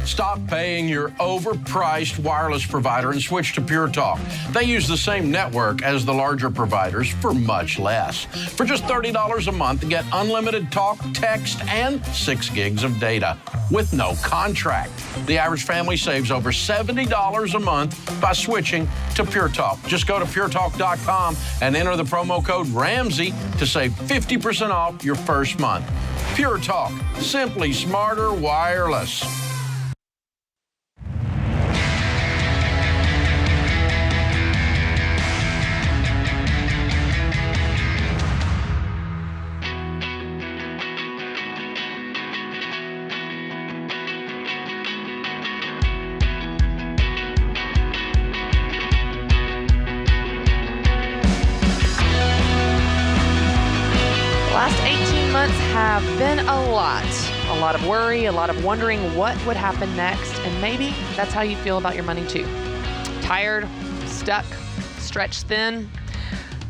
Stop paying your overpriced wireless provider and switch to Pure Talk. They use the same network as the larger providers for much less. For just $30 a month, get unlimited talk, text, and 6 gigs of data with no contract. The average family saves over $70 a month by switching to Pure Talk. Just go to puretalk.com and enter the promo code Ramsey to save 50% off your first month. Pure Talk, simply smarter wireless. Last 18 months have been a lot of worry, a lot of wondering what would happen next, and maybe that's how you feel about your money too. Tired, stuck, stretched thin,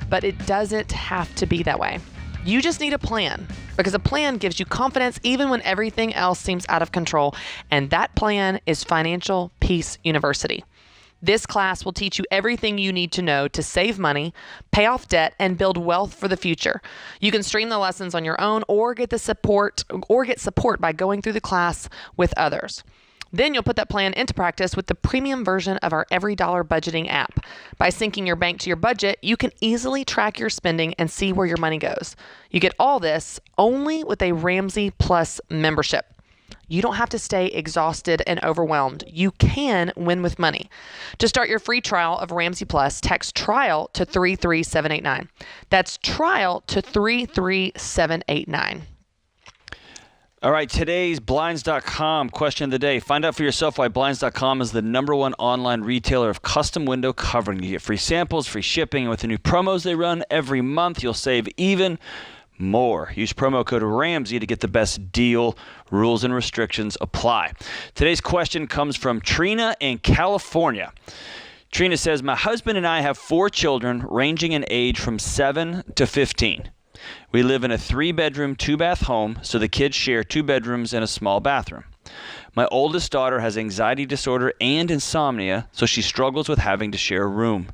but it doesn't have to be that way. You just need a plan, because a plan gives you confidence even when everything else seems out of control, and that plan is Financial Peace University. This class will teach you everything you need to know to save money, pay off debt, and build wealth for the future. You can stream the lessons on your own or get support by going through the class with others. Then you'll put that plan into practice with the premium version of our Every Dollar Budgeting app. By syncing your bank to your budget, you can easily track your spending and see where your money goes. You get all this only with a Ramsey Plus membership. You don't have to stay exhausted and overwhelmed. You can win with money. To start your free trial of Ramsey Plus, text TRIAL to 33789. That's TRIAL to 33789. All right, today's Blinds.com question of the day. Find out for yourself why Blinds.com is the #1 online retailer of custom window covering. You get free samples, free shipping, and with the new promos they run every month, you'll save even more. Use promo code Ramsey to get the best deal. Rules and restrictions apply. Today's question comes from Trina in California. Trina says, my husband and I have 4 children ranging in age from 7 to 15. We live in a 3-bedroom, 2-bath home, so the kids share 2 bedrooms and a small bathroom. My oldest daughter has anxiety disorder and insomnia, so she struggles with having to share a room.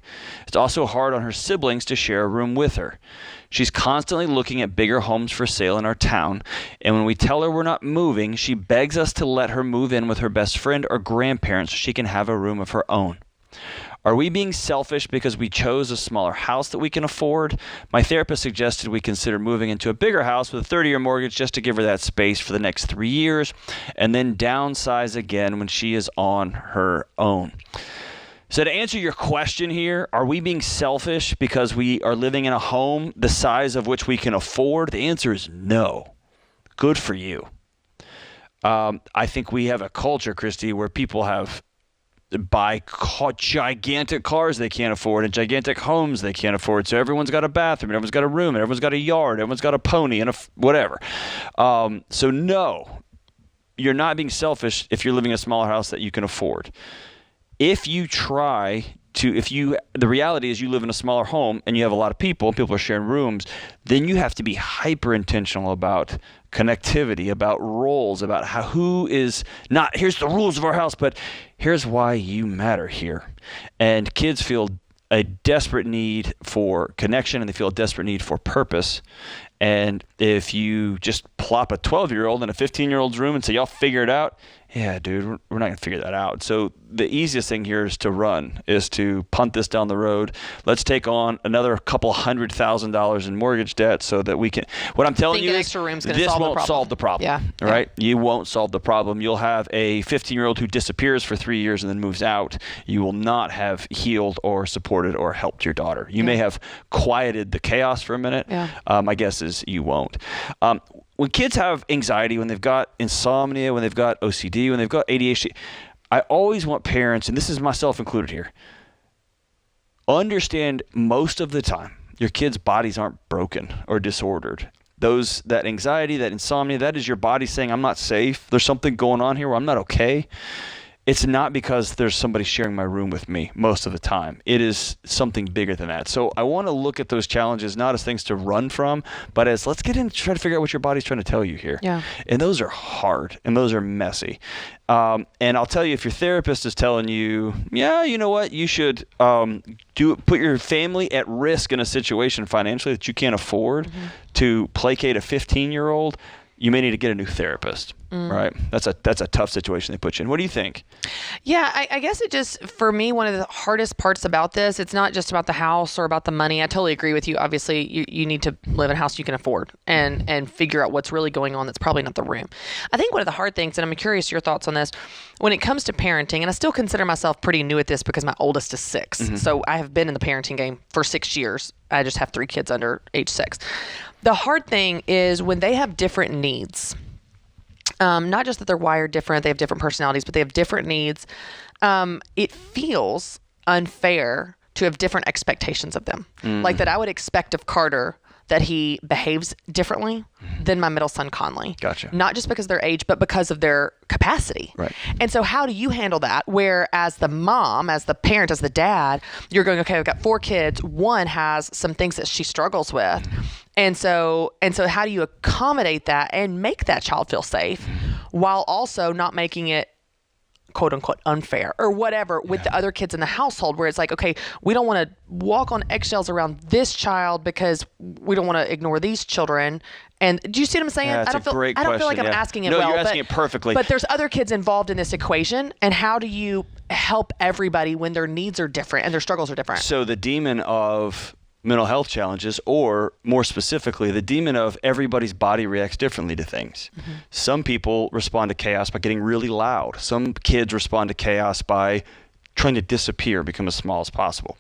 It's also hard on her siblings to share a room with her. She's constantly looking at bigger homes for sale in our town, and when we tell her we're not moving, she begs us to let her move in with her best friend or grandparents so she can have a room of her own. Are we being selfish because we chose a smaller house that we can afford? My therapist suggested we consider moving into a bigger house with a 30-year mortgage just to give her that space for the next 3 years and then downsize again when she is on her own. So to answer your question here, are we being selfish because we are living in a home the size of which we can afford? The answer is no. Good for you. I think we have a culture, Christy, where people buy gigantic cars they can't afford and gigantic homes they can't afford. So everyone's got a bathroom, and everyone's got a room, and everyone's got a yard, everyone's got a pony and whatever. So no, you're not being selfish if you're living in a smaller house that you can afford. If you the reality is you live in a smaller home and you have a lot of people are sharing rooms, then you have to be hyper intentional about connectivity, about roles, about who is not, here's the rules of our house, but here's why you matter here. And kids feel a desperate need for connection, and they feel a desperate need for purpose. And if you just plop a 12-year-old in a 15-year-old's room and say, y'all figure it out, yeah, dude, we're not going to figure that out. So the easiest thing here is to punt this down the road. Let's take on another couple $100,000 in mortgage debt so that we can, what I'm telling you is this won't solve the problem. Yeah. Right? You won't solve the problem. You'll have a 15-year-old who disappears for 3 years and then moves out. You will not have healed or supported or helped your daughter. You may have quieted the chaos for a minute. Yeah. My guess is you won't. When kids have anxiety, when they've got insomnia, when they've got OCD, when they've got ADHD, I always want parents, and this is myself included here, understand most of the time your kids' bodies aren't broken or disordered. That anxiety, that insomnia, that is your body saying, I'm not safe. There's something going on here where I'm not okay. It's not because there's somebody sharing my room with me most of the time. It is something bigger than that. So I want to look at those challenges not as things to run from, but as let's get in and try to figure out what your body's trying to tell you here. Yeah. And those are hard and those are messy. And I'll tell you, if your therapist is telling you, yeah, you know what, you should put your family at risk in a situation financially that you can't afford to placate a 15-year-old, you may need to get a new therapist, right? That's a tough situation they put you in. What do you think? Yeah, I guess it just, for me, one of the hardest parts about this, it's not just about the house or about the money. I totally agree with you. Obviously, you need to live in a house you can afford and figure out what's really going on that's probably not the room. I think one of the hard things, and I'm curious your thoughts on this, when it comes to parenting, and I still consider myself pretty new at this because my oldest is 6. So I have been in the parenting game for 6 years. I just have 3 kids under age 6. The hard thing is when they have different needs, not just that they're wired different, they have different personalities, but they have different needs. It feels unfair to have different expectations of them. Like that I would expect of Carter that he behaves differently than my middle son, Conley. Gotcha. Not just because of their age, but because of their capacity. Right. And so how do you handle that? Where as the mom, as the parent, as the dad, you're going, okay, I've got 4 kids. One has some things that she struggles with. And so how do you accommodate that and make that child feel safe while also not making it quote unquote unfair or whatever with the other kids in the household, where it's like, okay, we don't want to walk on eggshells around this child because we don't want to ignore these children. And do you see what I'm saying? Yeah, I don't feel like I'm asking it no, well. You're asking it perfectly. But there's other kids involved in this equation, and how do you help everybody when their needs are different and their struggles are different? So the demon of mental health challenges, or more specifically, the demon of everybody's body reacts differently to things. Some people respond to chaos by getting really loud. Some kids respond to chaos by trying to disappear, become as small as possible.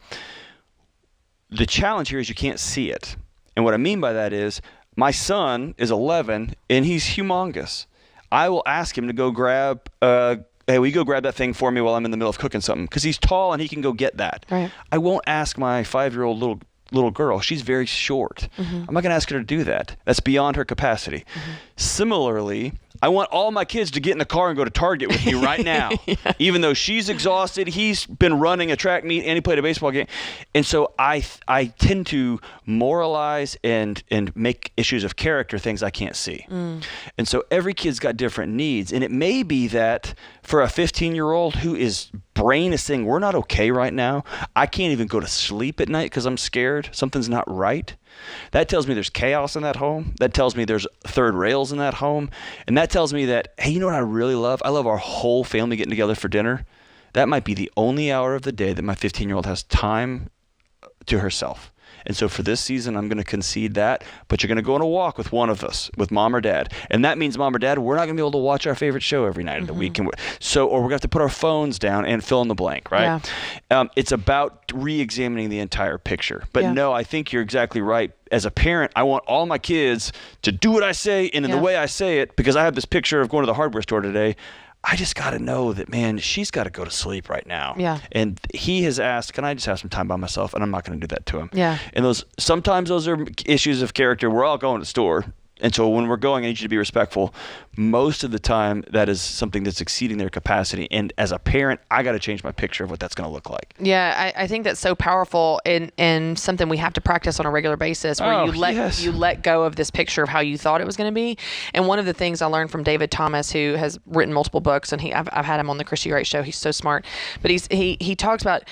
The challenge here is you can't see it. And what I mean by that is my son is 11 and he's humongous. I will ask him to go grab hey, will you go grab that thing for me while I'm in the middle of cooking something? Because he's tall and he can go get that. Right. I won't ask my 5-year-old little girl. She's very short. I'm not going to ask her to do that. That's beyond her capacity. Similarly, I want all my kids to get in the car and go to Target with me right now. Even though she's exhausted, he's been running a track meet, and he played a baseball game. And so I tend to moralize and make issues of character things I can't see. And so every kid's got different needs. And it may be that for a 15-year-old who his brain is saying, we're not okay right now. I can't even go to sleep at night because I'm scared. Something's not right. That tells me there's chaos in that home. That tells me there's third rails in that home. And that tells me that, hey, you know what I really love? I love our whole family getting together for dinner. That might be the only hour of the day that my 15-year-old has time to herself. And so for this season, I'm going to concede that, but you're going to go on a walk with one of us, with mom or dad. And that means, mom or dad, we're not going to be able to watch our favorite show every night of the week. And or we're going to have to put our phones down and fill in the blank, right? Yeah. It's about re-examining the entire picture. But no, I think you're exactly right. As a parent, I want all my kids to do what I say and in the way I say it, because I have this picture of going to the hardware store today. I just got to know that, man, she's got to go to sleep right now. Yeah. And he has asked, can I just have some time by myself? And I'm not going to do that to him. Yeah. And sometimes those are issues of character. We're all going to the store. And so when we're going, I need you to be respectful. Most of the time, that is something that's exceeding their capacity. And as a parent, I got to change my picture of what that's going to look like. Yeah, I think that's so powerful and something we have to practice on a regular basis, where you let go of this picture of how you thought it was going to be. And one of the things I learned from David Thomas, who has written multiple books, and I've had him on the Christy Wright Show. He's so smart. But he talks about,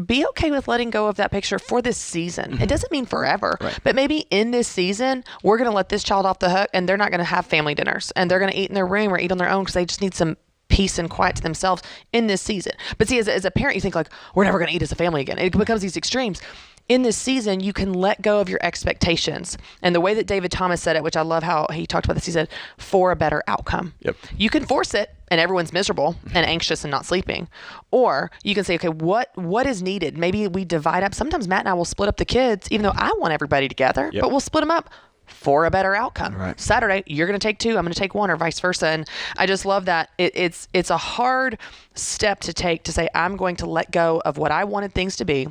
be okay with letting go of that picture for this season. Mm-hmm. It doesn't mean forever, but maybe in this season, we're going to let this child off the hook, and they're not going to have family dinners, and they're going to eat in their room or eat on their own because they just need some peace and quiet to themselves in this season. But see, as a parent, you think like, we're never going to eat as a family again. It becomes these extremes. In this season, you can let go of your expectations. And the way that David Thomas said it, which I love how he talked about this, he said, for a better outcome. Yep. You can force it, and everyone's miserable and anxious and not sleeping. Or you can say, okay, what is needed? Maybe we divide up. Sometimes Matt and I will split up the kids, even though I want everybody together, but we'll split them up for a better outcome. Right. Saturday, you're going to take 2, I'm going to take 1, or vice versa. And I just love that. It's a hard step to take, to say, I'm going to let go of what I wanted things to be.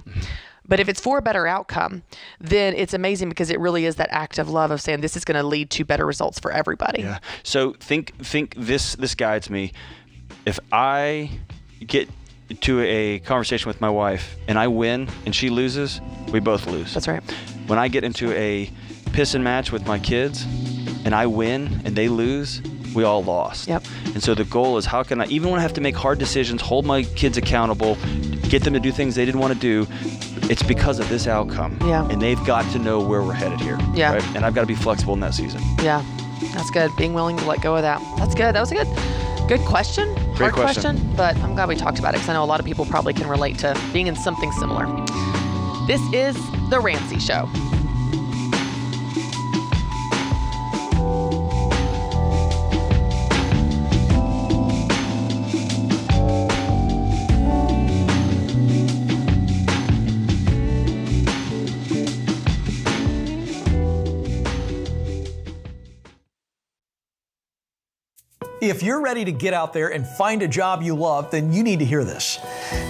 But if it's for a better outcome, then it's amazing, because it really is that act of love of saying, this is going to lead to better results for everybody. Yeah. So think this guides me. If I get to a conversation with my wife and I win and she loses, we both lose. That's right. When I get into a pissing match with my kids and I win and they lose, we all lost. Yep. And so the goal is, how can I, even when I have to make hard decisions, hold my kids accountable, get them to do things they didn't want to do, it's because of this outcome. Yeah. And they've got to know where we're headed here. Yeah. Right? And I've got to be flexible in that season. Yeah. That's good. Being willing to let go of that. That's good. That was a good question. Great hard question. But I'm glad we talked about it, because I know a lot of people probably can relate to being in something similar. This is The Ramsey Show. If you're ready to get out there and find a job you love, then you need to hear this.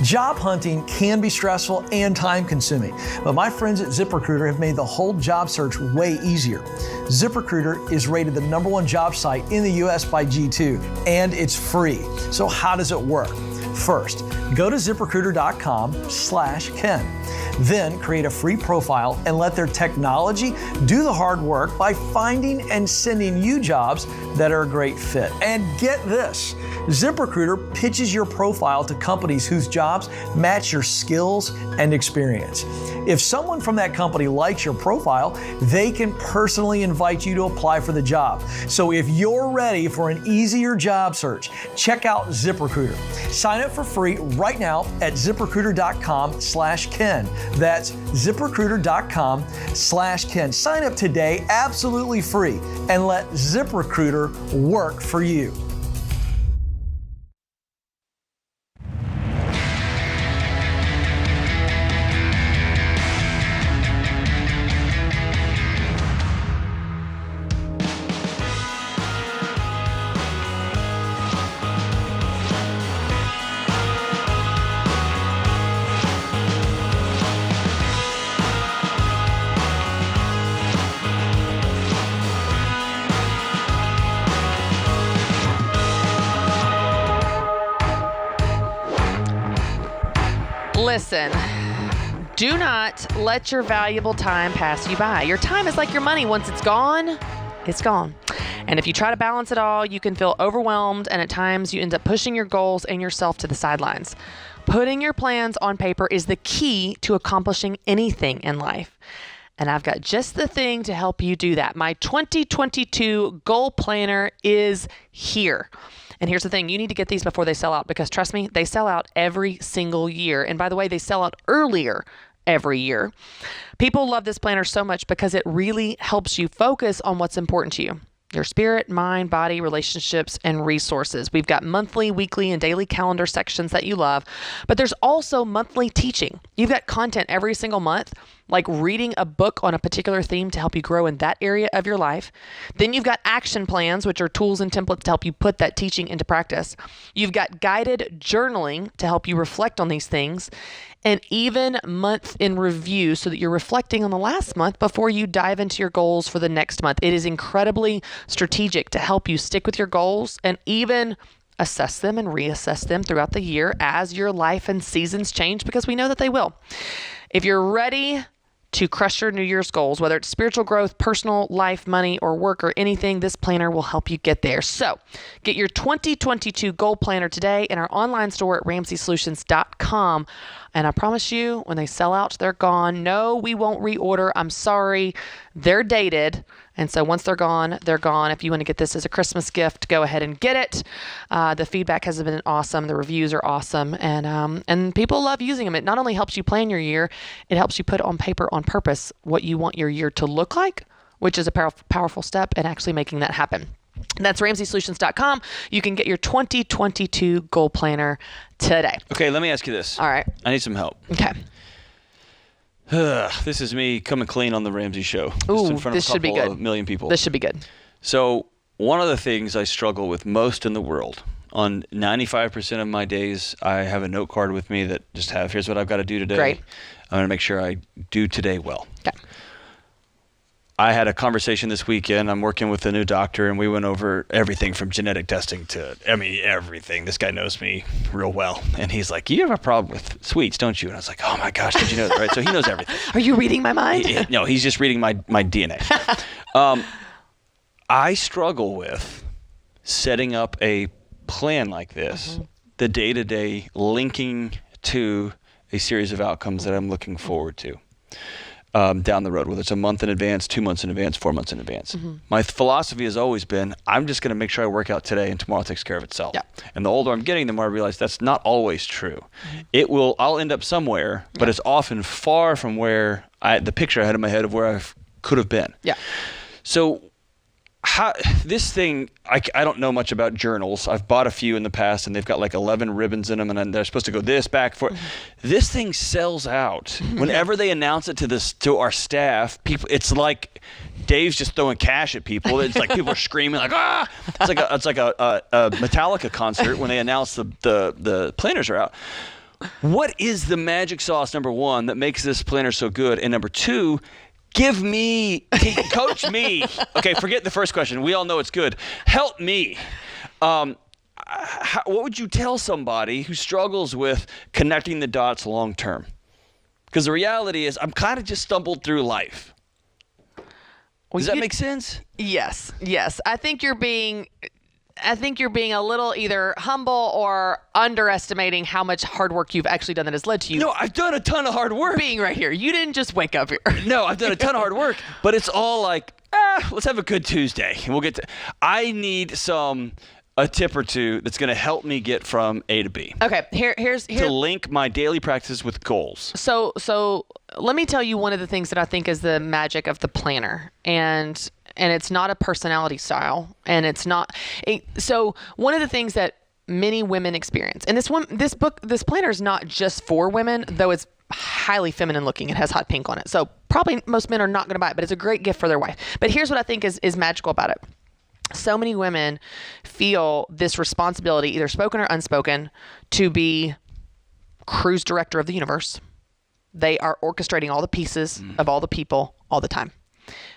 Job hunting can be stressful and time-consuming, but my friends at ZipRecruiter have made the whole job search way easier. ZipRecruiter is rated the #1 job site in the U.S. by G2, and it's free. So how does it work? First, go to ZipRecruiter.com/Ken. Then create a free profile and let their technology do the hard work by finding and sending you jobs that are a great fit. And get this, ZipRecruiter pitches your profile to companies whose jobs match your skills and experience. If someone from that company likes your profile, they can personally invite you to apply for the job. So if you're ready for an easier job search, check out ZipRecruiter. Sign up for free right now at ZipRecruiter.com/Ken. That's ZipRecruiter.com/Ken. Sign up today, absolutely free, and let ZipRecruiter work for you. Listen, do not let your valuable time pass you by. Your time is like your money. Once it's gone, it's gone. And if you try to balance it all, you can feel overwhelmed, and at times you end up pushing your goals and yourself to the sidelines. Putting your plans on paper is the key to accomplishing anything in life. And I've got just the thing to help you do that. My 2022 goal planner is here. And here's the thing, you need to get these before they sell out, because trust me, they sell out every single year. And by the way, they sell out earlier every year. People love this planner so much because it really helps you focus on what's important to you. Your spirit, mind, body, relationships, and resources. We've got monthly, weekly, and daily calendar sections that you love, but there's also monthly teaching. You've got content every single month, like reading a book on a particular theme to help you grow in that area of your life. Then you've got action plans, which are tools and templates to help you put that teaching into practice. You've got guided journaling to help you reflect on these things, and even month in review so that you're reflecting on the last month before you dive into your goals for the next month. It is incredibly strategic to help you stick with your goals and even assess them and reassess them throughout the year as your life and seasons change, because we know that they will. If you're ready to crush your New Year's goals, whether it's spiritual growth, personal life, money, or work, or anything, this planner will help you get there. So get your 2022 goal planner today in our online store at RamseySolutions.com. And I promise you, when they sell out, they're gone. No, we won't reorder. I'm sorry. They're dated. And so once they're gone, they're gone. If you want to get this as a Christmas gift, go ahead and get it. The feedback has been awesome. The reviews are awesome. And people love using them. It not only helps you plan your year, it helps you put on paper on purpose what you want your year to look like, which is a powerful step in actually making that happen. That's RamseySolutions.com. You can get your 2022 goal planner today. Okay, let me ask you this. All right. I need some help. Okay. This is me coming clean on the Ramsey Show. Ooh, in front this of a should be couple good. of million people. This should be good. So one of the things I struggle with most in the world, on 95% of my days, I have a note card with me that just here's what I've got to do today. Great. I'm going to make sure I do today well. Okay. I had a conversation this weekend. I'm working with a new doctor, and we went over everything from genetic testing to, everything. This guy knows me real well. And he's like, you have a problem with sweets, don't you? And I was like, oh my gosh, did you know that? Right? So he knows everything. Are you reading my mind? No, he's just reading my DNA. I struggle with setting up a plan like this, the day-to-day linking to a series of outcomes that I'm looking forward to. Down the road, whether it's a month in advance, 2 months in advance, 4 months in advance. My philosophy has always been, I'm just going to make sure I work out today and tomorrow takes care of itself. Yeah. And the older I'm getting, the more I realize that's not always true. I'll end up somewhere, but it's often far from where the picture I had in my head of where I could have been. Yeah. So this thing, I don't know much about journals. I've bought a few in the past, and they've got like 11 ribbons in them, and they're supposed to go this, back, forth. This thing sells out. Whenever they announce it to our staff, people, it's like Dave's just throwing cash at people. It's like people are screaming like, ah! It's like a Metallica concert when they announce the planners are out. What is the magic sauce, number one, that makes this planner so good? And number two, coach me. Okay, forget the first question. We all know it's good. Help me. What would you tell somebody who struggles with connecting the dots long term? Because the reality is I'm kind of just stumbled through life. Does that make sense? Yes. I think you're being a little either humble or underestimating how much hard work you've actually done that has led to you. No, I've done a ton of hard work. Being right here. You didn't just wake up here. No, I've done a ton of hard work, but it's all like, let's have a good Tuesday. And we'll get to, I need a tip or two that's going to help me get from A to B. Okay, here's to link my daily practices with goals. So let me tell you one of the things that I think is the magic of the planner. And it's not a personality style, and it's not so one of the things that many women experience, and this planner is not just for women, though it's highly feminine looking. It has hot pink on it. So probably most men are not going to buy it, but it's a great gift for their wife. But here's what I think is magical about it. So many women feel this responsibility, either spoken or unspoken, to be cruise director of the universe. They are orchestrating all the pieces of all the people all the time.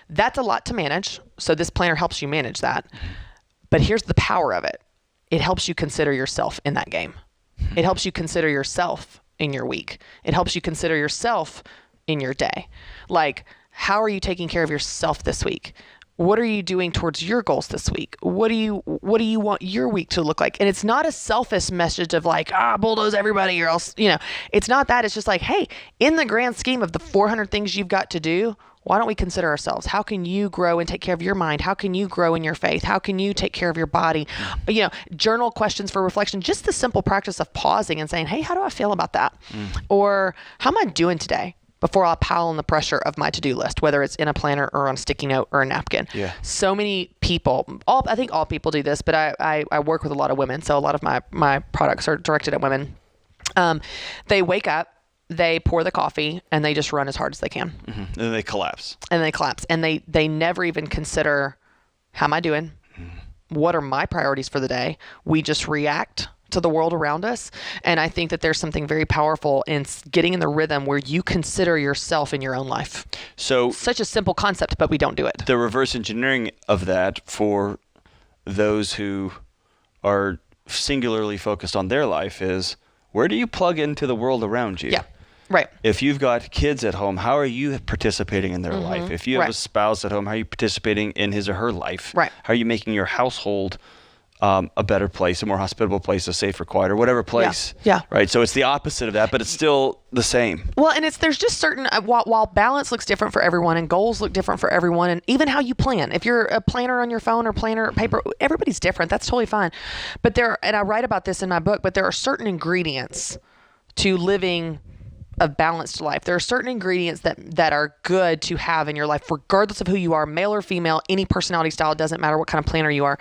That's a lot to manage, so this planner helps you manage that. But here's the power of it. It helps you consider yourself in that game. It helps you consider yourself in your week. It helps you consider yourself in your day. Like, how are you taking care of yourself this week? What are you doing towards your goals this week? What do you want your week to look like? And it's not a selfish message of like, bulldoze everybody or else, it's not that. It's just like, hey, in the grand scheme of the 400 things you've got to do, Why don't we consider ourselves? How can you grow and take care of your mind? How can you grow in your faith? How can you take care of your body? Journal questions for reflection, just the simple practice of pausing and saying, hey, how do I feel about that? Or how am I doing today? Before I pile on the pressure of my to-do list, whether it's in a planner or on a sticky note or a napkin. Yeah. So many people, I think all people do this, but I work with a lot of women. So a lot of my products are directed at women. They wake up, they pour the coffee, and they just run as hard as they can. Mm-hmm. And then they collapse. And they never even consider, how am I doing? What are my priorities for the day? We just react to the world around us. And I think that there's something very powerful in getting in the rhythm where you consider yourself in your own life. So such a simple concept, but we don't do it. The reverse engineering of that for those who are singularly focused on their life is, where do you plug into the world around you? Yeah. Right. If you've got kids at home, how are you participating in their life? If you have a spouse at home, how are you participating in his or her life? Right. How are you making your household a better place, a more hospitable place, a safer, quieter, whatever place? Yeah. Right. So it's the opposite of that, but it's still the same. Well, and there's just certain, while balance looks different for everyone and goals look different for everyone, and even how you plan. If you're a planner on your phone or planner paper, everybody's different. That's totally fine. But and I write about this in my book, but there are certain ingredients to living a balanced life. There are certain ingredients that are good to have in your life, regardless of who you are, male or female, any personality style, it doesn't matter what kind of planner you are.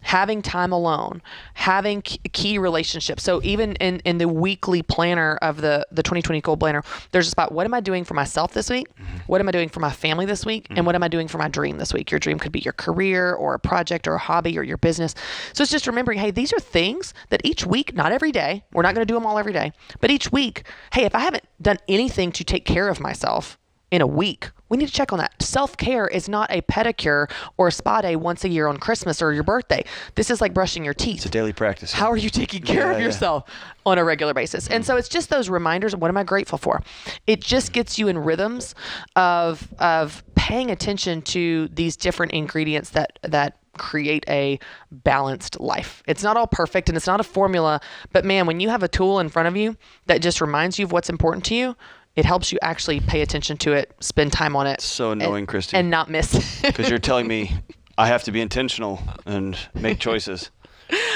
Having time alone, having key relationships. So even in the weekly planner of the 2020 Goal Planner, there's just about, what am I doing for myself this week? What am I doing for my family this week? And what am I doing for my dream this week? Your dream could be your career or a project or a hobby or your business. So it's just remembering, hey, these are things that each week, not every day, we're not going to do them all every day, but each week, hey, if I haven't done anything to take care of myself in a week, we need to check on that. Self-care is not a pedicure or a spa day once a year on Christmas or your birthday. This is like brushing your teeth. It's a daily practice. How are you taking care of yourself on a regular basis? And so it's just those reminders of, what am I grateful for? It just gets you in rhythms of paying attention to these different ingredients that create a balanced life. It's not all perfect and it's not a formula, but man, when you have a tool in front of you that just reminds you of what's important to you, it helps you actually pay attention to it, spend time on it. So annoying, Christy. And not miss. Because you're telling me I have to be intentional and make choices.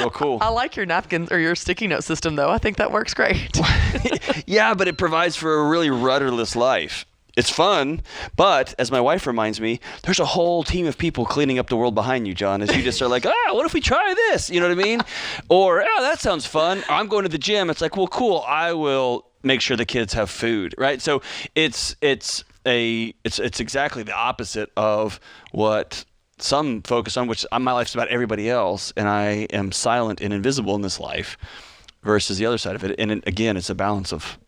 Well, cool. I like your napkins or your sticky note system, though. I think that works great. Yeah, but it provides for a really rudderless life. It's fun, but as my wife reminds me, there's a whole team of people cleaning up the world behind you, John, as you just are like, what if we try this? You know what I mean? Or, that sounds fun. Or, I'm going to the gym. It's like, well, cool. I will make sure the kids have food, right? So it's exactly the opposite of what some focus on, which my life's about everybody else, and I am silent and invisible in this life, versus the other side of it. And again, it's a balance of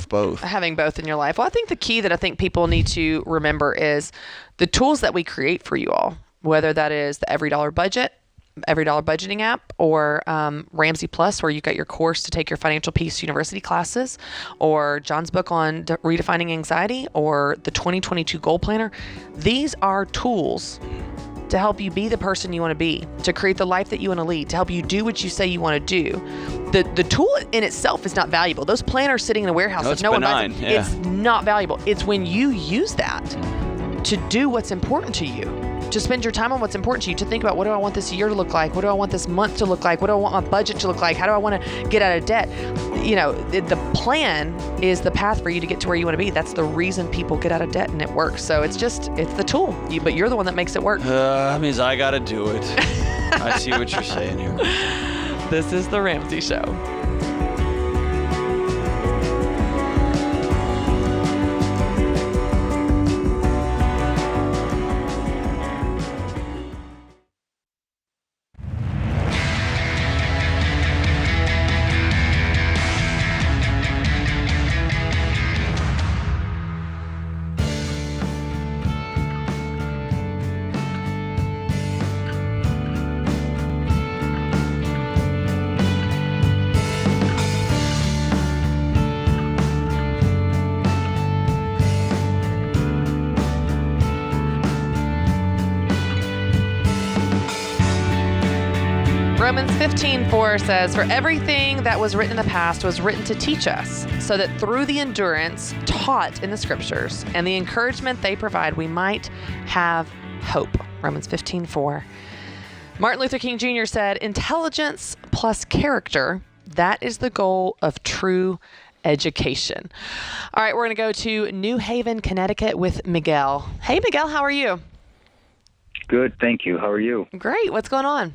both. Having both in your life. Well, I think the key that I think people need to remember is the tools that we create for you all, whether that is the Every Dollar Budgeting app, or Ramsey Plus, where you got your course to take your Financial Peace University classes, or John's book on redefining anxiety, or the 2022 Goal Planner. These are tools to help you be the person you want to be, to create the life that you want to lead, to help you do what you say you want to do. The tool in itself is not valuable. Those planners sitting in the warehouse, no, if no one buys benign. it, it's not valuable. It's when you use that to do what's important to you, to spend your time on what's important to you, to think about, what do I want this year to look like? What do I want this month to look like? What do I want my budget to look like? How do I want to get out of debt? The plan is the path for you to get to where you want to be. That's the reason people get out of debt, and it works. So it's the tool, but you're the one that makes it work. That means I got to do it. I see what you're saying here. This is The Ramsey Show. Romans 15:4 says, "For everything that was written in the past was written to teach us, so that through the endurance taught in the Scriptures and the encouragement they provide, we might have hope." Romans 15:4. Martin Luther King Jr. said, "Intelligence plus character, that is the goal of true education." All right, we're going to go to New Haven, Connecticut with Miguel. Hey, Miguel, how are you? Good, thank you. How are you? Great. What's going on?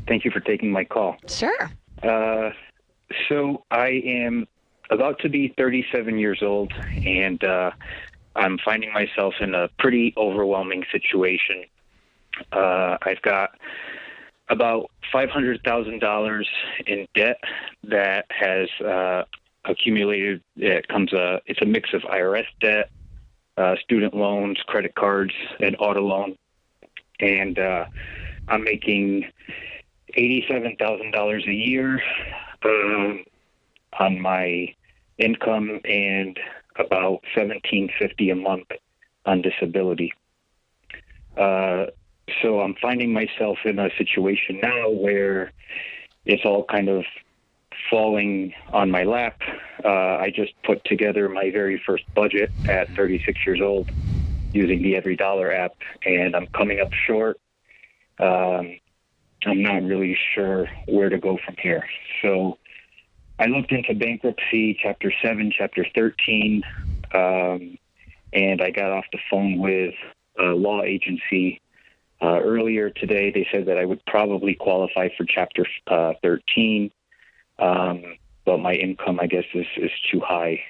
Thank you for taking my call. Sure. So I am about to be 37 years old, and I'm finding myself in a pretty overwhelming situation. I've got about $500,000 in debt that has accumulated. It's a mix of IRS debt, student loans, credit cards, and auto loan. And I'm making $87,000 a year on my income and about $1,750 a month on disability. So I'm finding myself in a situation now where it's all kind of falling on my lap. I just put together my very first budget at 36 years old using the Every Dollar app, and I'm coming up short. I'm not really sure where to go from here. So I looked into bankruptcy, Chapter 7, Chapter 13, and I got off the phone with a law agency. Earlier today, they said that I would probably qualify for Chapter 13, but my income, I guess, is too high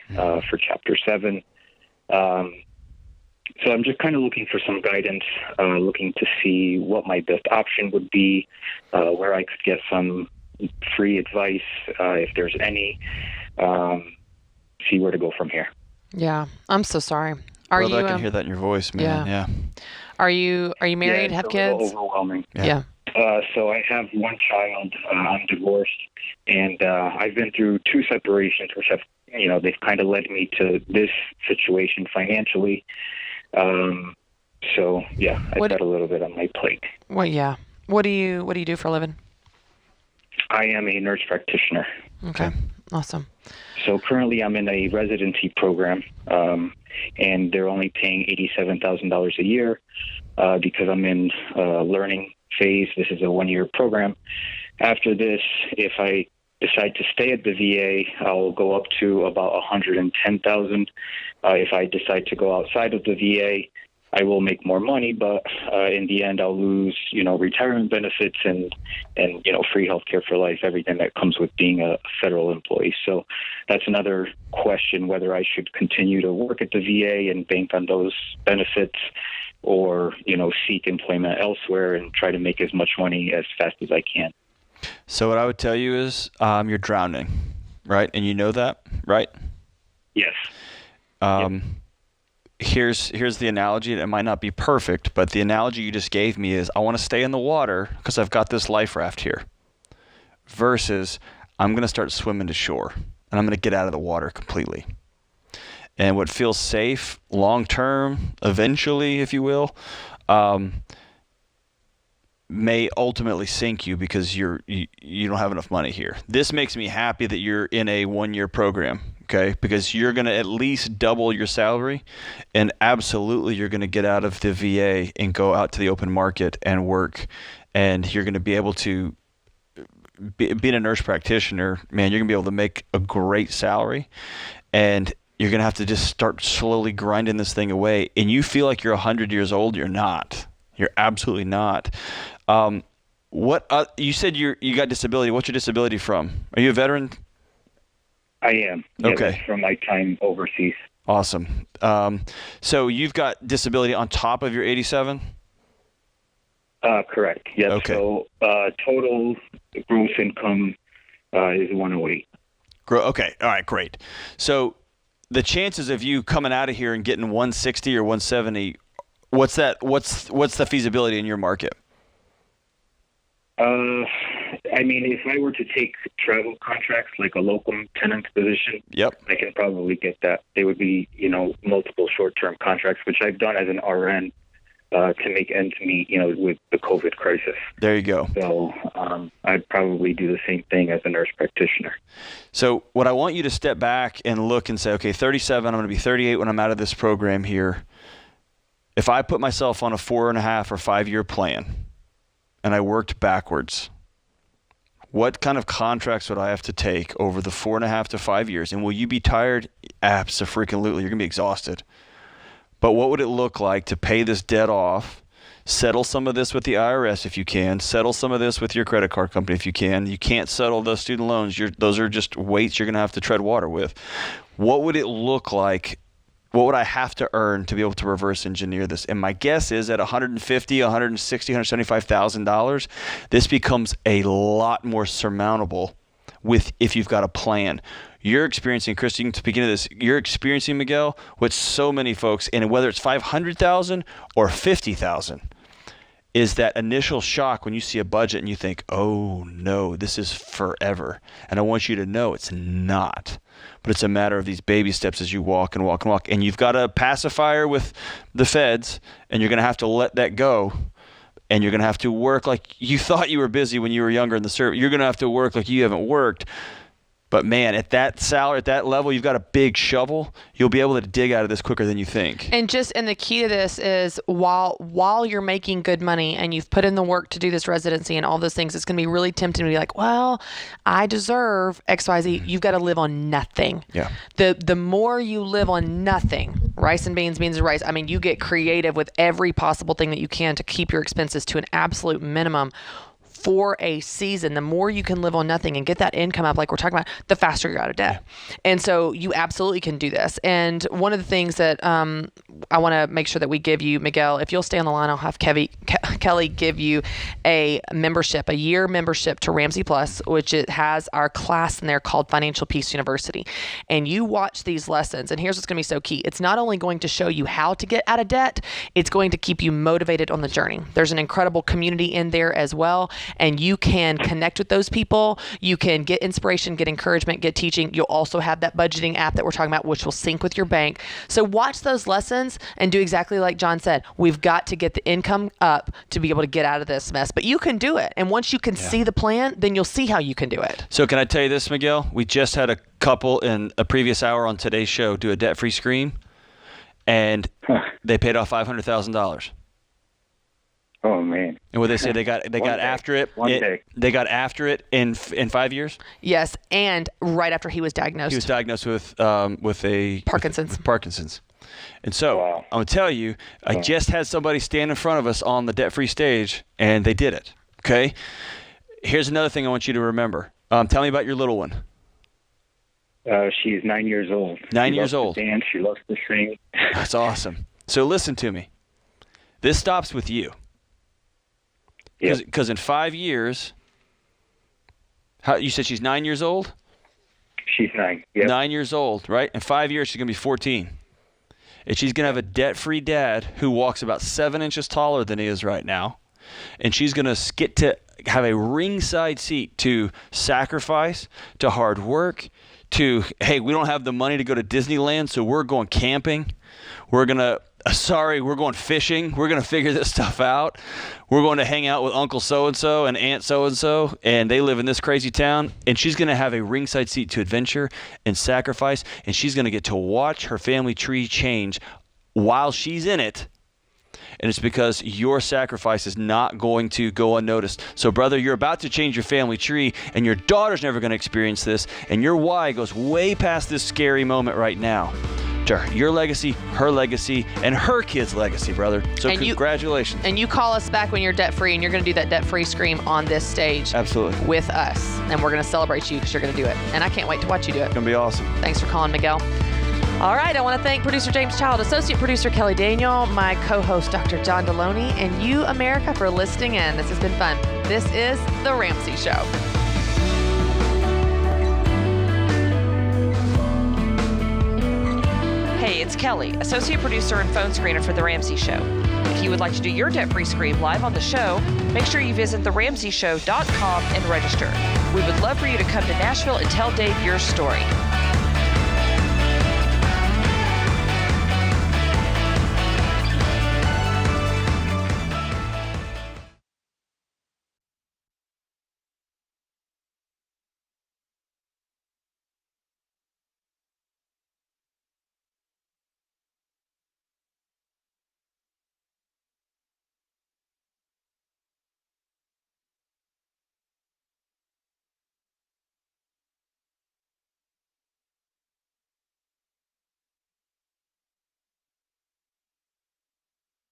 for Chapter 7. So I'm just kind of looking for some guidance, looking to see what my best option would be, where I could get some free advice, if there's any, see where to go from here. Yeah, I'm so sorry. I can hear that in your voice, man. Yeah. Are you married? Yeah, have it's kids? A little overwhelming. Yeah. So I have one child. I'm divorced, and I've been through 2 separations, which have, they've kind of led me to this situation financially. So yeah, I've got a little bit on my plate. Well, yeah. What do you do for a living? I am a nurse practitioner. Okay. Awesome. So currently I'm in a residency program, and they're only paying $87,000 a year because I'm in learning phase. This is a 1-year program. After this, if I decide to stay at the VA, I'll go up to about $110,000. If I decide to go outside of the VA, I will make more money, but in the end, I'll lose, retirement benefits and free health care for life, everything that comes with being a federal employee. So that's another question, whether I should continue to work at the VA and bank on those benefits or, seek employment elsewhere and try to make as much money as fast as I can. So what I would tell you is you're drowning, right? And you know that, right? Yes. Here's the analogy. It might not be perfect, but the analogy you just gave me is I want to stay in the water because I've got this life raft here versus I'm going to start swimming to shore and I'm going to get out of the water completely. And what feels safe long-term, eventually, if you will, may ultimately sink you because you don't have enough money here. This makes me happy that you're in a 1-year program, okay? Because you're going to at least double your salary, and absolutely you're going to get out of the VA and go out to the open market and work, and you're going to be able to, being a nurse practitioner, man, you're going to be able to make a great salary, and you're going to have to just start slowly grinding this thing away. And you feel like you're 100 years old, you're not. You're absolutely not. You said you got disability. What's your disability from? Are you a veteran? I am. Yeah, okay. That's from my time overseas. Awesome. So you've got disability on top of your 87? Correct. Yes. Okay. So total gross income is 108. Okay. All right. Great. So the chances of you coming out of here and getting 160 or 170, what's the feasibility in your market? I mean, if I were to take travel contracts like a locum tenant position, yep, I can probably get that. They would be, multiple short-term contracts, which I've done as an RN. to make ends meet, with the COVID crisis. There you go. So I'd probably do the same thing as a nurse practitioner. So what I want you to step back and look and say, okay, 37, I'm going to be 38 when I'm out of this program here. If I put myself on a 4.5 or 5 year plan and I worked backwards, what kind of contracts would I have to take over the 4.5 to 5 years? And will you be tired? Abso-freaking-lutely. You're going to be exhausted. But what would it look like to pay this debt off, settle some of this with the IRS if you can, settle some of this with your credit card company if you can. You can't settle those student loans. Those are just weights you're going to have to tread water with. What would it look like? What would I have to earn to be able to reverse engineer this? And my guess is at $150,000, $160,000, $175,000, this becomes a lot more surmountable if you've got a plan. You're experiencing, Christy, to begin this, you're experiencing, Miguel, what so many folks, and whether it's $500,000 or $50,000, is that initial shock when you see a budget and you think, oh no, this is forever. And I want you to know it's not. But it's a matter of these baby steps as you walk and walk and walk. And you've got a pacifier with the feds, and you're going to have to let that go. And you're going to have to work like you thought you were busy when you were younger in the service. You're going to have to work like you haven't worked. But man, at that salary, at that level, you've got a big shovel. You'll be able to dig out of this quicker than you think. And the key to this is while you're making good money and you've put in the work to do this residency and all those things, it's going to be really tempting to be like, well, I deserve XYZ. You've got to live on nothing. Yeah. The more you live on nothing, rice and beans, beans and rice, I mean, you get creative with every possible thing that you can to keep your expenses to an absolute minimum for a season. The more you can live on nothing and get that income up, like we're talking about, the faster you're out of debt. And so you absolutely can do this. And one of the things that I want to make sure that we give you, Miguel, if you'll stay on the line, I'll have Kelly give you a membership, a year membership to Ramsey Plus, which it has our class in there called Financial Peace University. And you watch these lessons, and here's what's going to be so key. It's not only going to show you how to get out of debt, it's going to keep you motivated on the journey. There's an incredible community in there as well. And you can connect with those people. You can get inspiration, get encouragement, get teaching. You'll also have that budgeting app that we're talking about, which will sync with your bank. So watch those lessons and do exactly like John said. We've got to get the income up to be able to get out of this mess. But you can do it. And once you can see the plan, then you'll see how you can do it. So can I tell you this, Miguel? We just had a couple in a previous hour on today's show do a debt-free scream, and they paid off $500,000. Oh man! And what they say, they got after it. They got after it in 5 years. Yes, and right after he was diagnosed. He was diagnosed with a Parkinson's. And so I'm gonna tell you, I just had somebody stand in front of us on the debt-free stage, and they did it. Okay. Here's another thing I want you to remember. Tell me about your little one. She's 9 years old. 9 years old. She loves to dance. She loves to sing. That's awesome. So listen to me. This stops with you. Because in 5 years, you said she's 9 years old? She's 9. Yep. 9 years old, right? In 5 years, she's going to be 14. And she's going to have a debt-free dad who walks about 7 inches taller than he is right now. And she's going to get to have a ringside seat to sacrifice, to hard work, to, hey, we don't have the money to go to Disneyland, so we're going camping. We're going fishing. We're going to figure this stuff out. We're going to hang out with Uncle so-and-so and Aunt so-and-so, and they live in this crazy town. And she's going to have a ringside seat to adventure and sacrifice, and she's going to get to watch her family tree change while she's in it. And it's because your sacrifice is not going to go unnoticed. So, brother, you're about to change your family tree, and your daughter's never going to experience this, and your why goes way past this scary moment right now. Your legacy, her legacy, and her kid's legacy, brother. So and congratulations. And you call us back when you're debt-free, and you're going to do that debt-free scream on this stage. Absolutely. With us. And we're going to celebrate you because you're going to do it. And I can't wait to watch you do it. It's going to be awesome. Thanks for calling, Miguel. All right, I want to thank producer James Child, associate producer Kelly Daniel, my co-host Dr. John Deloney, and you, America, for listening in. This has been fun. This is The Ramsey Show. Hey, it's Kelly, associate producer and phone screener for The Ramsey Show. If you would like to do your debt-free scream live on the show, make sure you visit theramseyshow.com and register. We would love for you to come to Nashville and tell Dave your story.